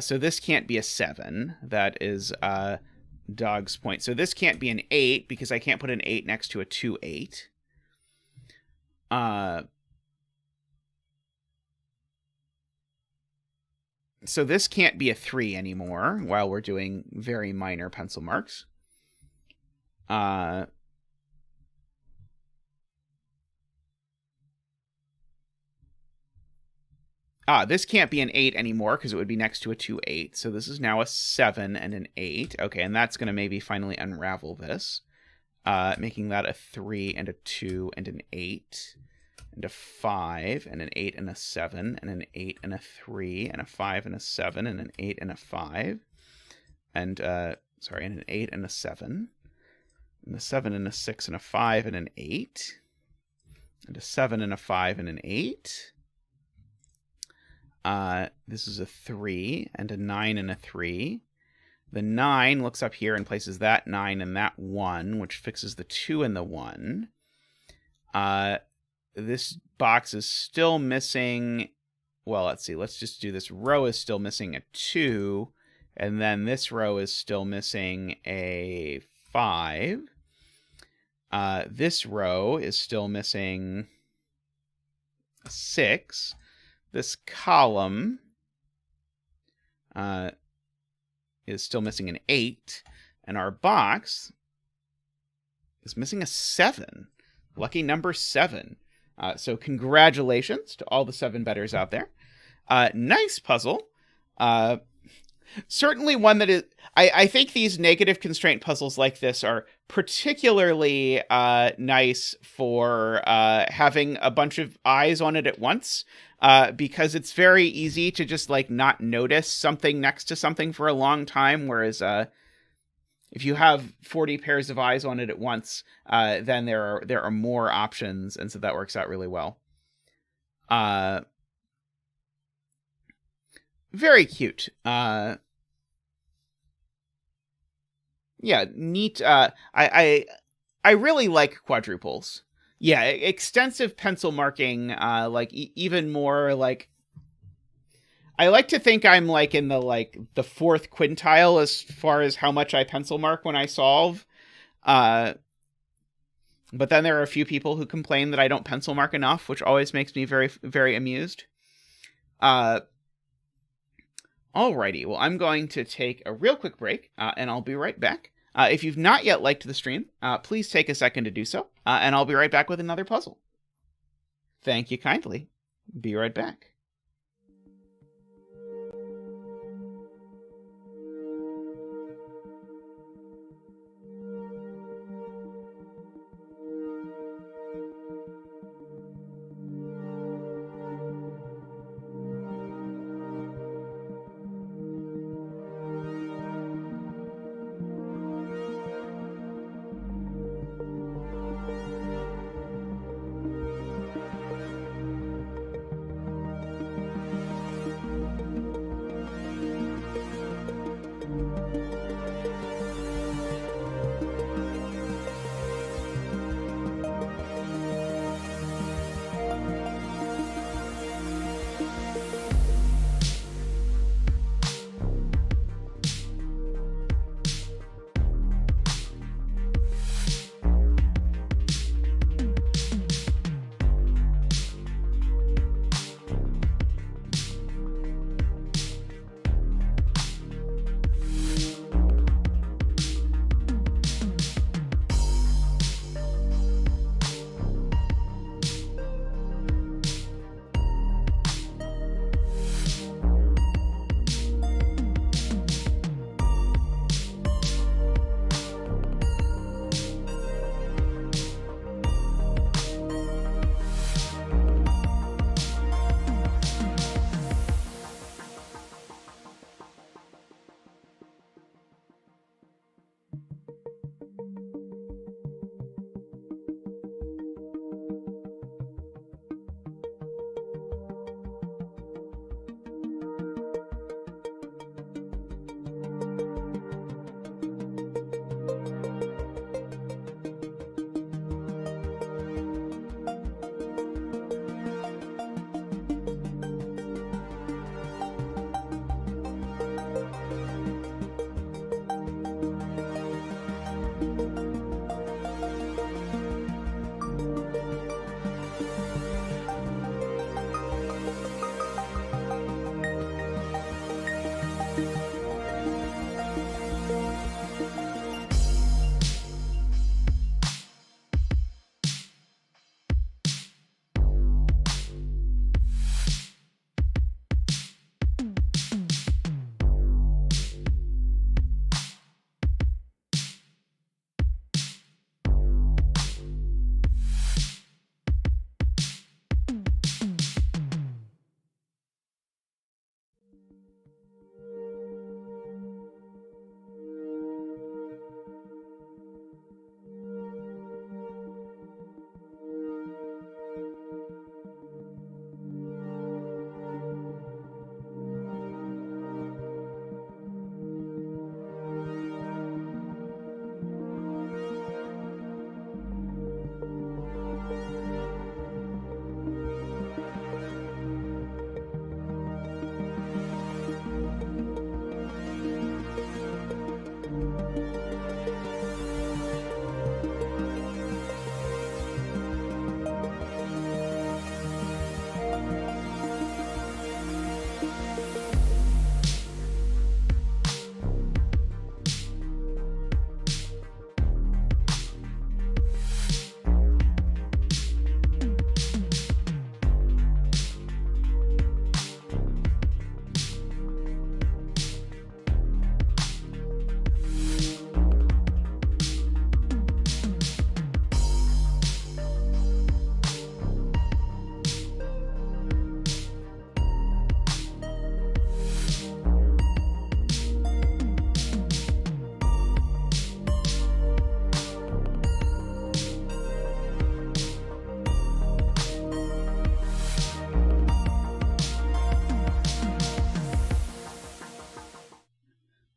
So this can't be a 7. That is Dog's point. So this can't be an 8, because I can't put an 8 next to a 2-8. So this can't be a 3 anymore while we're doing very minor pencil marks. This can't be an 8 anymore because it would be next to a 2-8. So this is now a 7 and an 8. Okay, and that's going to maybe finally unravel this. Making that a 3 and a 2 and an 8. And a 5 and an 8 and a 7 and an 8 and a 3 and a 5 and a 7 and an 8 and a 5. And, and an 8 and a 7. And a 7 and a 6 and a 5 and an 8. And a 7 and a 5 and an 8. This is a 3 and a 9 and a 3. The 9 looks up here and places that 9 and that 1, which fixes the 2 and the 1. This box is still missing... Well, let's see. Let's just do this. Row is still missing a 2. And then this row is still missing a 5. This row is still missing a 6. This column is still missing an 8. And our box is missing a 7. Lucky number 7. So congratulations to all the 7 bettors out there. Nice puzzle. Certainly one that is... I think these negative constraint puzzles like this are particularly nice for having a bunch of eyes on it at once, because it's very easy to just like not notice something next to something for a long time, whereas if you have 40 pairs of eyes on it at once, then there are more options, and so that works out really well. Very cute. Yeah, neat. I really like quadruples. Yeah, extensive pencil marking. Like even more like. I like to think I'm like in the fourth quintile as far as how much I pencil mark when I solve. But then there are a few people who complain that I don't pencil mark enough, which always makes me very, very amused. Alrighty, well, I'm going to take a real quick break, and I'll be right back. If you've not yet liked the stream, please take a second to do so, and I'll be right back with another puzzle. Thank you kindly. Be right back.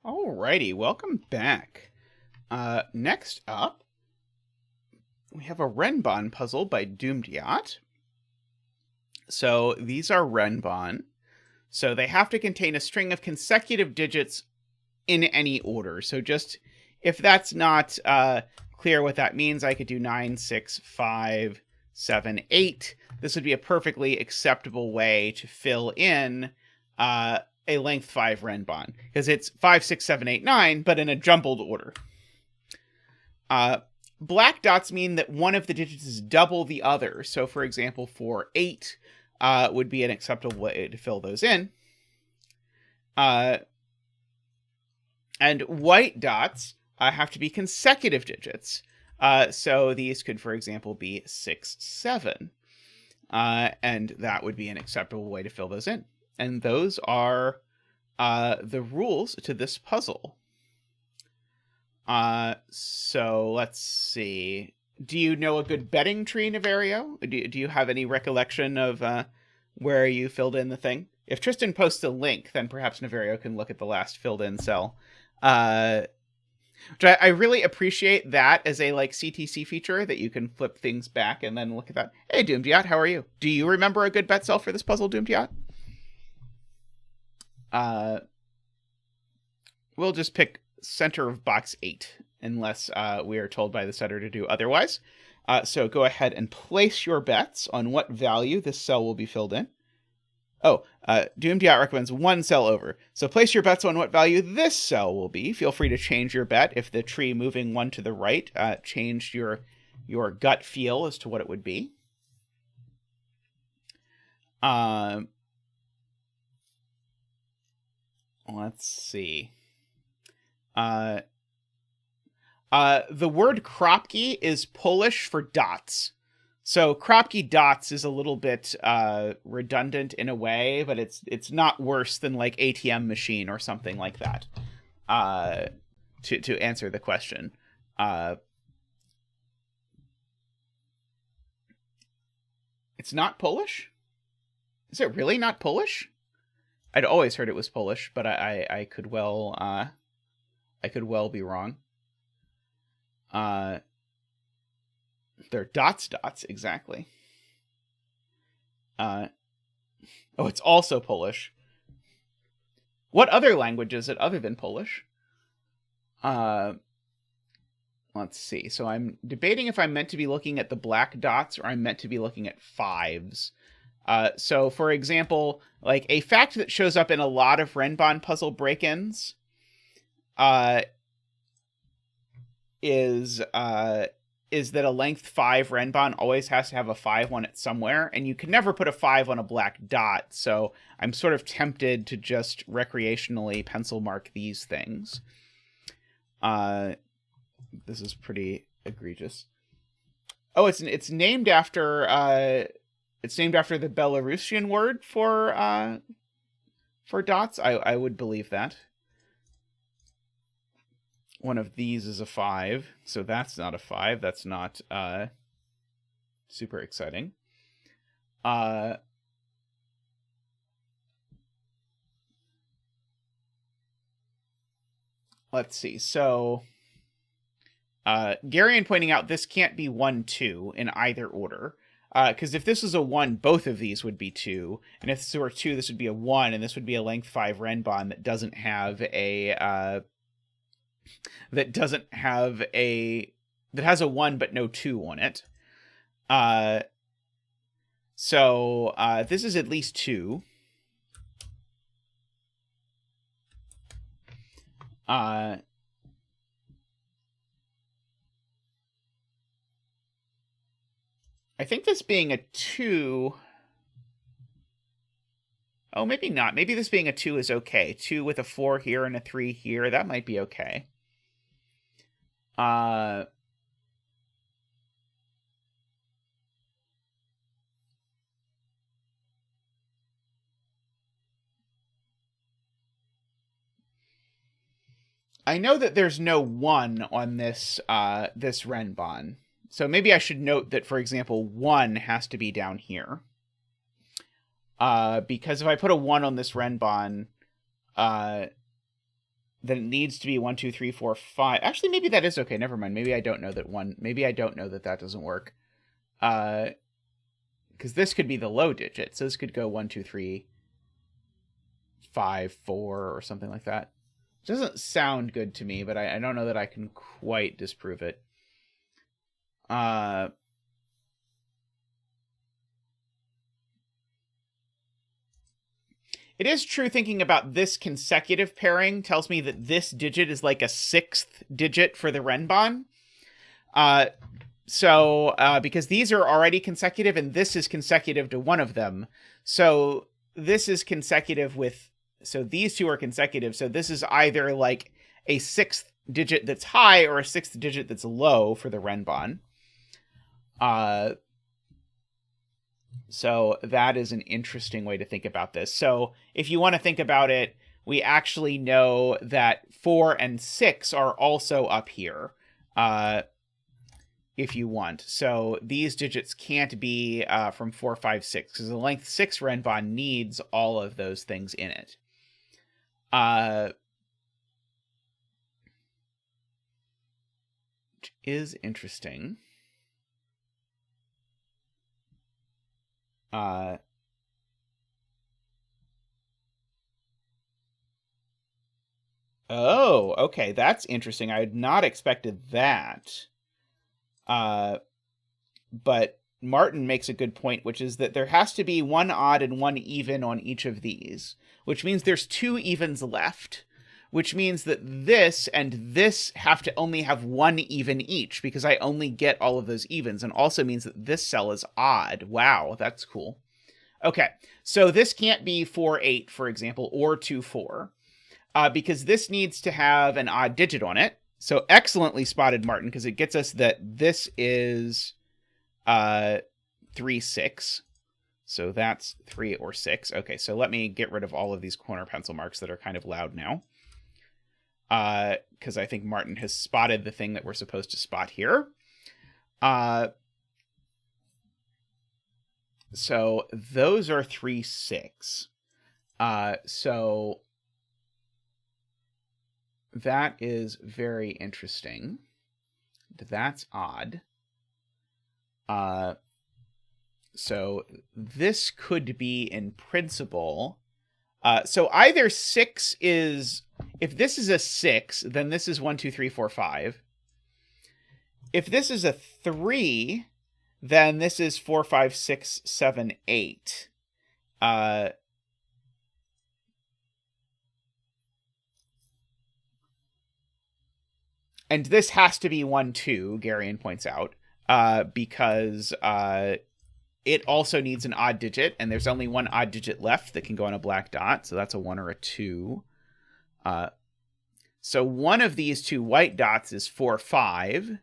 Alrighty, welcome back. Next up, we have a Renbon puzzle by dumediat. So these are Renbon. So they have to contain a string of consecutive digits in any order. So just, if that's not clear what that means, I could do 9, 6, 5, 7, 8. This would be a perfectly acceptable way to fill in a length 5 renbon, because it's 5, 6, 7, 8, 9, but in a jumbled order. Black dots mean that one of the digits is double the other. So, for example, for 8 would be an acceptable way to fill those in. And white dots have to be consecutive digits. So these could, for example, be 6, 7. And that would be an acceptable way to fill those in. And those are the rules to this puzzle. So let's see. Do you know a good betting tree, Naverio? Do you have any recollection of where you filled in the thing? If Tristan posts a link, then perhaps Naverio can look at the last filled in cell. Which I really appreciate that as a CTC feature, that you can flip things back and then look at that. Hey, dumediat, how are you? Do you remember a good bet cell for this puzzle, dumediat? We'll just pick center of box 8, unless we are told by the setter to do otherwise. So go ahead and place your bets on what value this cell will be filled in. Oh, dumediat recommends 1 cell over. So place your bets on what value this cell will be. Feel free to change your bet if the tree moving 1 to the right changed your gut feel as to what it would be. Let's see. The word kropki is Polish for dots. So kropki dots is a little bit redundant in a way, but it's not worse than ATM machine or something like that. To answer the question. It's not Polish? Is it really not Polish? I'd always heard it was Polish, but I could well be wrong. They're dots, exactly. Oh, it's also Polish. What other language is it other than Polish? Let's see. So I'm debating if I'm meant to be looking at the black dots or I'm meant to be looking at 5s. So, for example, a fact that shows up in a lot of renbon puzzle break-ins is that a length 5 renbon always has to have a 5 on it somewhere, and you can never put a 5 on a black dot, so I'm sort of tempted to just recreationally pencil mark these things. This is pretty egregious. Oh, it's named after the Belarusian word for dots. I would believe that. One of these is a 5, so that's not a 5. That's not super exciting. Let's see. So Garion pointing out this can't be 1, 2 in either order. Because if this was a 1, both of these would be 2. And if this were 2, this would be a 1, and this would be a length 5 renbon that doesn't have that has a 1 but no 2 on it. So this is at least 2. I think this being a 2... Oh, maybe not. Maybe this being a 2 is okay. 2 with a 4 here and a 3 here. That might be okay. I know that there's no 1 on this this renbon. So maybe I should note that, for example, 1 has to be down here. Because if I put a 1 on this renbon, then it needs to be 1, 2, 3, 4, 5. Actually, maybe that is okay. Never mind. Maybe I don't know that that doesn't work. Because this could be the low digit. So this could go 1, 2, 3, 5, 4, or something like that. It doesn't sound good to me, but I don't know that I can quite disprove it. It is true thinking about this consecutive pairing tells me that this digit is like a 6th digit for the Renban. Because these are already consecutive and this is consecutive to one of them. So this is consecutive with, so these two are consecutive. So this is either like a 6th digit that's high or a 6th digit that's low for the Renban. So that is an interesting way to think about this. So if you want to think about it, we actually know that 4 and 6 are also up here, if you want. So these digits can't be from 4, 5, 6, because the length 6 Renban needs all of those things in it. Which is interesting. Oh, okay, that's interesting. I had not expected that. But Martin makes a good point, which is that there has to be one odd and one even on each of these, which means there's 2 evens left, which means that this and this have to only have 1 even each, because I only get all of those evens, and also means that this cell is odd. Wow, that's cool. Okay, so this can't be 4, 8, for example, or 2, 4, because this needs to have an odd digit on it. So excellently spotted, Martin, because it gets us that this is 3, 6. So that's 3 or 6. Okay, so let me get rid of all of these corner pencil marks that are kind of loud now. Because I think Martin has spotted the thing that we're supposed to spot here. So those are 3, 6. So that is very interesting. That's odd. So this could be in principle. So either 6 is, if this is a 6, then this is 1, 2, 3, 4, 5. If this is a 3, then this is 4, 5, 6, 7, 8. And this has to be 1, 2, Garion points out, because it also needs an odd digit, and there's only one odd digit left that can go on a black dot, so that's a 1 or a 2. So one of these 2 white dots is 4, 5.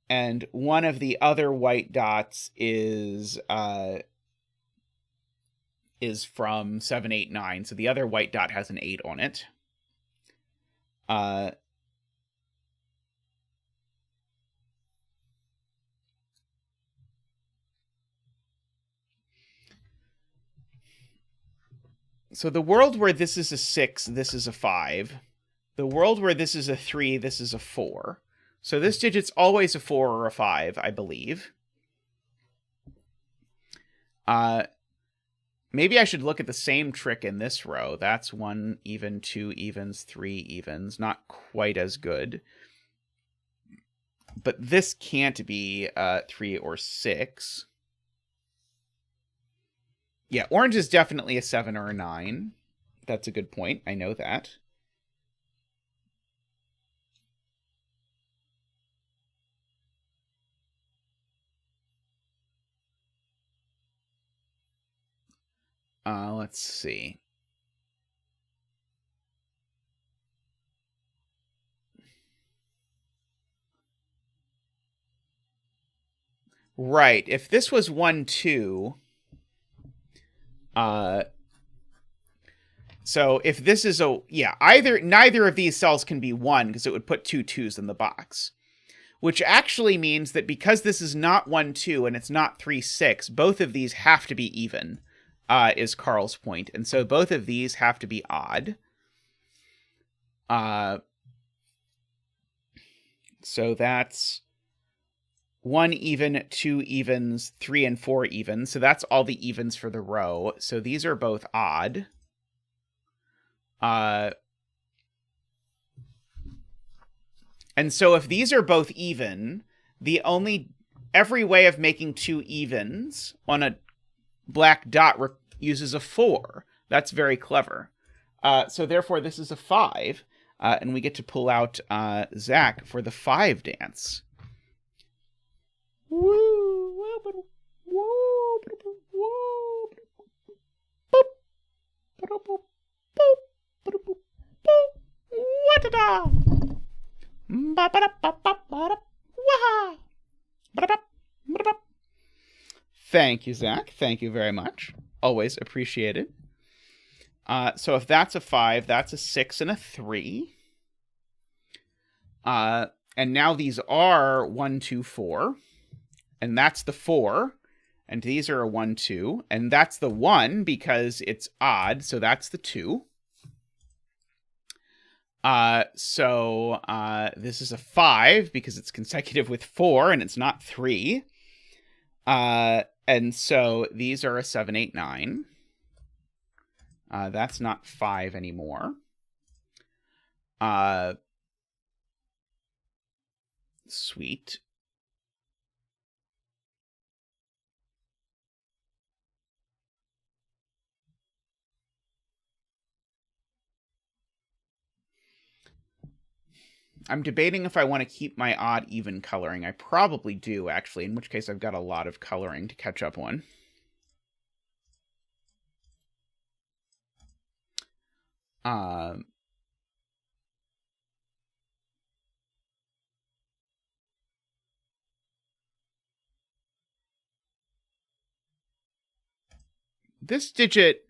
And one of the other white dots is from 7, 8, 9. So the other white dot has an 8 on it. So the world where this is a 6, this is a 5. The world where this is a 3, this is a 4. So this digit's always a 4 or a 5, I believe. Maybe I should look at the same trick in this row. That's 1 even, 2 evens, 3 evens. Not quite as good. But this can't be 3 or 6. Yeah, orange is definitely a 7 or a 9. That's a good point. I know that. Let's see. Right. If this was 1, 2... so if this is a, yeah, neither of these cells can be 1 because it would put 2 2s in the box. Which actually means that because this is not 1, 2 and it's not 3, 6, both of these have to be even, is Carl's point. And so both of these have to be odd. So that's 1 even, 2 evens, 3 and 4 evens. So that's all the evens for the row. So these are both odd. And so if these are both even, every way of making two evens on a black dot uses a 4. That's very clever. So therefore, this is a 5, and we get to pull out Zack for the 5 dance. Thank you, Zack. Thank you very much. Always appreciated. So if that's a 5, that's a 6 and a 3. And now these are 1, 2, 4. And that's the 4. And these are a 1, 2. And that's the 1 because it's odd. So that's the 2. So this is a 5 because it's consecutive with 4 and it's not 3. And so these are a 7, 8, 9. That's not 5 anymore. Sweet. I'm debating if I want to keep my odd-even coloring. I probably do, actually, in which case I've got a lot of coloring to catch up on. This digit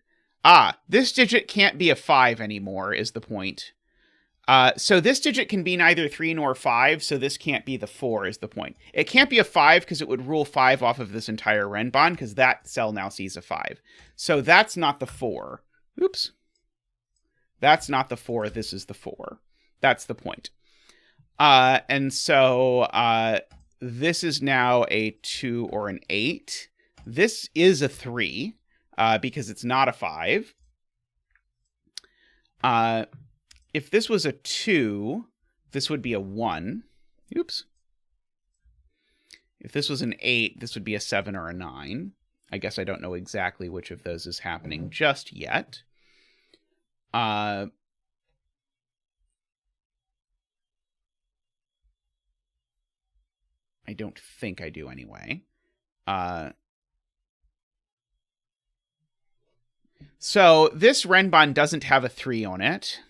can't be a 5 anymore, is the point. So this digit can be neither 3 nor 5, so this can't be the 4 is the point. It can't be a 5 because it would rule 5 off of this entire renban, because that cell now sees a 5. So that's not the 4. Oops. That's not the 4, this is the 4. That's the point. And so this is now a 2 or an 8. This is a 3, because it's not a 5. If this was a 2, this would be a 1. Oops. If this was an 8, this would be a 7 or a 9. I guess I don't know exactly which of those is happening just yet. I don't think I do anyway. So this renban doesn't have a 3 on it.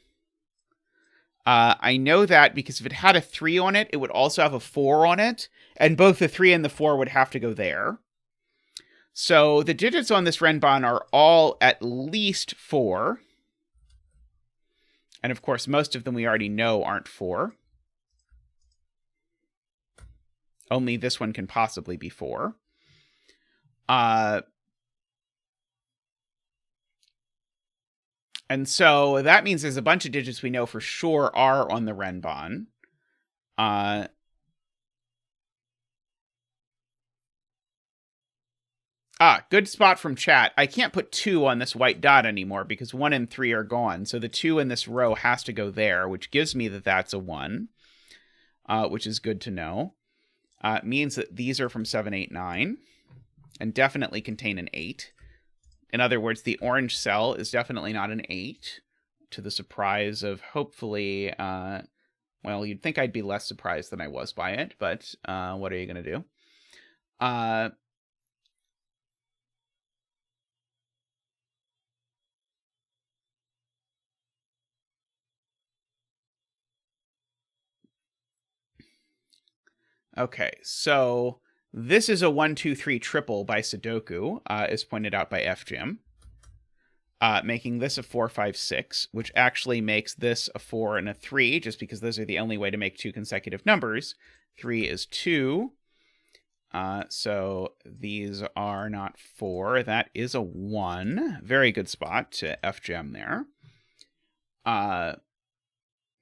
I know that because if it had a 3 on it, it would also have a 4 on it, and both the 3 and the 4 would have to go there. So the digits on this renban are all at least 4. And of course, most of them we already know aren't 4. Only this one can possibly be 4. And so that means there's a bunch of digits we know for sure are on the renban. Good spot from chat. I can't put 2 on this white dot anymore because 1 and 3 are gone. So the 2 in this row has to go there, which gives me that that's a 1, which is good to know. It means that these are from 7, 8, 9, and definitely contain an 8. In other words, the orange cell is definitely not an 8, to the surprise of hopefully, well, you'd think I'd be less surprised than I was by it, but what are you going to do? Okay, so this is a 1, 2, 3 triple by Sudoku, as pointed out by FJim. Making this a 4, 5, 6, which actually makes this a 4 and a 3, just because those are the only way to make 2 consecutive numbers. 3 is 2. So these are not 4. That is a 1. Very good spot to FGem there.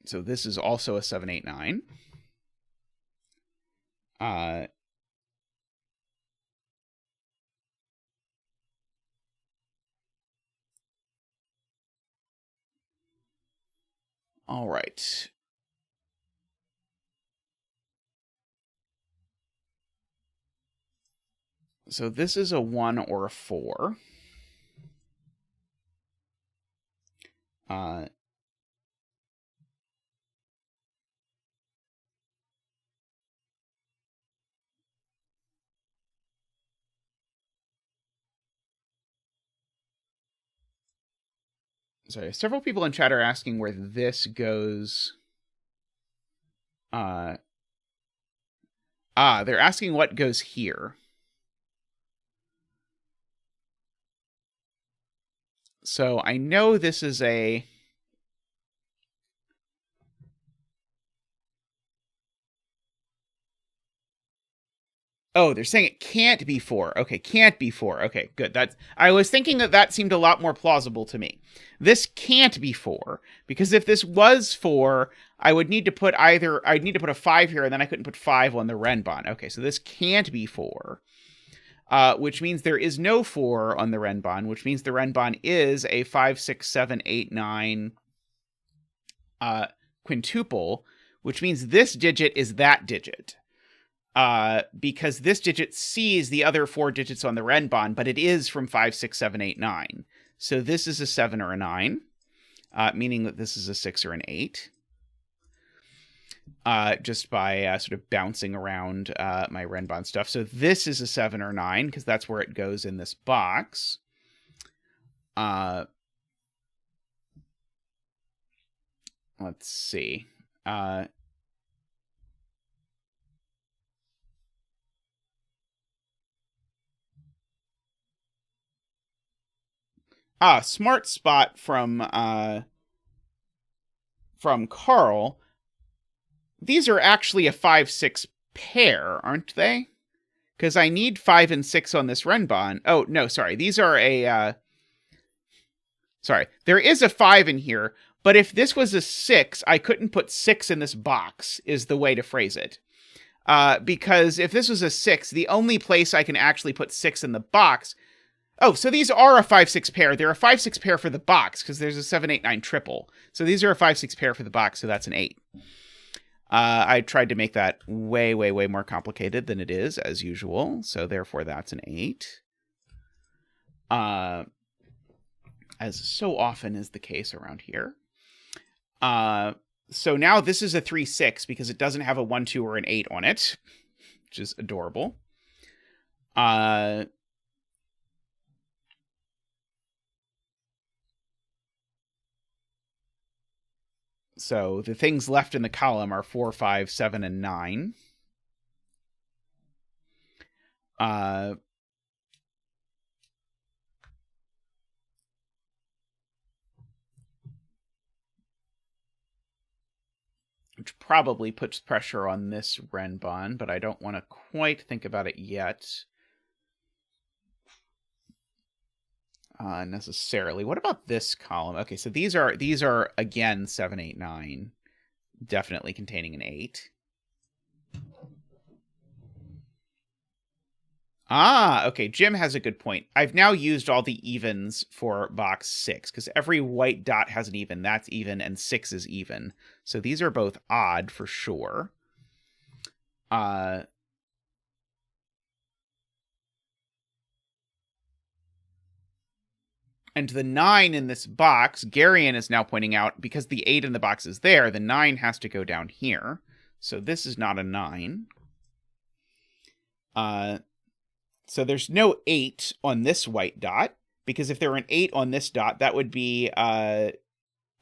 So this is also a 7, 8, 9. All right. So this is a 1 or a 4. Sorry, several people in chat are asking where this goes. They're asking what goes here. So I know this is a... Oh, they're saying it can't be 4. Okay, can't be 4. Okay, good. I was thinking that seemed a lot more plausible to me. This can't be 4, because if this was 4, I would need to put I'd need to put a 5 here, and then I couldn't put 5 on the renbon. Okay, so this can't be 4, which means there is no 4 on the renbon, which means the renbon is a 5, 6, 7, 8, 9 quintuple, which means this digit is that digit. Because this digit sees the other 4 digits on the renbon, but it is from 5, 6, 7, 8, 9. So this is a 7 or a 9, meaning that this is a 6 or an 8. Just by sort of bouncing around my renbon stuff. So this is a 7 or 9, because that's where it goes in this box. Let's see. Smart spot from Carl. These are actually a 5, 6 pair, aren't they? Because I need 5 and 6 on this renbon. Oh, no, sorry. These are a... sorry. There is a 5 in here, but if this was a 6, I couldn't put 6 in this box, is the way to phrase it. Because if this was a 6, the only place I can actually put 6 in the box... Oh, so these are a 5, 6 pair. They're a 5, 6 pair for the box, because there's a 7, 8, 9 triple. So these are a 5, 6 pair for the box, so that's an 8. I tried to make that way, way, way more complicated than it is, as usual. So therefore, that's an 8. As so often is the case around here. So now this is a 3, 6, because it doesn't have a 1, 2, or an 8 on it, which is adorable. So the things left in the column are 4, 5, 7, and 9. Which probably puts pressure on this renbon, but I don't want to quite think about it yet. Necessarily. What about this column? Okay, so these are again 7, 8, 9, definitely containing an 8. Okay, Jim has a good point. I've now used all the evens for box 6, because every white dot has an even. That's even, and 6 is even. So these are both odd for sure. And the 9 in this box, Garion is now pointing out, because the 8 in the box is there, the 9 has to go down here. So this is not a 9. So there's no 8 on this white dot, because if there were an 8 on this dot, that would be a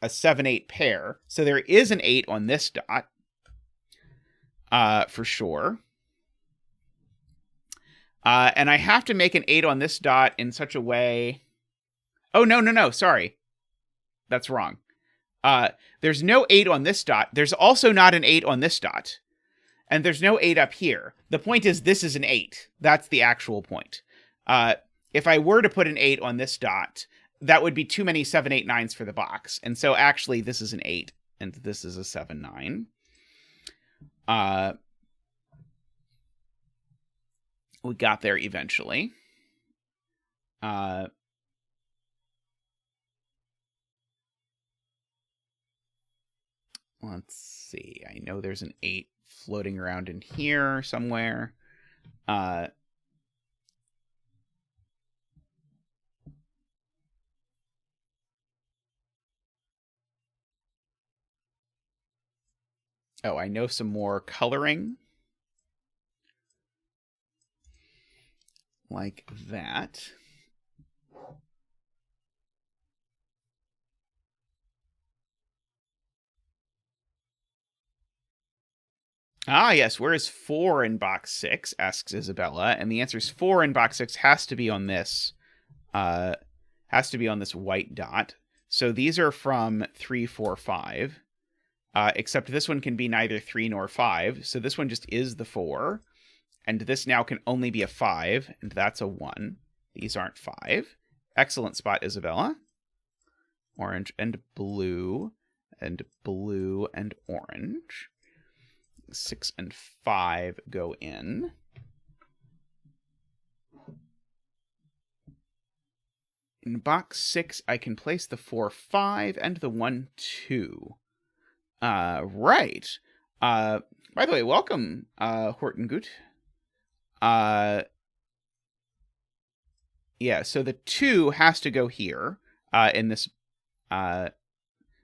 7, 8 pair. So there is an 8 on this dot, for sure. And I have to make an 8 on this dot in such a way... Oh, no, sorry. That's wrong. There's no 8 on this dot. There's also not an 8 on this dot. And there's no 8 up here. The point is this is an 8. That's the actual point. If I were to put an 8 on this dot, that would be too many 7, 8, 9s for the box. And so actually this is an 8, and this is a 7, 9. We got there eventually. Let's see. I know there's an 8 floating around in here somewhere. Oh, I know some more coloring. Like that. Ah, yes. Where is 4 in box 6? Asks Isabella. And the answer is 4 in box 6 has to be on this. Has to be on this white dot. So these are from 3, 4, 5. Except this one can be neither 3 nor 5. So this one just is the 4. And this now can only be a 5. And that's a 1. These aren't 5. Excellent spot, Isabella. Orange and blue. And blue and orange. 6 and 5 go in. In box 6, I can place the 4, 5 and the 1, 2. Right. By the way, welcome, Hortengut. Yeah, so the 2 has to go here, in this, well,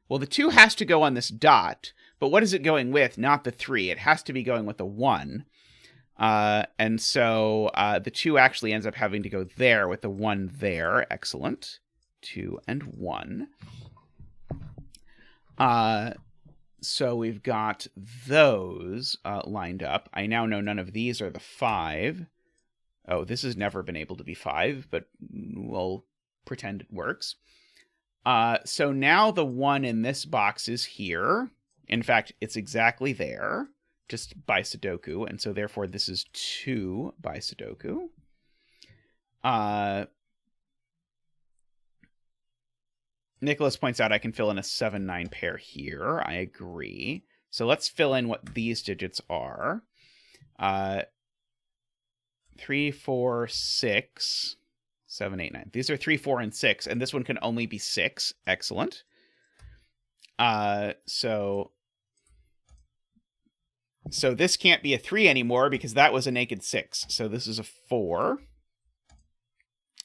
the 2 has to go on this dot, but what is it going with? Not the 3. It has to be going with the 1. And so the 2 actually ends up having to go there with the 1 there. Excellent. 2 and 1. So we've got those lined up. I now know none of these are the 5. Oh, this has never been able to be 5, but we'll pretend it works. So now the 1 in this box is here. In fact, it's exactly there, just by Sudoku, and so therefore this is 2 by Sudoku. Nicholas points out I can fill in a 7-9 pair here. I agree. So let's fill in what these digits are. 3, 4, 6, 7, 8, 9. These are 3, 4, and 6, and this one can only be 6. Excellent. So this can't be a 3 anymore because that was a naked 6. So this is a 4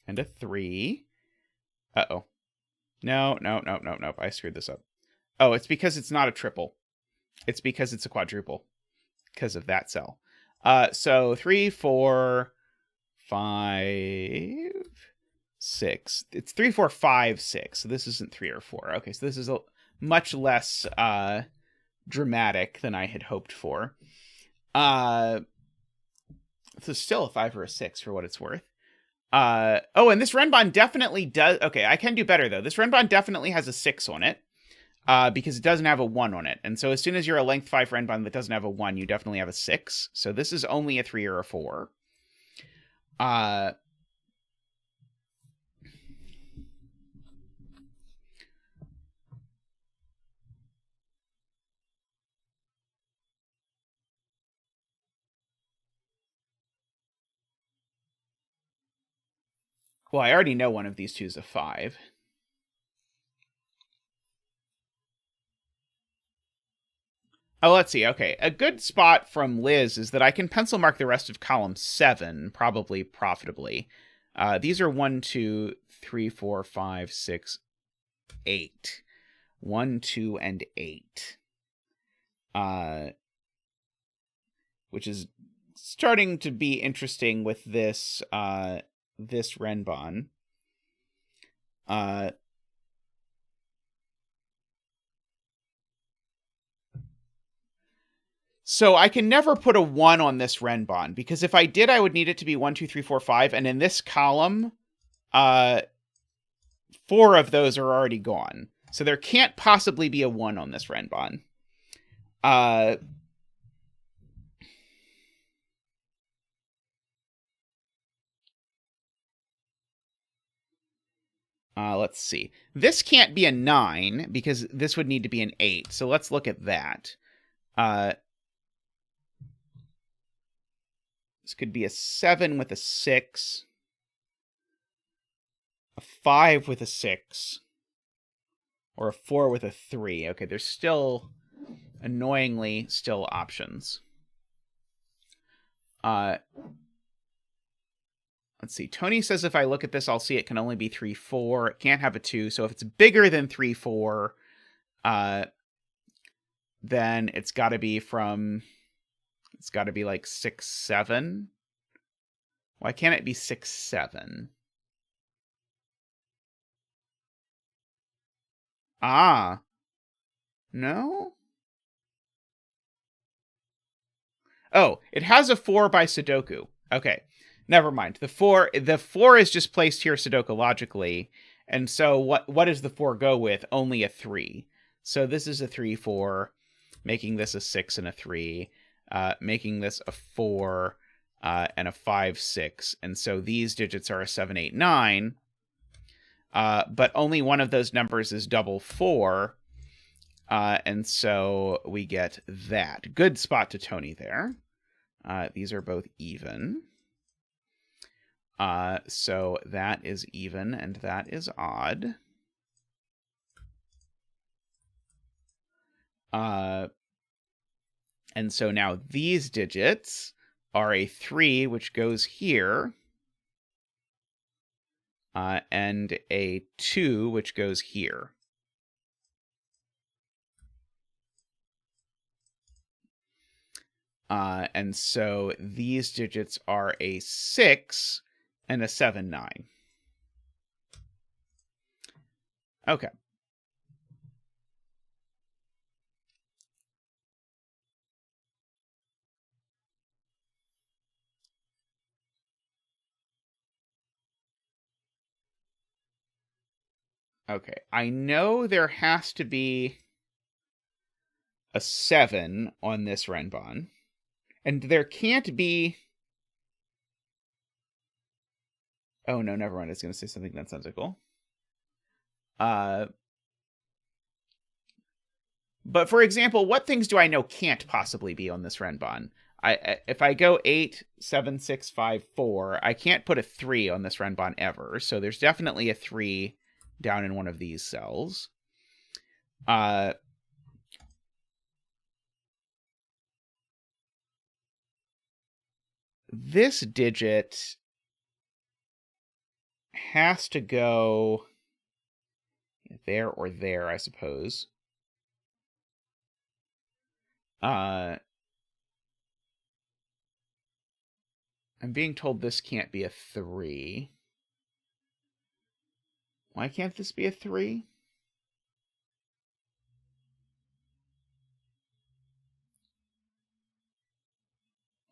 and a 3. Uh-oh. No. I screwed this up. Oh, it's because it's not a triple. It's because it's a quadruple. Because of that cell. So 3, 4, 5, 6. It's 3, 4, 5, 6. So this isn't 3 or 4. Okay, so this is a much less dramatic than I had hoped for. So still a 5 or a 6 for what it's worth. Oh, and this Renbon definitely does... Okay, I can do better, though. This Renbon definitely has a 6 on it, because it doesn't have a 1 on it. And so as soon as you're a length 5 Renbon that doesn't have a 1, you definitely have a 6. So this is only a 3 or a 4. Well, I already know one of these two is a 5. Oh, let's see. Okay, a good spot from Liz is that I can pencil mark the rest of column 7, probably profitably. These are 1, 2, 3, 4, 5, 6, 8. 1, 2, and 8. Which is starting to be interesting with this this Renbon. So I can never put a 1 on this Renbon, because if I did, I would need it to be 1, 2, 3, 4, 5, and in this column, 4 of those are already gone. So there can't possibly be a 1 on this Renbon. Let's see. This can't be a 9, because this would need to be an 8. So let's look at that. This could be a 7 with a 6. A 5 with a 6. Or a 4 with a 3. Okay, there's still, annoyingly, still options. Let's see. Tony says if I look at this, I'll see it can only be 3, 4. It can't have a 2. So if it's bigger than 3, 4, then it's got to be like 6, 7. Why can't it be 6, 7? Ah, no? Oh, it has a 4 by Sudoku. Okay, never mind. The 4 is just placed here Sudoku-logically, and so what does the 4 go with? Only a 3. So this is a 3, 4, making this a 6 and a 3, making this a 4 and a 5, 6, and so these digits are a 7, 8, 9, but only one of those numbers is double 4, and so we get that. Good spot to Tony there. These are both even. So that is even and that is odd. And so now these digits are a 3, which goes here, and a 2, which goes here. And so these digits are a 6 and a 7, 9. Okay. Okay, I know there has to be a 7 on this renbon. And there can't be... Oh, no, never mind. I was going to say something nonsensical. But for example, what things do I know can't possibly be on this renbon? If I go 8, 7, 6, 5, 4, I can't put a 3 on this renbon ever. So there's definitely a 3 down in one of these cells. This digit has to go there or there, I suppose. I'm being told this can't be a 3. Why can't this be a 3?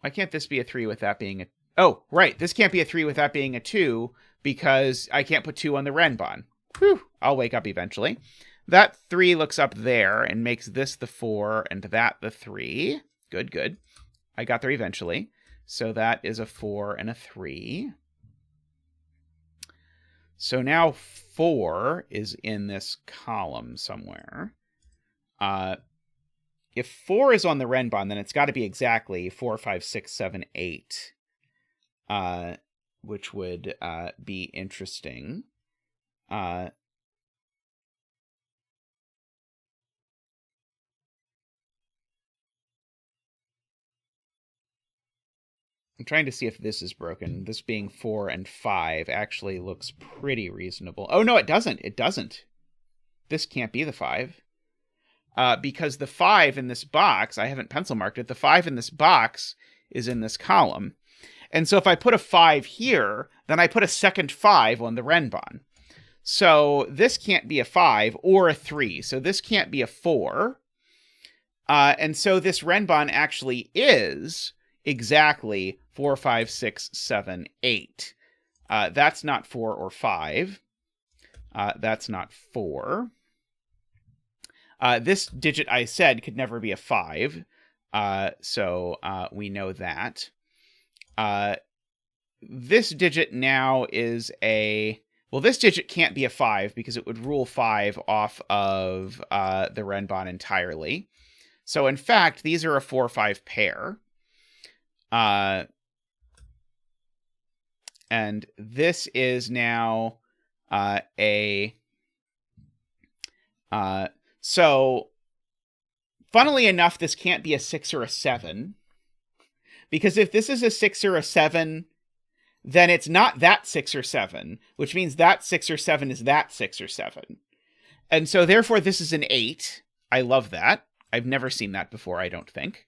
Why can't this be a 3 with that being a... Oh, right. This can't be a 3 with that being a 2 because I can't put 2 on the renbon. Whew. I'll wake up eventually. That 3 looks up there and makes this the 4 and that the 3. Good, good. I got there eventually. So that is a 4 and a 3. So now 4 is in this column somewhere. If 4 is on the renbon, then it's got to be exactly 4, 5, 6, 7, 8, which would be interesting. I'm trying to see if this is broken. This being 4 and 5 actually looks pretty reasonable. Oh, no, it doesn't. It doesn't. This can't be the 5. Because the 5 in this box, I haven't pencil marked it, the 5 in this box is in this column. And so if I put a 5 here, then I put a second 5 on the renbon. So this can't be a 5 or a 3. So this can't be a 4. And so this renbon actually is exactly 4, 5, 6, 7, 8. That's not 4 or 5. That's not 4. This digit I said could never be a 5. So we know that. This digit now is a... Well, this digit can't be a 5 because it would rule 5 off of the renbon entirely. So in fact, these are a 4-5 pair. And this is now a... So, funnily enough, this can't be a 6 or a 7. Because if this is a 6 or a 7, then it's not that 6 or 7, which means that 6 or 7 is that 6 or 7. And so, therefore, this is an 8. I love that. I've never seen that before, I don't think.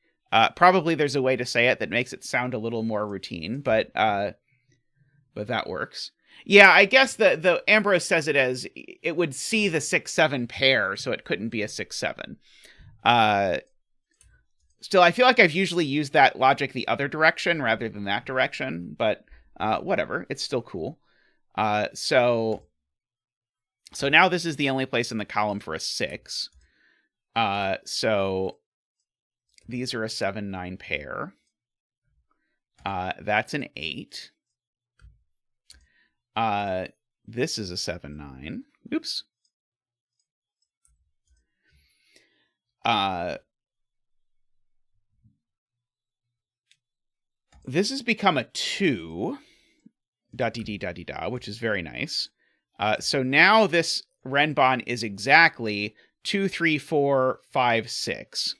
Probably there's a way to say it that makes it sound a little more routine, but that works. Yeah, I guess the Ambrose says it as it would see the 6-7 pair, so it couldn't be a 6-7. Still, I feel like I've usually used that logic the other direction rather than that direction, but whatever, it's still cool. So now this is the only place in the column for a 6. So these are a 7-9 pair. That's an 8. This is a 7-9. Oops. This has become a 2. Da-dee-dee-da-dee-da, which is very nice. So now this renban is exactly 2, 3, 4, 5, 6.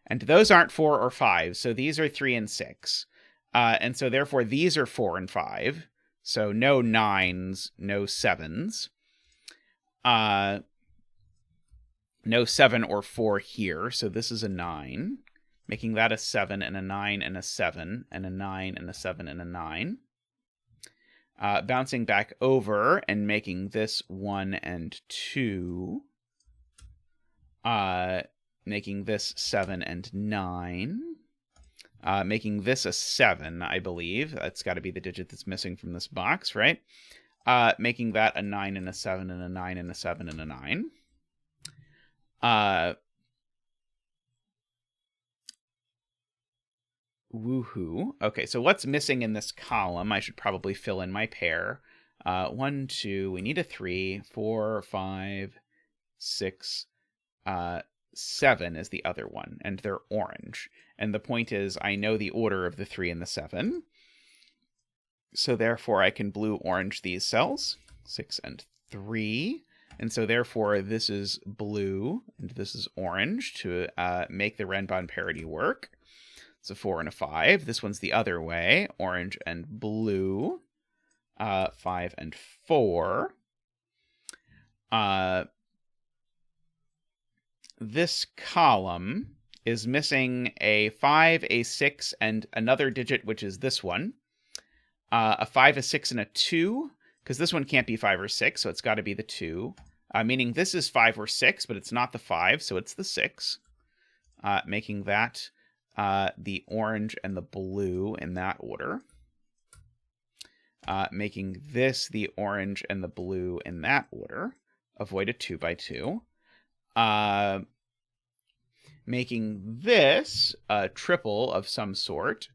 And those aren't 4 or 5, so these are 3 and 6. And so therefore these are 4 and 5. So no 9s, no 7s. No 7 or 4 here, so this is a 9. Making that a 7 and a 9 and a 7 and a 9 and a 7 and a 9. Bouncing back over and making this 1 and 2. Making this 7 and 9. Making this a 7, I believe. That's got to be the digit that's missing from this box, right? Making that a 9 and a 7 and a 9 and a 7 and a 9. Woohoo. Okay, so what's missing in this column? I should probably fill in my pair. 1, 2, we need a 3, 4, 5, 6, 7 is the other one, and they're orange. And the point is, I know the order of the 3 and the 7. So therefore, I can blue-orange these cells, 6 and 3. And so therefore, this is blue, and this is orange to make the renban parity work. It's a 4 and a 5. This one's the other way, orange and blue, 5 and 4. This column is missing a 5, a 6, and another digit, which is this one. A 5, a 6, and a 2, because this one can't be 5 or 6, so it's got to be the 2. Meaning this is 5 or 6, but it's not the 5, so it's the 6. Making that the orange and the blue in that order. Making this the orange and the blue in that order. Avoid a 2 by 2. Making this a triple of some sort.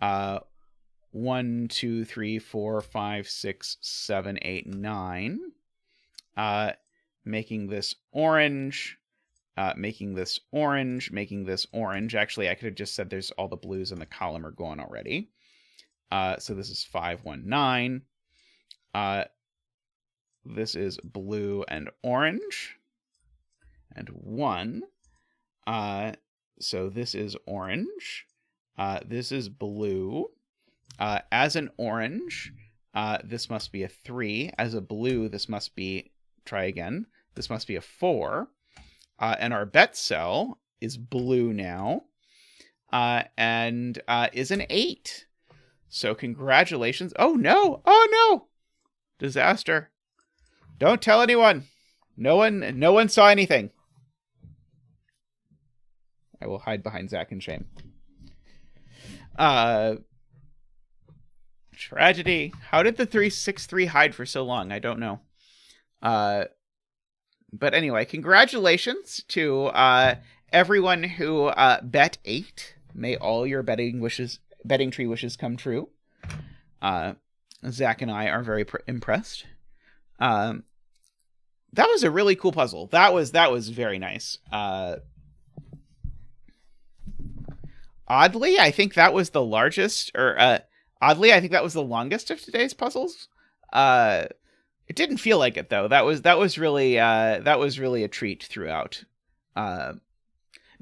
1, 2, 3, 4, 5, 6, 7, 8, 9. Making this orange. Making this orange. Making this orange. Actually, I could have just said there's all the blues in the column are gone already. So this is 5, 1, 9. This is blue and orange. And 1. So this is orange. This is blue. As an orange, this must be a 3. As a blue, this must be, try again, this must be a 4. And our bet cell is blue now, and is an 8. So congratulations. Oh no! Oh no! Disaster. Don't tell anyone. No one saw anything. I will hide behind Zack in shame. Tragedy. How did the 363 hide for so long? I don't know. But anyway, congratulations to everyone who bet 8. May all your betting tree wishes come true. Zack and I are very impressed. That was a really cool puzzle. That was very nice. Oddly, I think that was the largest, or oddly, I think that was the longest of today's puzzles. It didn't feel like it though. That was really a treat throughout.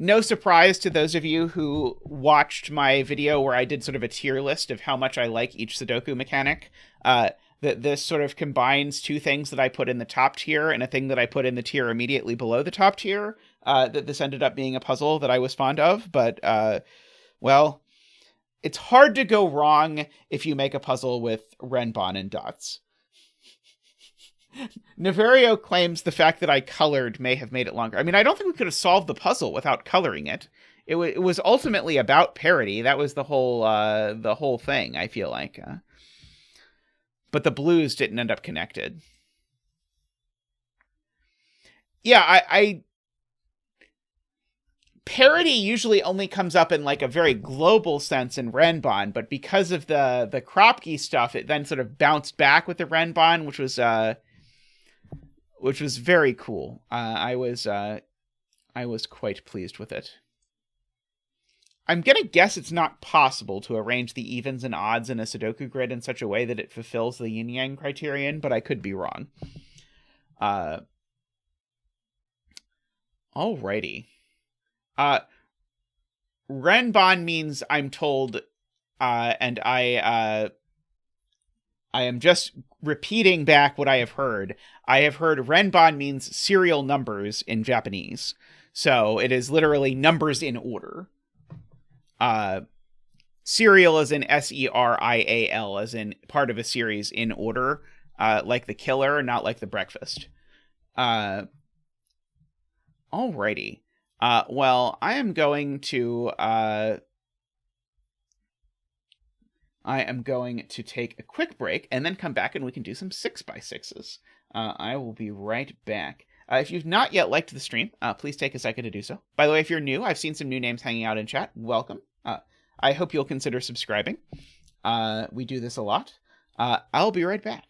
No surprise to those of you who watched my video where I did sort of a tier list of how much I like each Sudoku mechanic. that this sort of combines two things that I put in the top tier and a thing that I put in the tier immediately below the top tier, that this ended up being a puzzle that I was fond of. But, well, it's hard to go wrong if you make a puzzle with renbon and dots. Nevario claims the fact that I colored may have made it longer. I mean, I don't think we could have solved the puzzle without coloring it. It was ultimately about parity. That was the whole thing, I feel like. But the blues didn't end up connected. Yeah, I parity usually only comes up in like a very global sense in renbon, but because of the Kropke stuff, it then sort of bounced back with the renbon, which was very cool. I was quite pleased with it. I'm going to guess it's not possible to arrange the evens and odds in a Sudoku grid in such a way that it fulfills the yin-yang criterion, but I could be wrong. Alrighty. Renbon means I'm told, and I am just repeating back what I have heard. I have heard renbon means serial numbers in Japanese. So it is literally numbers in order. Serial as in SERIAL, as in part of a series in order, like the killer, not like the breakfast. Alrighty. Well, I am going to take a quick break and then come back and we can do some 6x6s. I will be right back. If you've not yet liked the stream, please take a second to do so. By the way, if you're new, I've seen some new names hanging out in chat. Welcome. I hope you'll consider subscribing. We do this a lot. I'll be right back.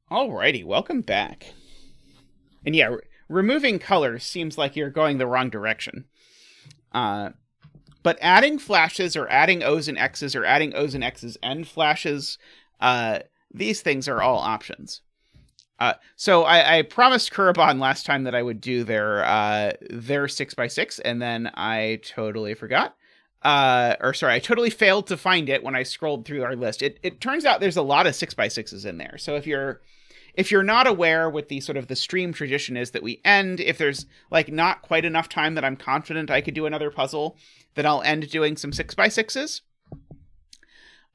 Alrighty, welcome back. And yeah, removing colors seems like you're going the wrong direction. But adding flashes or adding O's and X's or adding O's and X's and flashes, these things are all options. So I promised Kuraban last time that I would do their 6x6, and then I totally forgot. I totally failed to find it when I scrolled through our list. It turns out there's a lot of 6x6s in there. So if you're not aware what the sort of the stream tradition is that we end, if there's like not quite enough time that I'm confident I could do another puzzle, then I'll end doing some 6x6s.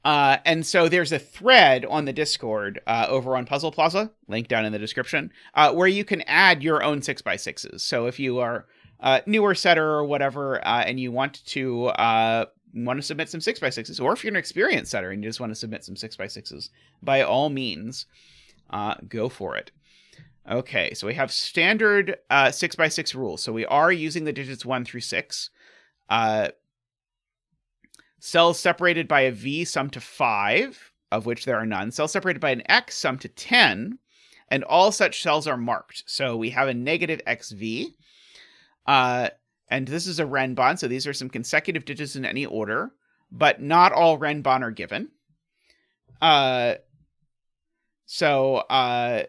And so there's a thread on the Discord over on Puzzle Plaza, link down in the description, where you can add your own 6x6s. So if you are newer setter or whatever, and you want to submit some 6x6s, or if you're an experienced setter and you just want to submit some 6x6s, by all means, go for it. Okay, so we have standard 6x6 rules. So we are using the digits 1 through 6. Cells separated by a V sum to 5, of which there are none. Cells separated by an X sum to 10, and all such cells are marked. So we have a negative XV. And this is a renbon, so these are some consecutive digits in any order, but not all renbon are given. So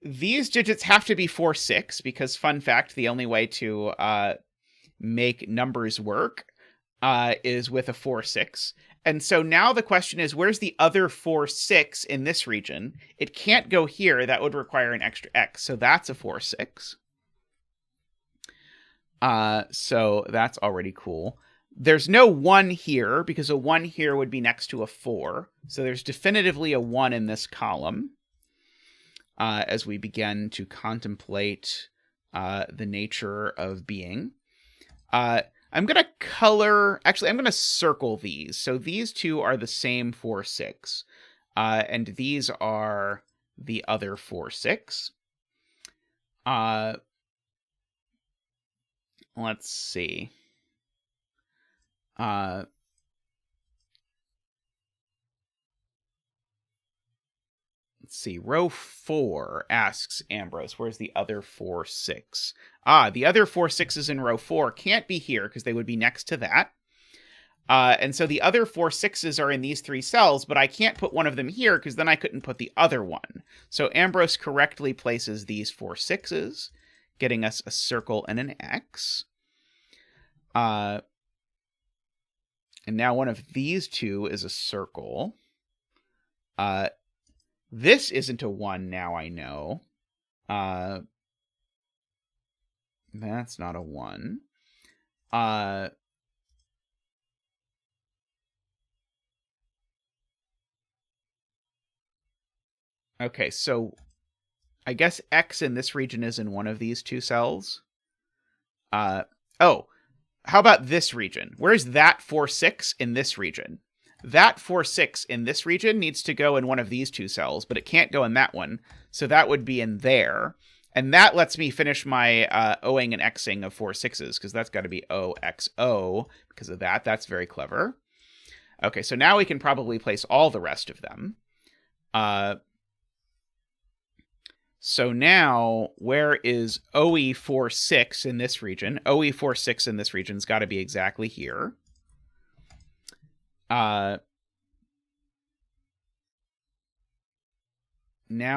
these digits have to be 4, 6, because fun fact, the only way to make numbers work is with a 4, 6. And so now the question is, where's the other 4, 6 in this region? It can't go here. That would require an extra x. So that's a 4, 6. So that's already cool. There's no 1 here, because a 1 here would be next to a 4. So there's definitively a 1 in this column, as we begin to contemplate the nature of being. I'm going to color... Actually, I'm going to circle these. So these two are the same 4, 6. And these are the other 4, 6. Let's see. Let's see. Row 4 asks Ambrose, where's the other 4, 6? The other 4, 6s in row 4 can't be here because they would be next to that. And so the other 4, 6s are in these 3 cells, but I can't put one of them here because then I couldn't put the other one. So Ambrose correctly places these 4, 6s, getting us a circle and an X. And now one of these two is a circle. This isn't a 1 now, I know. That's not a 1. Okay, so I guess X in this region is in one of these 2 cells. Oh, how about this region? Where's that 4, 6 in this region? That 4, 6 in this region needs to go in one of these 2 cells, but it can't go in that one. So that would be in there. And that lets me finish my Oing and Xing of 4, 6s, because that's got to be OXO because of that. That's very clever. Okay, so now we can probably place all the rest of them. So now, where is OE4, 6 in this region? OE4, 6 in this region's got to be exactly here. Now,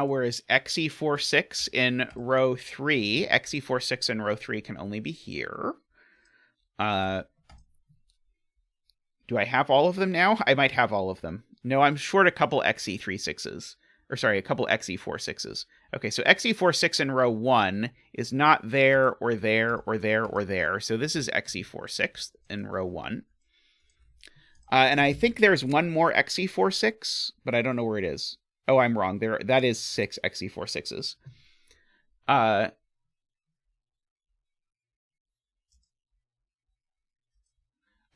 where is XE4, 6 in row 3? XE4, 6 in row 3 can only be here. Do I have all of them now? I might have all of them. No, I'm short a couple XE3, 6s. Or sorry, a couple XE4, 6s. Okay, so XE4, 6 in row 1 is not there, or there, or there, or there. So this is XE4, 6 in row 1. And I think there's one more XE4, 6, but I don't know where it is. Oh, I'm wrong. That is 6 XE4, 6s.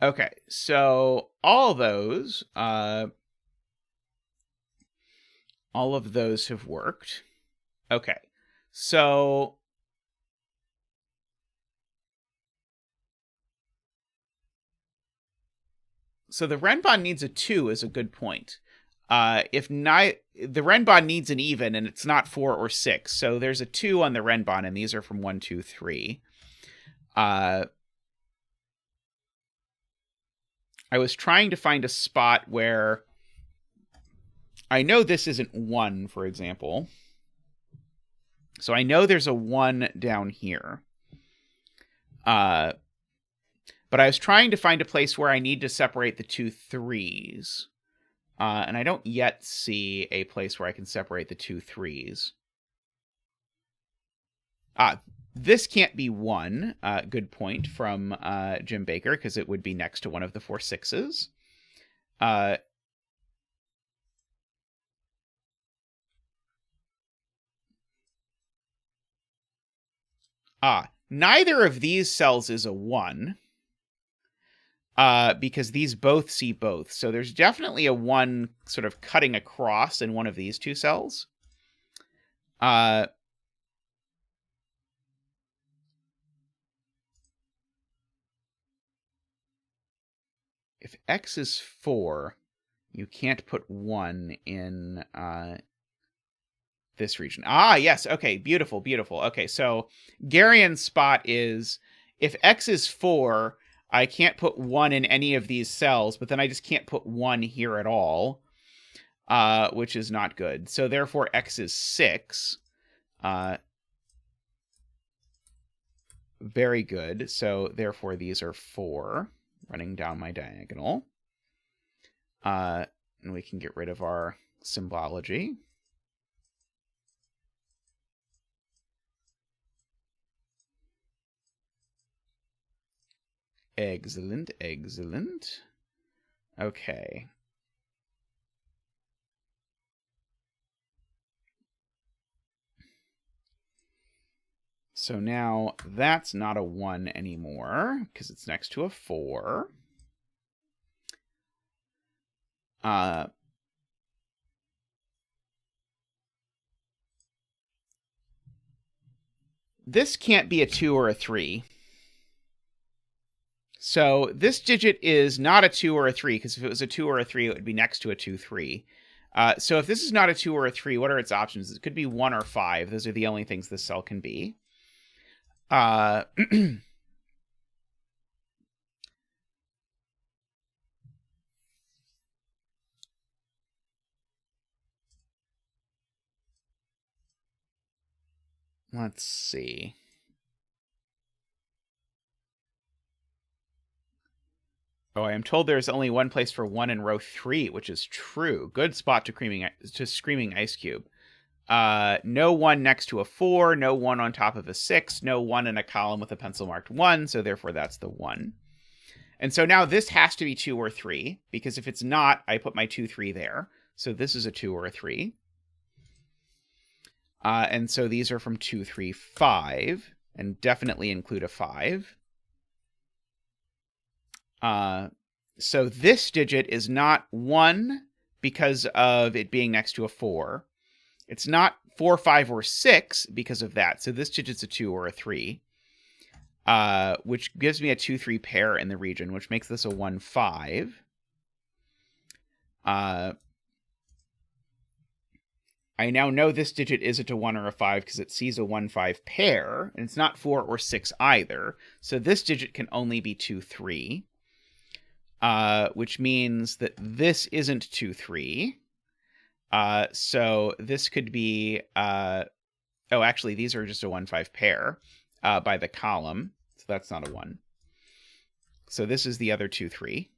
Okay, so all of those have worked. Okay, so the Renbon needs a 2 is a good point. If not, the Renbon needs an even, and it's not 4 or 6. So there's a 2 on the Renbon, and these are from 1, 2, 3. I was trying to find a spot where I know this isn't 1, for example. So I know there's a 1 down here. But I was trying to find a place where I need to separate the 2 3s. And I don't yet see a place where I can separate the 2 3s. This can't be 1. Good point from Jim Baker, because it would be next to one of the 4 6s. Neither of these cells is a 1. Because these both see both. So there's definitely a 1 sort of cutting across in one of these 2 cells. If X is 4, you can't put 1 in this region. Yes. Okay, beautiful, beautiful. Okay, so Garian's spot is, if X is 4... I can't put 1 in any of these cells, but then I just can't put 1 here at all, which is not good. So therefore, X is 6. Very good. So therefore, these are 4. running down my diagonal. And we can get rid of our symbology. Excellent, excellent. Okay. So now that's not a 1 anymore because it's next to a 4. This can't be a 2 or a 3. So this digit is not a 2 or a 3, because if it was a 2 or a 3, it would be next to a 2, 3. So if this is not a 2 or a 3, what are its options? It could be 1 or 5. Those are the only things this cell can be. Let's see. Oh, I am told there's only one place for 1 in row 3, which is true. Good spot to Screaming Ice Cube. No 1 next to a 4, no 1 on top of a 6, no 1 in a column with a pencil marked 1, so therefore that's the 1. And so now this has to be 2 or 3, because if it's not, I put my 2, 3 there. So this is a 2 or a 3. And so these are from 2, 3, 5, and definitely include a 5. So this digit is not 1 because of it being next to a 4. It's not 4, 5, or 6 because of that. So this digit's a 2 or a 3, which gives me a 2, 3 pair in the region, which makes this a 1, 5. I now know this digit isn't a 1 or a 5 because it sees a 1, 5 pair, and it's not 4 or 6 either. So this digit can only be 2, 3. Which means that this isn't 2, 3. So this could be, oh, actually, these are just a 1, 5 pair by the column. So that's not a 1. So this is the other 2, 3.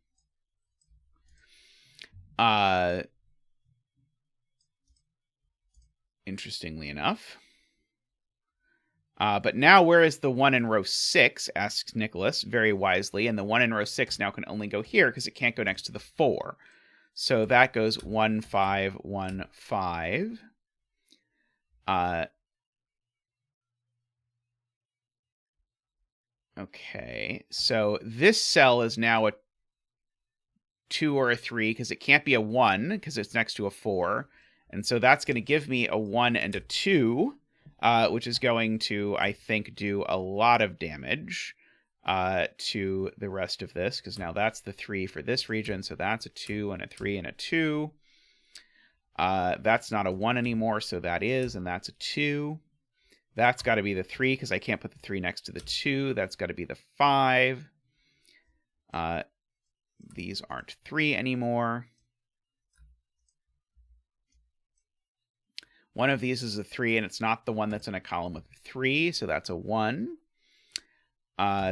Interestingly enough. But now where is the 1 in row 6, asks Nicholas very wisely. And the 1 in row 6 now can only go here because it can't go next to the 4. So that goes 1, 5, 1, 5. Okay, so this cell is now a 2 or a 3 because it can't be a 1 because it's next to a 4. And so that's going to give me a 1 and a 2. Which is going to, I think, do a lot of damage to the rest of this, because now that's the 3 for this region, so that's a 2 and a 3 and a 2. That's not a 1 anymore, so that is, and that's a 2. That's got to be the 3, because I can't put the 3 next to the 2. That's got to be the 5. These aren't 3 anymore. One of these is a 3, and it's not the one that's in a column with a 3, so that's a 1.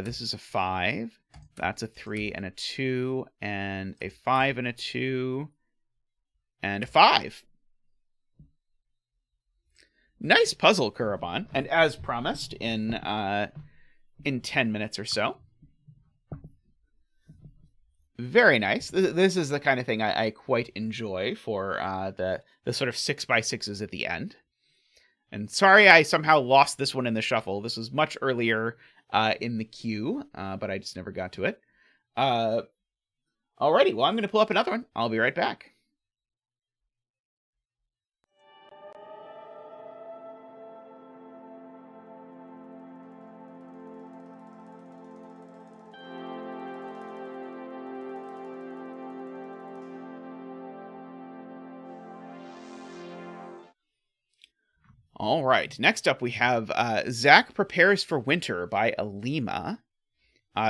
This is a 5. That's a 3 and a 2, and a 5 and a 2, and a 5. Nice puzzle, Kuraban. And as promised, in 10 minutes or so. Very nice. This is the kind of thing I quite enjoy for the sort of 6x6s at the end. And sorry I somehow lost this one in the shuffle. This was much earlier in the queue, but I just never got to it. Alrighty, well, I'm going to pull up another one. I'll be right back. All right, next up we have Zack Prepares for Winter by Olima.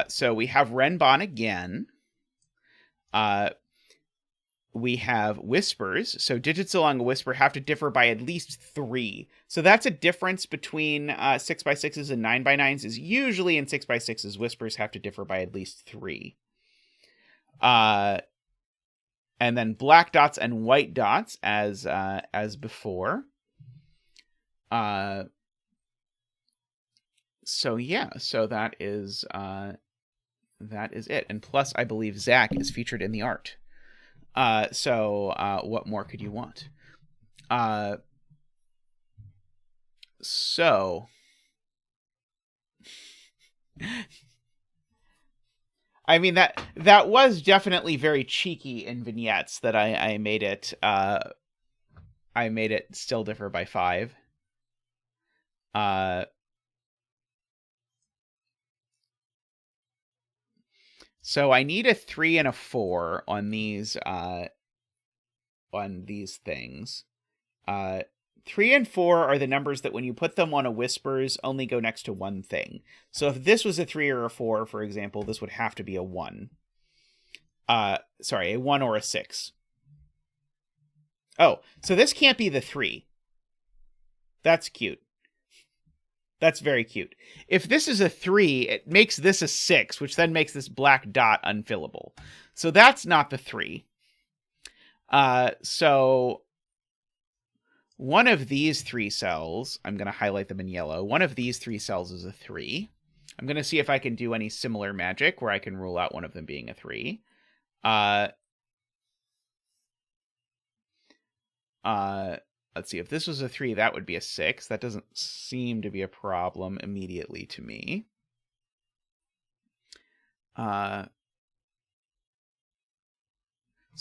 So we have Renbon again. We have whispers. So digits along a whisper have to differ by at least 3. So that's a difference between 6x6s and 9x9s is usually in 6x6s, whispers have to differ by at least 3. And then black dots and white dots as before. So yeah, so that is it. And plus, I believe Zack is featured in the art. So what more could you want? So I mean that was definitely very cheeky in vignettes that I made it still differ by 5. So I need a 3 and a 4 on these things. 3 and 4 are the numbers that when you put them on a whispers only go next to one thing. So if this was a 3 or a 4, for example, this would have to be a 1. Sorry, a 1 or a 6. Oh, so this can't be the 3. That's cute. That's very cute. If this is a 3, it makes this a 6, which then makes this black dot unfillable. So that's not the 3. So one of these 3 cells, I'm going to highlight them in yellow. One of these 3 cells is a 3. I'm going to see if I can do any similar magic where I can rule out one of them being a 3. Let's see, if this was a 3, that would be a 6. That doesn't seem to be a problem immediately to me. So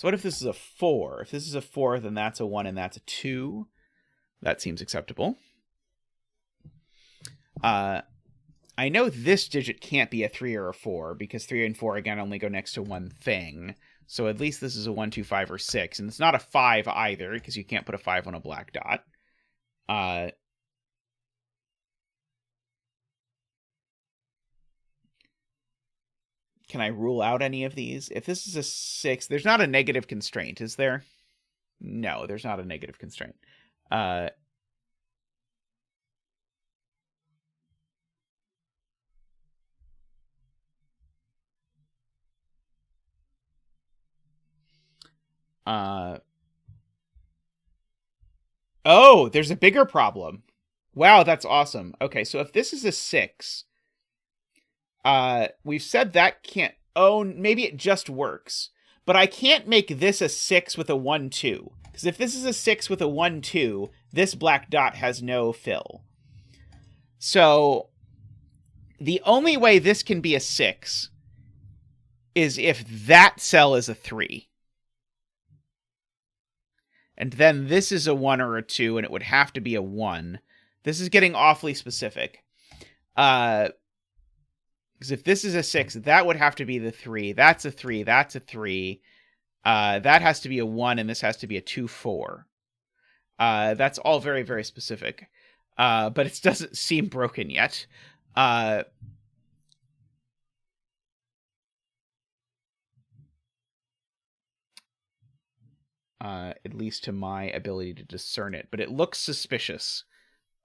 what if this is a 4? If this is a 4, then that's a 1 and that's a 2. That seems acceptable. I know this digit can't be a 3 or a 4, because 3 and 4, again, only go next to one thing. So at least this is a 1, 2, 5, or 6. And it's not a 5 either, because you can't put a 5 on a black dot. Can I rule out any of these? If this is a 6, there's not a negative constraint, is there? No, there's not a negative constraint. Oh, there's a bigger problem. Wow, that's awesome. Okay, so if this is a 6, we've said that can't... Oh, maybe it just works. But I can't make this a 6 with a 1, 2. Because if this is a 6 with a 1, 2, this black dot has no fill. So the only way this can be a 6 is if that cell is a 3. And then this is a 1 or a 2, and it would have to be a 1. This is getting awfully specific. Because if this is a 6, that would have to be the 3. That's a 3. That's a 3. That has to be a 1, and this has to be a 2, 4. That's all very, very specific. But it doesn't seem broken yet. At least to my ability to discern it. But it looks suspicious.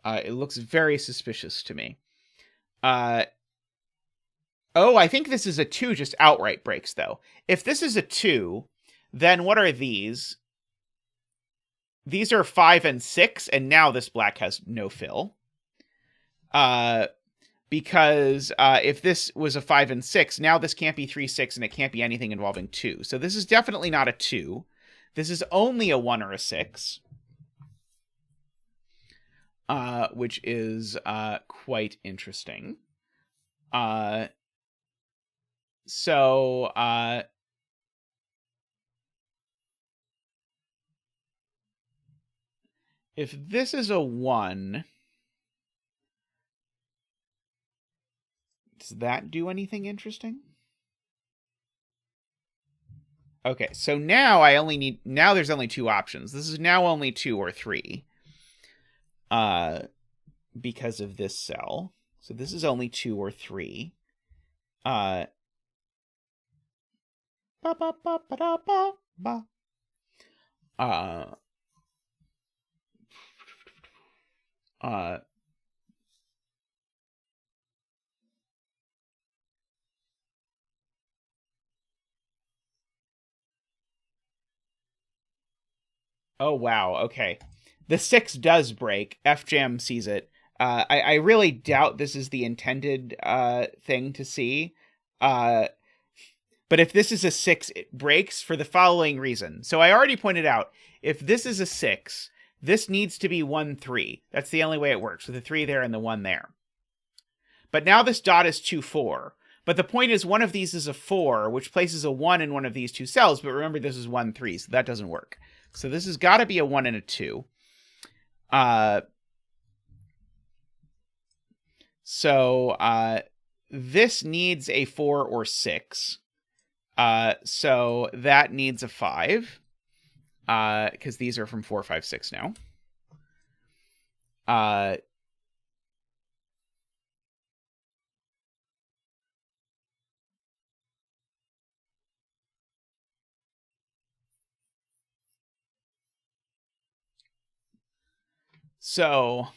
It looks very suspicious to me. Oh, I think this is a 2 just outright breaks, though. If this is a 2, then what are these? These are 5 and 6, and now this black has no fill. Because if this was a 5 and 6, now this can't be 3, 6, and it can't be anything involving 2. So this is definitely not a 2. This is only a 1 or a 6. Which is quite interesting. So if this is a 1, does that do anything interesting? Okay, so now now there's only 2 options. This is now only 2 or 3. Because of this cell. So this is only 2 or 3. Ba ba ba ba da ba ba. Oh, wow. Okay. The 6 does break. FJam sees it. I really doubt this is the intended thing to see. But if this is a 6, it breaks for the following reason. So I already pointed out, if this is a 6, this needs to be 1, 3. That's the only way it works, with the 3 there and the 1 there. But now this dot is 2, 4. But the point is, one of these is a 4, which places a 1 in one of these two cells. But remember, this is 1, 3, so that doesn't work. So this has got to be a 1 and a 2. So this needs a 4 or 6. So that needs a 5. Because these are from 4, 5, 6 now. So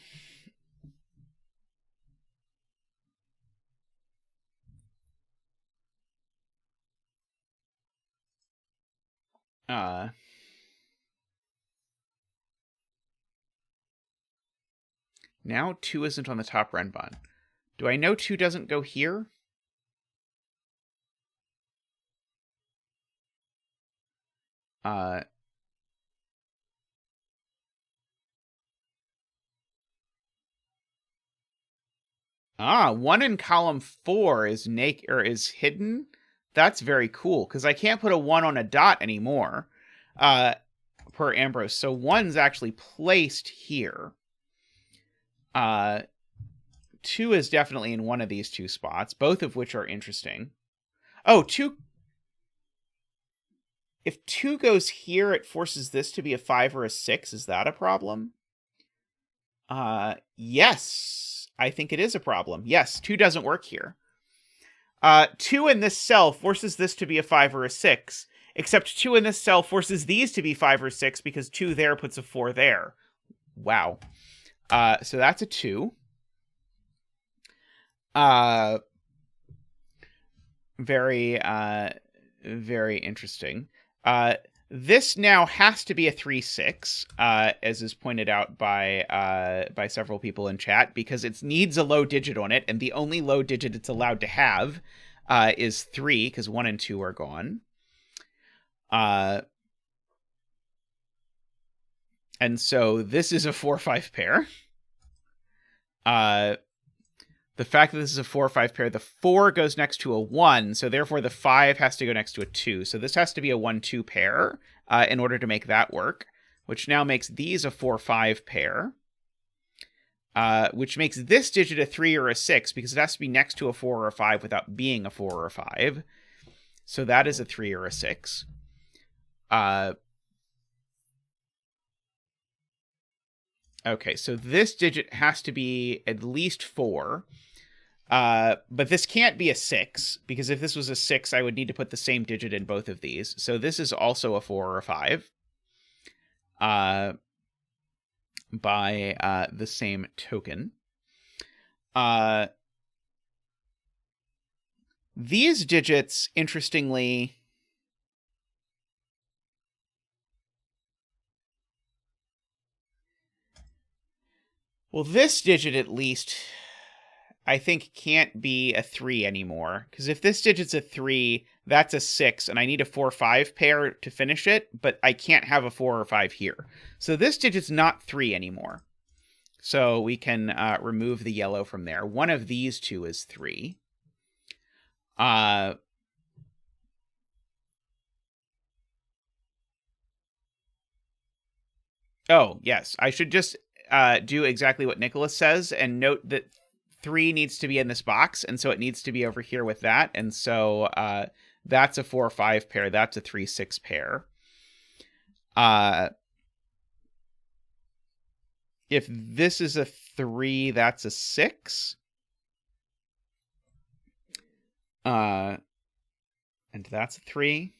now 2 isn't on the top renbun. Do I know 2 doesn't go here? One in column 4 is is hidden. That's very cool, because I can't put a 1 on a dot anymore, per Ambrose. So 1's actually placed here. 2 is definitely in one of these two spots, both of which are interesting. Oh, 2... If 2 goes here, it forces this to be a 5 or a 6. Is that a problem? Yes. I think it is a problem. Yes, 2 doesn't work here. 2 in this cell forces this to be a 5 or a 6, except 2 in this cell forces these to be 5 or 6 because 2 there puts a 4 there. Wow. So that's a 2. Very interesting. This now has to be a 3, 6, as is pointed out by several people in chat, because it needs a low digit on it, and the only low digit it's allowed to have is 3, because 1 and 2 are gone. And so this is a 4, 5 pair. The fact that this is a 4 or 5 pair, the 4 goes next to a 1, so therefore the 5 has to go next to a 2. So this has to be a 1, 2 pair in order to make that work, which now makes these a 4, 5 pair, which makes this digit a 3 or a 6 because it has to be next to a 4 or a 5 without being a 4 or a 5. So that is a 3 or a 6. Okay, so this digit has to be at least 4. But this can't be a 6, because if this was a 6, I would need to put the same digit in both of these. So this is also a 4 or a 5. By the same token. These digits, interestingly... Well, this digit, at least, I think can't be a 3 anymore. Because if this digit's a 3, that's a 6, and I need a 4, 5 pair to finish it, but I can't have a 4 or 5 here. So this digit's not 3 anymore. So we can remove the yellow from there. One of these two is 3. Oh, yes. I should just do exactly what Nicholas says and note that 3 needs to be in this box, and so it needs to be over here with that. And so that's a 4 or 5 pair. That's a 3, 6 pair. If this is a 3, that's a 6. And that's a 3.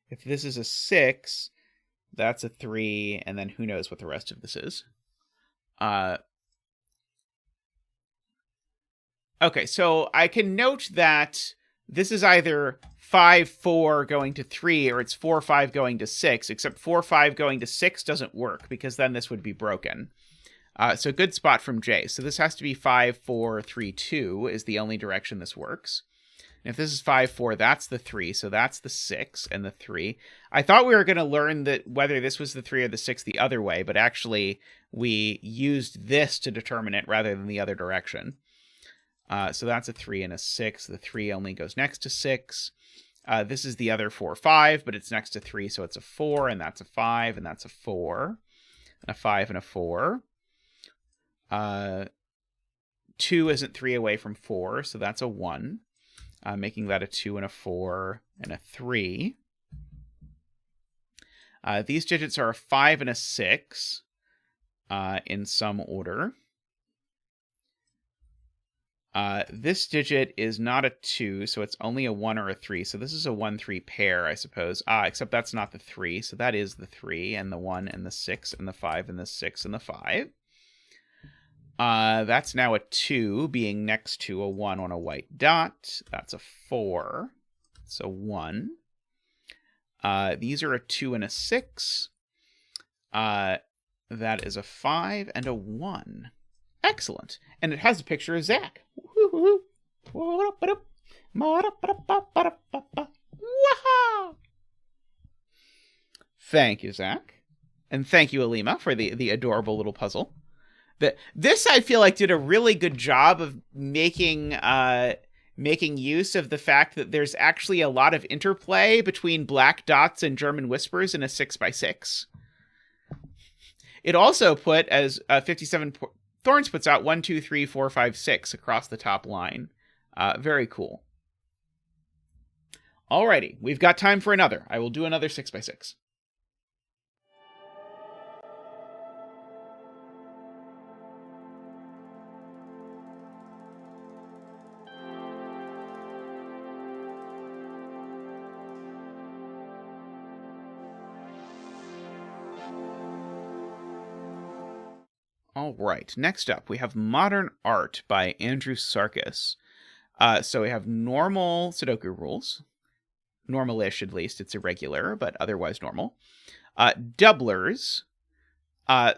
If this is a 6, that's a 3, and then who knows what the rest of this is. Okay, so I can note that this is either 5, 4 going to 3, or it's 4, 5 going to 6, except 4, 5 going to 6 doesn't work, because then this would be broken. So good spot from J. So this has to be 5, 4, 3, 2 is the only direction this works. And if this is 5, 4, that's the 3, so that's the 6 and the 3. I thought we were going to learn that whether this was the 3 or the 6 the other way, but actually we used this to determine it rather than the other direction. So that's a 3 and a 6. The 3 only goes next to 6. This is the other 4, 5, but it's next to 3, so it's a 4, and that's a 5, and that's a 4, and a 5 and a 4. 2 isn't 3 away from 4, so that's a 1, making that a 2 and a 4 and a 3. These digits are a 5 and a 6 in some order. This digit is not a 2, so it's only a 1 or a 3. So this is a 1-3 pair, I suppose. Except that's not the 3, so that is the 3, and the 1, and the 6, and the 5, and the 6, and the 5. That's now a 2, being next to a 1 on a white dot. That's a 4. So 1. These are a 2 and a 6. That is a 5 and a 1. Excellent. And it has a picture of Zack. Thank you, Zack. And thank you, Olima, for the adorable little puzzle. This, I feel like, did a really good job of making use of the fact that there's actually a lot of interplay between black dots and German whispers in a 6x6. It also put, as 57 Thorns puts out, 1, 2, 3, 4, 5, 6 across the top line. Very cool. Alrighty, we've got time for another. I will do another 6x6. All right, next up, we have Modern Art by Andrewsarchus. So we have normal Sudoku rules. Normal-ish, at least. It's irregular, but otherwise normal. Doublers.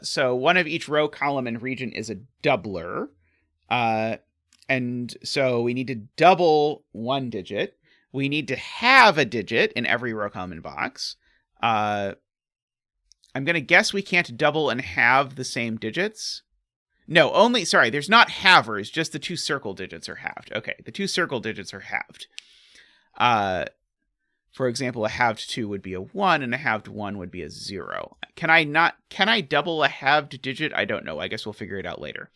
So one of each row, column, and region is a doubler. And so we need to double one digit. We need to have a digit in every row, column, and box. I'm going to guess we can't double and have the same digits. No, there's not halvers, just the 2 circle digits are halved. Okay, the 2 circle digits are halved. For example, a halved 2 would be a 1, and a halved 1 would be a 0. Can I double a halved digit? I don't know. I guess we'll figure it out later.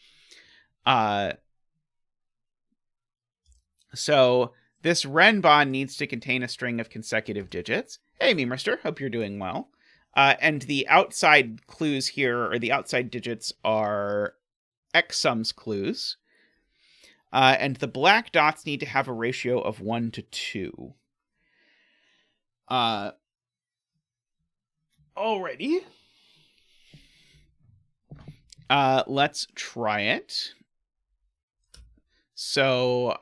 So this renbon needs to contain a string of consecutive digits. Hey, Memrister, hope you're doing well. And the outside clues here, or the outside digits, are xsums clues. And the black dots need to have a ratio of 1 to 2. Alrighty. Let's try it. So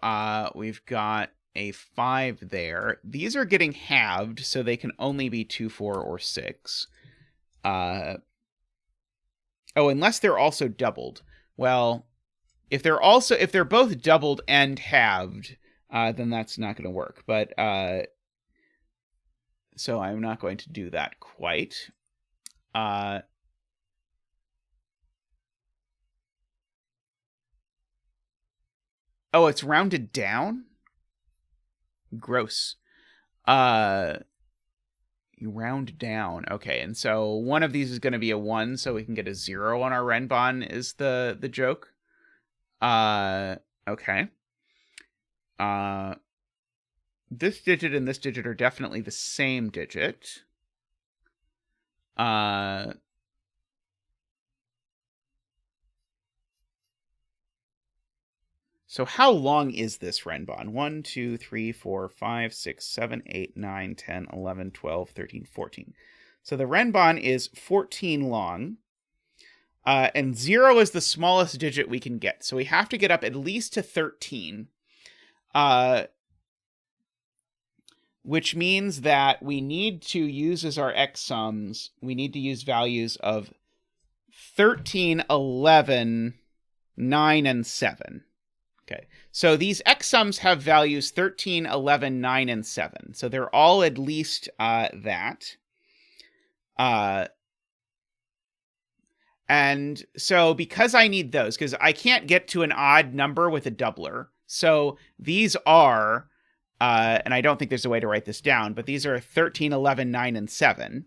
we've got a 5 there. These are getting halved, so they can only be 2, 4, or 6. Unless they're also doubled. Well, if they're both doubled and halved, then that's not going to work. But so I'm not going to do that quite. It's rounded down? Gross. You round down. Okay, and so one of these is going to be a 1, so we can get a 0 on our renbon is the joke. Okay. This digit and this digit are definitely the same digit. So how long is this renbon? 1, 2, 3, 4, 5, 6, 7, 8, 9, 10, 11, 12, 13, 14. So the renbon is 14 long. And 0 is the smallest digit we can get. So we have to get up at least to 13. which means that we need to use as our x sums, we need to use values of 13, 11, 9, and 7. Okay, so these x sums have values 13, 11, 9, and 7. So they're all at least that. And so because I need those, because I can't get to an odd number with a doubler, so these are, and I don't think there's a way to write this down, but these are 13, 11, 9, and 7.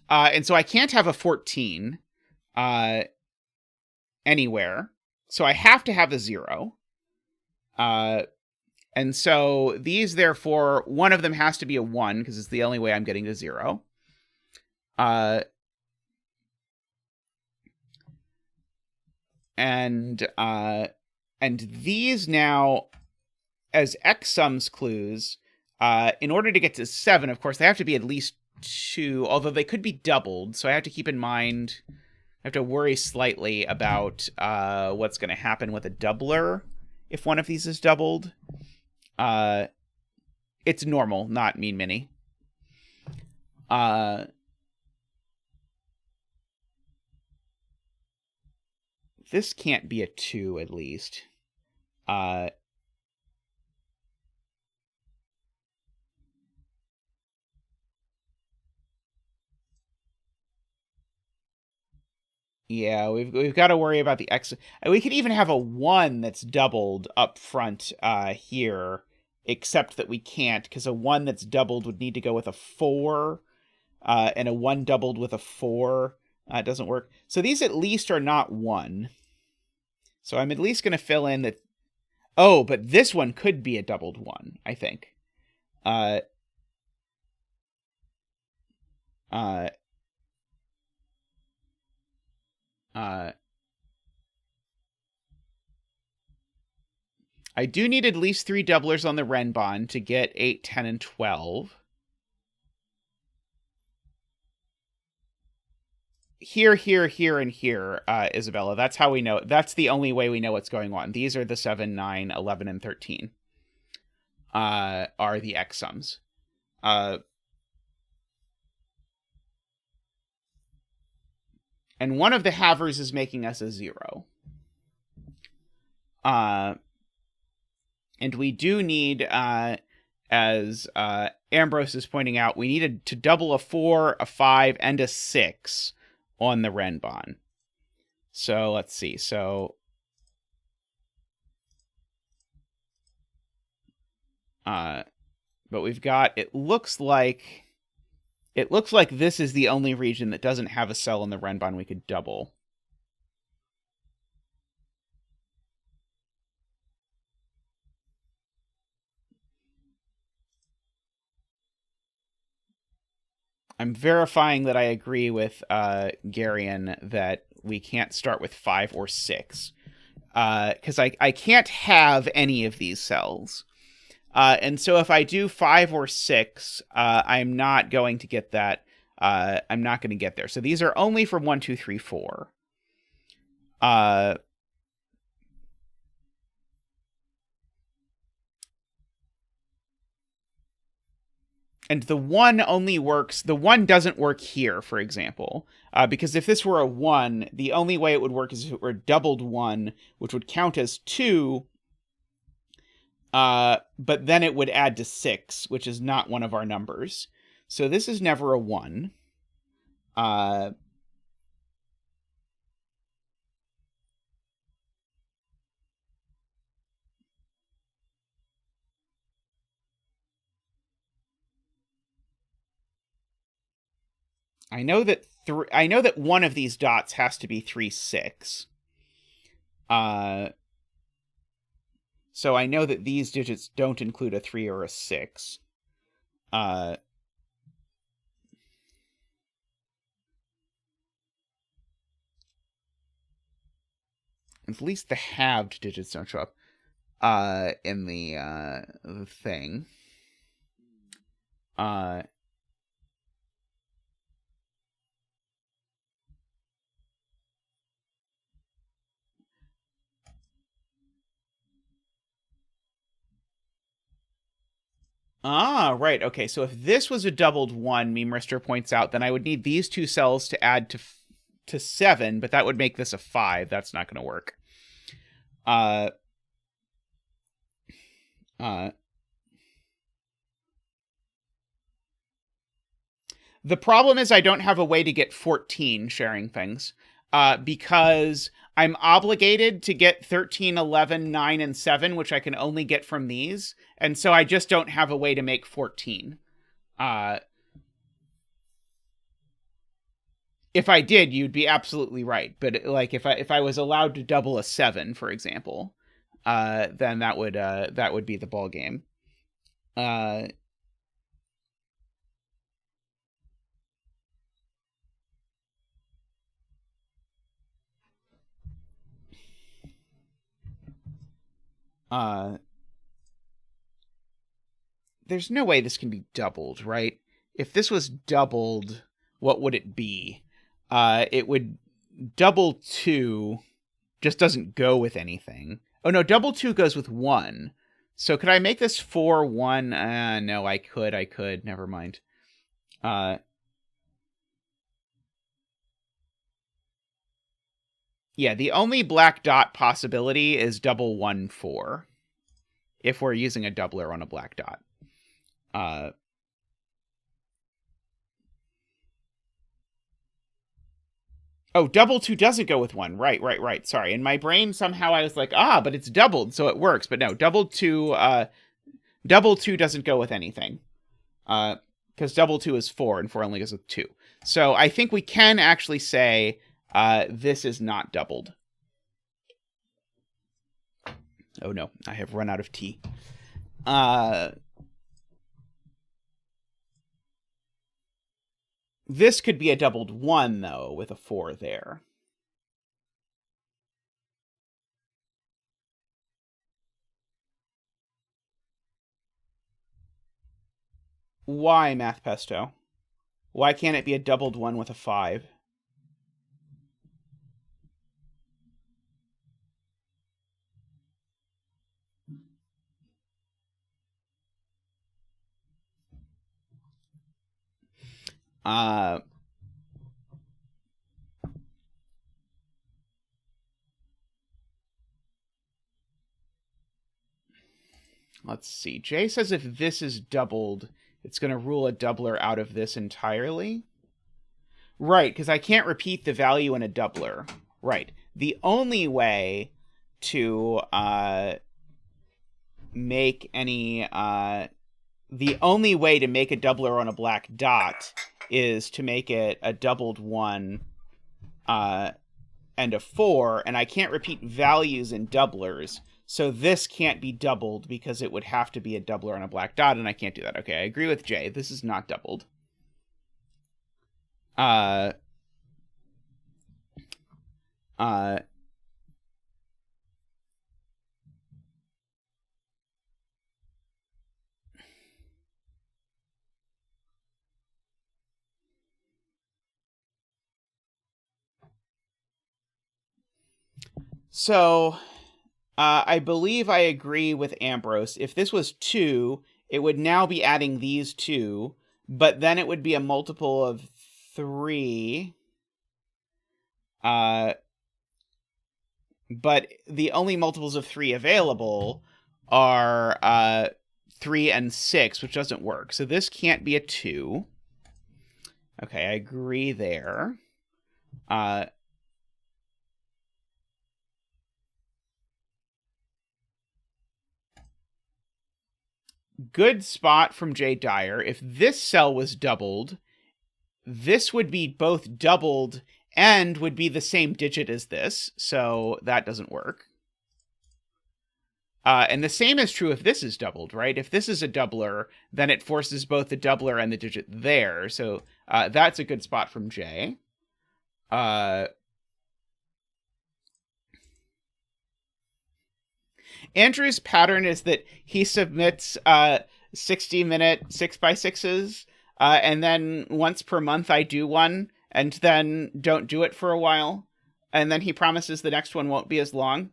And so I can't have a 14 anywhere. So I have to have a 0. And so these, therefore, one of them has to be a 1, because it's the only way I'm getting to 0. And these now, as x sums clues, in order to get to 7, of course, they have to be at least 2, although they could be doubled. So I have to keep in mind, I have to worry slightly about what's going to happen with a doubler if one of these is doubled. It's normal, not mean mini. This can't be a 2, at least. Yeah, we've got to worry about the x. We could even have a 1 that's doubled up front here, except that we can't, because a 1 that's doubled would need to go with a 4, and a 1 doubled with a 4 doesn't work. So these at least are not 1. So I'm at least going to fill in that. Oh, but this one could be a doubled 1, I think. I do need at least 3 doublers on the Renbon to get 8, 10, and 12. Here, and here, Isabella. That's how we know. That's the only way we know what's going on. These are the 7, 9, 11, and 13. Are the x sums. And one of the halvers is making us a 0. And we do need, as Ambrose is pointing out, we needed to double a 4, a 5, and a 6 on the Renbon. So let's see. So but we've got, it looks like this is the only region that doesn't have a cell in the Renbon we could double. I'm verifying that I agree with Garion that we can't start with 5 or 6. Because I can't have any of these cells. And so if I do 5 or 6, I'm not going to get that. I'm not going to get there. So these are only from 1, 2, 3, 4. And the 1 only works, the 1 doesn't work here, for example. Because if this were a 1, the only way it would work is if it were a doubled 1, which would count as 2. But then it would add to 6, which is not one of our numbers. So this is never a 1. I know that one of these dots has to be 3, 6. So I know that these digits don't include a 3 or a 6. At least the halved digits don't show up in the thing. Ah, right. Okay, so if this was a doubled 1, Memerister points out, then I would need these two cells to add to 7, but that would make this a 5. That's not going to work. Uh, uh, the problem is I don't have a way to get 14 sharing things, because I'm obligated to get 13, 11, 9, and 7, which I can only get from these, and so I just don't have a way to make 14. If I did, you'd be absolutely right. But like if I was allowed to double a 7, for example, then that would be the ball game. There's no way this can be doubled, right? If this was doubled, what would it be? It would double 2 just doesn't go with anything. Oh no, double 2 goes with 1. So could I make this 4, 1? No, I could. Never mind. Yeah, the only black dot possibility is double 1, 4. If we're using a doubler on a black dot. Oh, double 2 doesn't go with 1. Right. Sorry. In my brain, somehow I was like, but it's doubled, so it works. But no, double 2 doesn't go with anything. Because double 2 is 4, and 4 only goes with 2. So I think we can actually say this is not doubled. Oh no, I have run out of tea. This could be a doubled 1, though, with a 4 there. Why, Math Pesto? Why can't it be a doubled 1 with a 5? Let's see. Jay says if this is doubled, it's going to rule a doubler out of this entirely. Right, because I can't repeat the value in a doubler. Right. The only way to make any... the only way to make a doubler on a black dot is to make it a doubled 1 and a 4, and I can't repeat values in doublers, so this can't be doubled because it would have to be a doubler on a black dot, and I can't do that. Okay, I agree with Jay. This is not doubled. So, I believe I agree with Ambrose. If this was 2, it would now be adding these 2, but then it would be a multiple of 3. But the only multiples of 3 available are 3 and 6, which doesn't work. So this can't be a 2. Okay, I agree there. Good spot from Jay Dyer. If this cell was doubled, this would be both doubled and would be the same digit as this, so that doesn't work. And the same is true if this is doubled, right? If this is a doubler, then it forces both the doubler and the digit there, so that's a good spot from Jay. Andrew's pattern is that he submits 60-minute 6x6s, and then once per month I do one, and then don't do it for a while, and then he promises the next one won't be as long.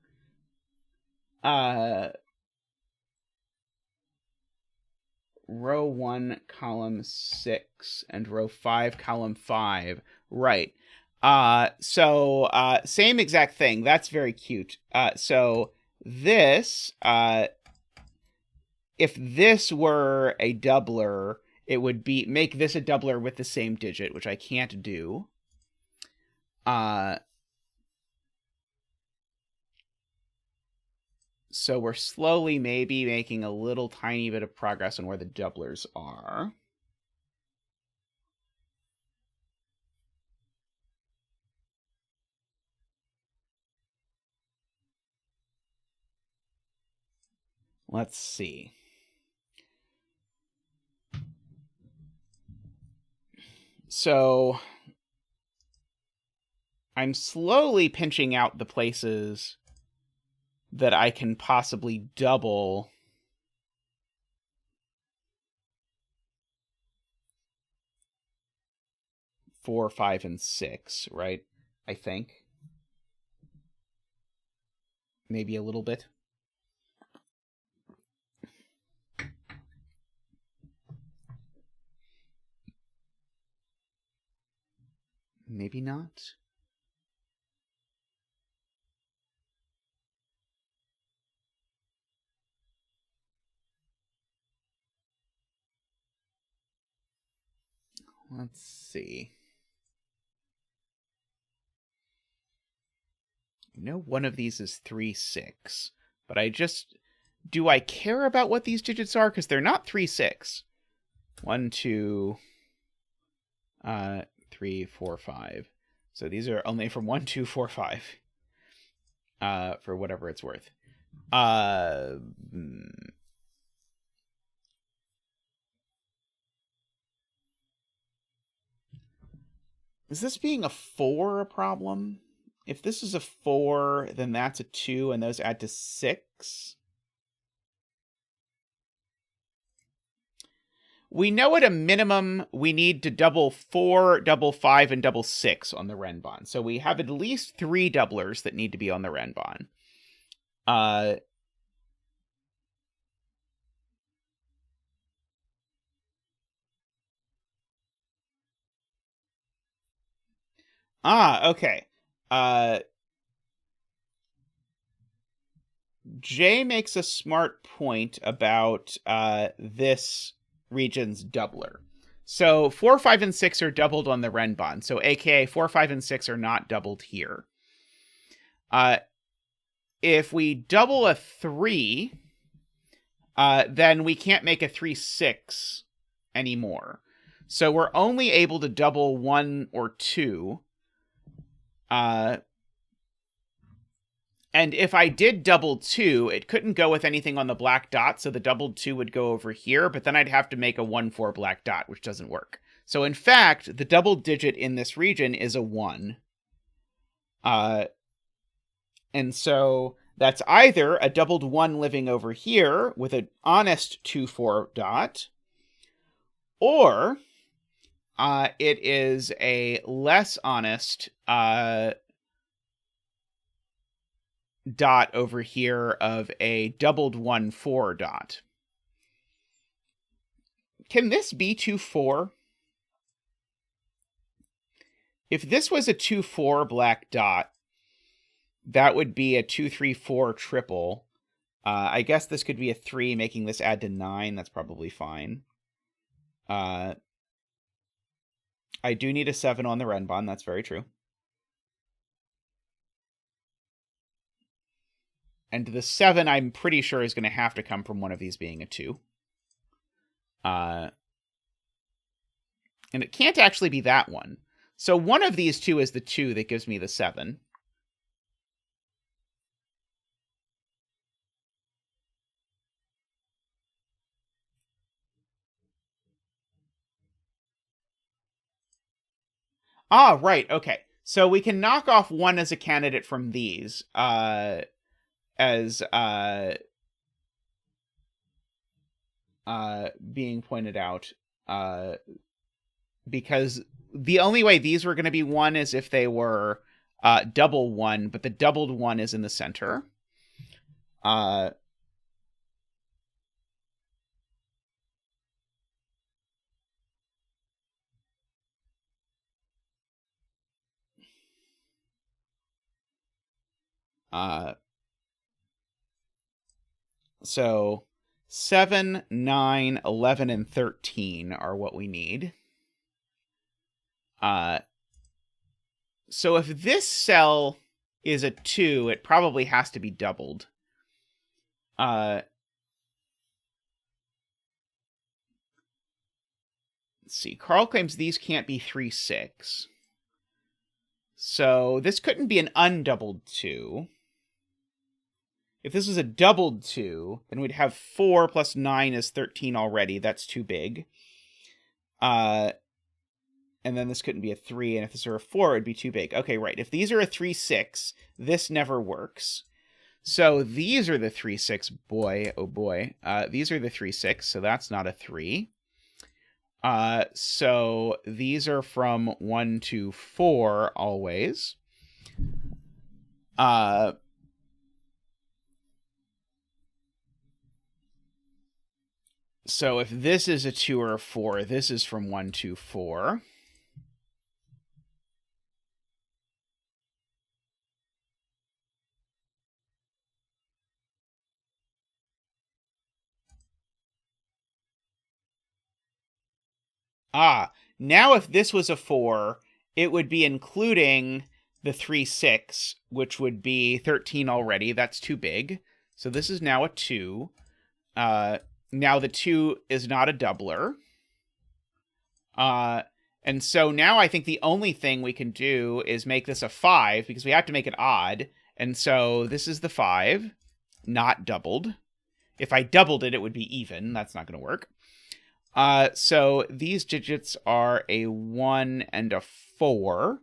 row 1, column 6, and row 5, column 5. Right. So same exact thing. That's very cute. So this, if this were a doubler, it would be make this a doubler with the same digit, which I can't do. So we're slowly maybe making a little tiny bit of progress on where the doublers are. Let's see. So I'm slowly pinching out the places that I can possibly double four, 5, and 6, right? I think. Maybe a little bit. Maybe not. Let's see. I know one of these is 3, 6, but do I care about what these digits are? Because they're not 3, 6. 1, 2, 3, 4, 5. So these are only from 1, 2, 4, 5. For whatever it's worth. Is this being a 4 a problem? If this is a 4, then that's a 2, and those add to 6. We know at a minimum we need to double 4, double 5, and double 6 on the Renbon. So we have at least 3 doublers that need to be on the Renbon. Okay. Jay makes a smart point about this region's doubler. So 4, 5, and 6 are doubled on the Renbon. So aka 4, 5, and 6 are not doubled here. If we double a 3, then we can't make a 3, 6 anymore. So we're only able to double 1 or 2. And if I did double 2, it couldn't go with anything on the black dot, so the doubled 2 would go over here, but then I'd have to make a 1, 4 black dot, which doesn't work. So in fact, the double digit in this region is a 1. And so that's either a doubled 1 living over here with an honest 2, 4 dot, or it is a less honest dot over here of a doubled 1, 4 dot. Can this be 2, 4? If this was a 2, 4 black dot, that would be a 2, 3, 4 triple. I guess this could be a 3, making this add to 9. That's probably fine. I do need a 7 on the Renbon. That's very true. And the 7, I'm pretty sure, is going to have to come from one of these being a 2. And it can't actually be that one. So one of these two is the 2 that gives me the 7. Right, okay. So we can knock off 1 as a candidate from these, as being pointed out, because the only way these were going to be 1 is if they were double 1, but the doubled 1 is in the center. So 7, 9, 11, and 13 are what we need. So if this cell is a 2, it probably has to be doubled. Let's see. Carl claims these can't be 3, 6. So this couldn't be an undoubled 2. If this was a doubled 2, then we'd have 4 plus 9 is 13 already. That's too big. And then this couldn't be a 3, and if this were a 4, it would be too big. Okay, right. If these are a 3, 6, this never works. So these are the 3, 6. Boy, oh boy. These are the 3, 6, so that's not a 3. So these are from 1 to 4 always. So if this is a 2 or a 4, this is from 1 to 4. Now if this was a 4, it would be including the 3, 6, which would be 13 already. That's too big. So this is now a 2. Now the 2 is not a doubler. And so now I think the only thing we can do is make this a 5, because we have to make it odd. And so this is the 5, not doubled. If I doubled it, it would be even. That's not going to work. So these digits are a 1 and a 4.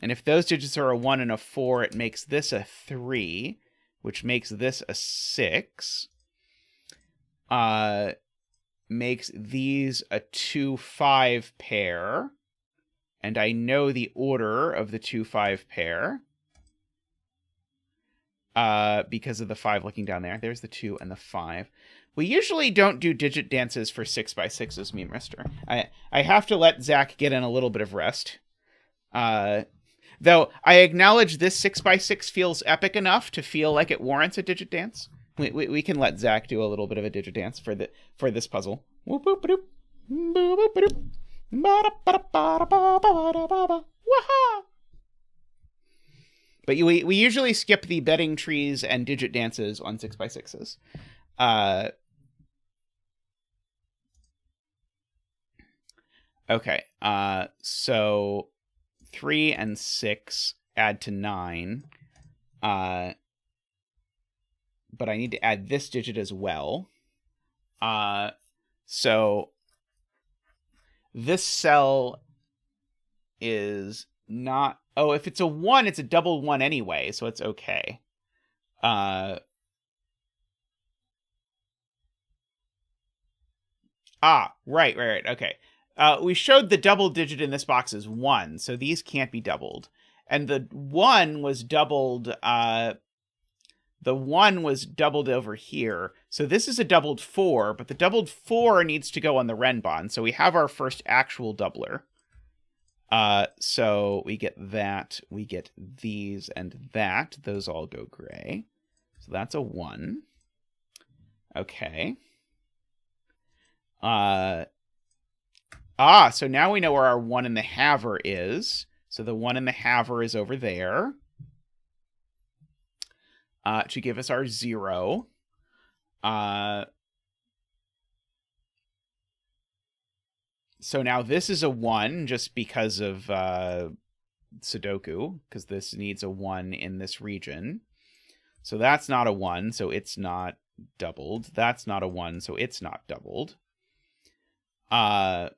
And if those digits are a 1 and a 4, it makes this a 3, which makes this a 6. Makes these a 2, 5 pair. And I know the order of the 2, 5 pair. Because of the 5 looking down there. There's the 2 and the 5. We usually don't do digit dances for 6x6s, me and Mister. I have to let Zack get in a little bit of rest. Though I acknowledge this 6x6 feels epic enough to feel like it warrants a digit dance. We can let Zack do a little bit of a digit dance for this puzzle. But we usually skip the betting trees and digit dances on 6x6s. Okay, so 3 and 6 add to 9. But I need to add this digit as well. So this cell is not... Oh, if it's a 1, it's a double 1 anyway, so it's okay. Right, okay. We showed the double digit in this box is 1, so these can't be doubled. And the 1 was doubled, the 1 was doubled over here. So this is a doubled 4, but the doubled 4 needs to go on the Renbon. So we have our first actual doubler. So we get that, we get these and that. Those all go gray. So that's a 1. Okay. So now we know where our 1 in the haver is. So the 1 in the haver is over there. To give us our 0. So now this is a 1 just because of Sudoku, because this needs a 1 in this region. So that's not a 1, so it's not doubled. That's not a 1, so it's not doubled. Hey,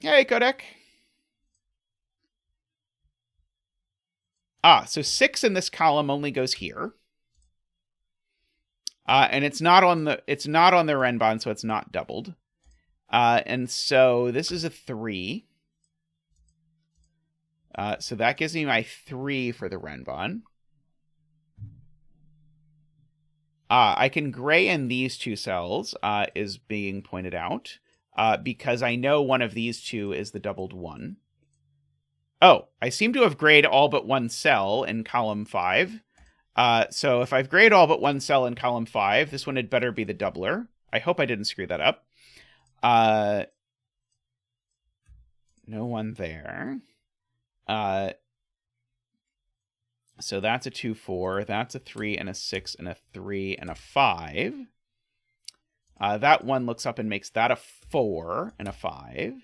Codec. So 6 in this column only goes here. And it's not on the Renbon, so it's not doubled. And so this is a 3. So that gives me my 3 for the Renbon. I can gray in these 2 cells, is being pointed out, because I know one of these 2 is the doubled 1. Oh, I seem to have grayed all but one cell in column 5. So if I've grayed all but one cell in column 5, this one had better be the doubler. I hope I didn't screw that up. No one there. So that's a 2, 4. That's a 3 and a 6 and a 3 and a 5. That one looks up and makes that a 4 and a 5.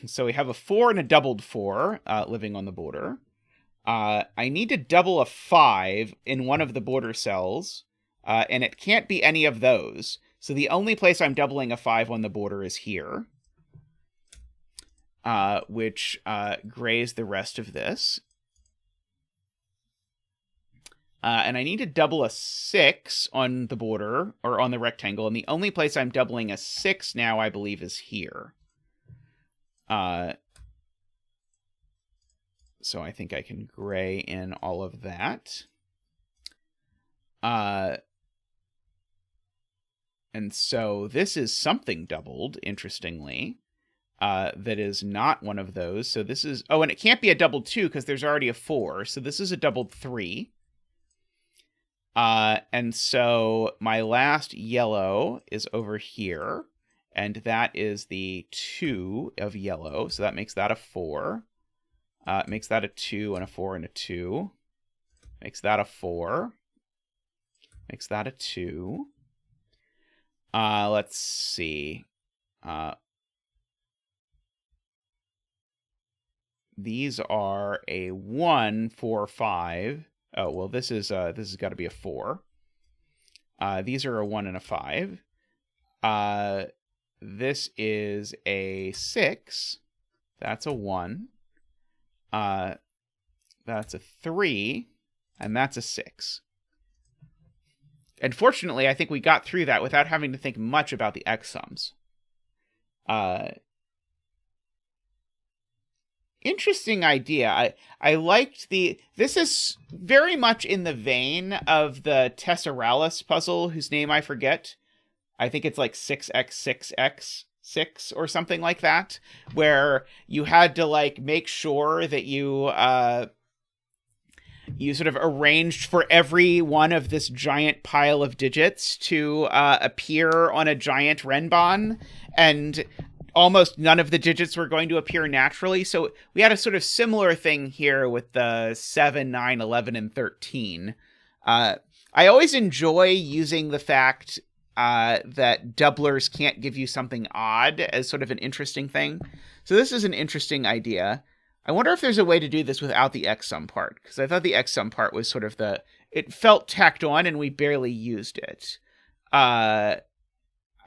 So we have a 4 and a doubled 4 living on the border. I need to double a 5 in one of the border cells, and it can't be any of those. So the only place I'm doubling a 5 on the border is here, which grays the rest of this. And I need to double a 6 on the border, or on the rectangle, and the only place I'm doubling a 6 now, I believe, is here. So I think I can gray in all of that. And so this is something doubled, interestingly, that is not one of those. So this is... Oh, and it can't be a doubled 2 because there's already a 4. So this is a doubled 3. And so my last yellow is over here. And that is the 2 of yellow. So that makes that a 4. Makes that a 2 and a 4 and a 2. Makes that a 4. Makes that a 2. Let's see. These are a 1, 4, 5. Oh, well, this has got to be a 4. These are a 1 and a 5. This is a 6. That's a 1. That's a 3. And that's a 6. And fortunately, I think we got through that without having to think much about the x sums. Interesting idea. I liked this is very much in the vein of the Tesseralis puzzle, whose name I forget. I think it's like 6x6x6 or something like that, where you had to like make sure that you sort of arranged for every one of this giant pile of digits to appear on a giant renban, and almost none of the digits were going to appear naturally. So we had a sort of similar thing here with the 7, 9, 11, and 13. I always enjoy using the fact that doublers can't give you something odd as sort of an interesting thing. So this is an interesting idea. I wonder if there's a way to do this without the xsum part, because I thought the xsum part was sort of it felt tacked on and we barely used it. But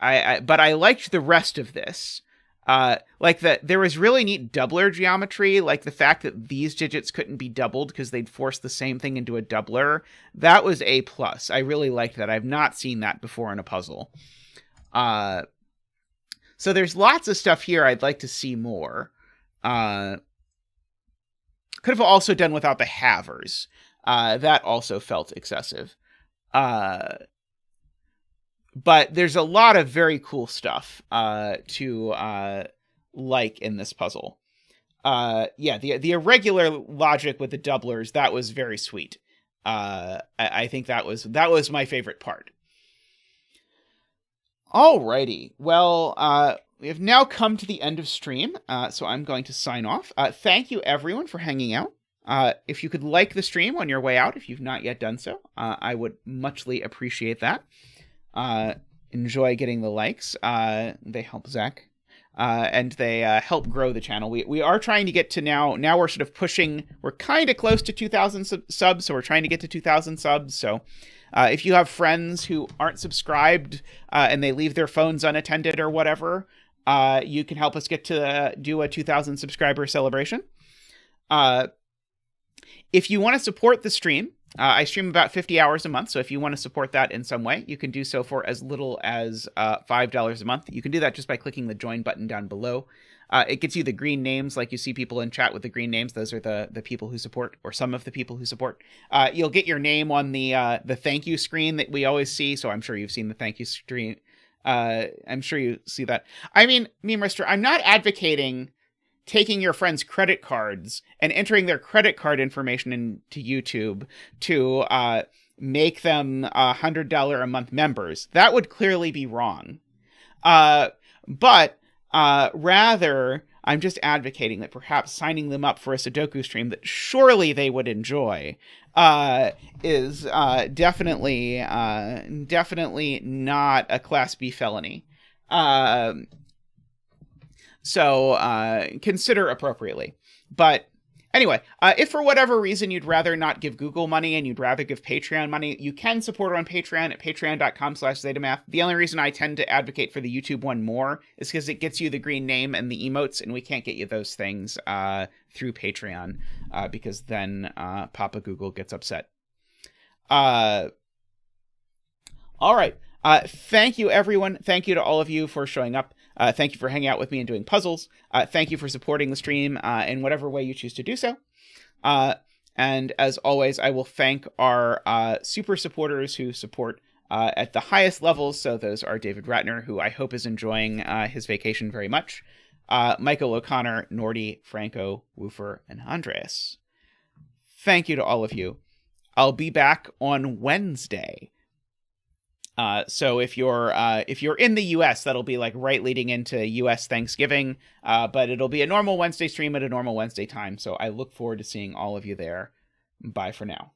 I liked the rest of this. Like there was really neat doubler geometry, like the fact that these digits couldn't be doubled because they'd force the same thing into a doubler. That was A+. I really liked that. I've not seen that before in a puzzle. So there's lots of stuff here I'd like to see more. Could have also done without the halvers. That also felt excessive. But there's a lot of very cool stuff to like in this puzzle. Yeah, the irregular logic with the doublers, that was very sweet. I think that was my favorite part. Alrighty, well, we have now come to the end of stream, so I'm going to sign off. Thank you, everyone, for hanging out. If you could like the stream on your way out, if you've not yet done so, I would muchly appreciate that. Enjoy getting the likes. They help Zack. And they help grow the channel. We are trying to get to now we're sort of pushing, we're kind of close to 2,000 subs, so we're trying to get to 2,000 subs. So if you have friends who aren't subscribed and they leave their phones unattended or whatever, you can help us get to do a 2,000 subscriber celebration. If you want to support the stream, I stream about 50 hours a month, so if you want to support that in some way, you can do so for as little as $5 a month. You can do that just by clicking the join button down below. It gets you the green names, like you see people in chat with the green names. Those are the people who support, or some of the people who support. You'll get your name on the thank you screen that we always see, so I'm sure you've seen the thank you screen. I'm sure you see that. I mean, Meme Rister, I'm not advocating taking your friends' credit cards and entering their credit card information into YouTube to make them $100 a month members. That would clearly be wrong. But rather, I'm just advocating that perhaps signing them up for a Sudoku stream that surely they would enjoy is definitely not a Class B felony. So consider appropriately. But anyway, if for whatever reason you'd rather not give Google money and you'd rather give Patreon money, you can support it on Patreon at patreon.com/zetamath. The only reason I tend to advocate for the YouTube one more is because it gets you the green name and the emotes, and we can't get you those things through Patreon because then Papa Google gets upset. All right. Thank you, everyone. Thank you to all of you for showing up. Thank you for hanging out with me and doing puzzles. Thank you for supporting the stream in whatever way you choose to do so. And as always, I will thank our super supporters who support at the highest levels. So those are David Ratner, who I hope is enjoying his vacation very much, Michael O'Connor, Nordy, Franco, Woofer, and Andres. Thank you to all of you. I'll be back on Wednesday. So if you're in the US, that'll be like right leading into US Thanksgiving. But it'll be a normal Wednesday stream at a normal Wednesday time. So I look forward to seeing all of you there. Bye for now.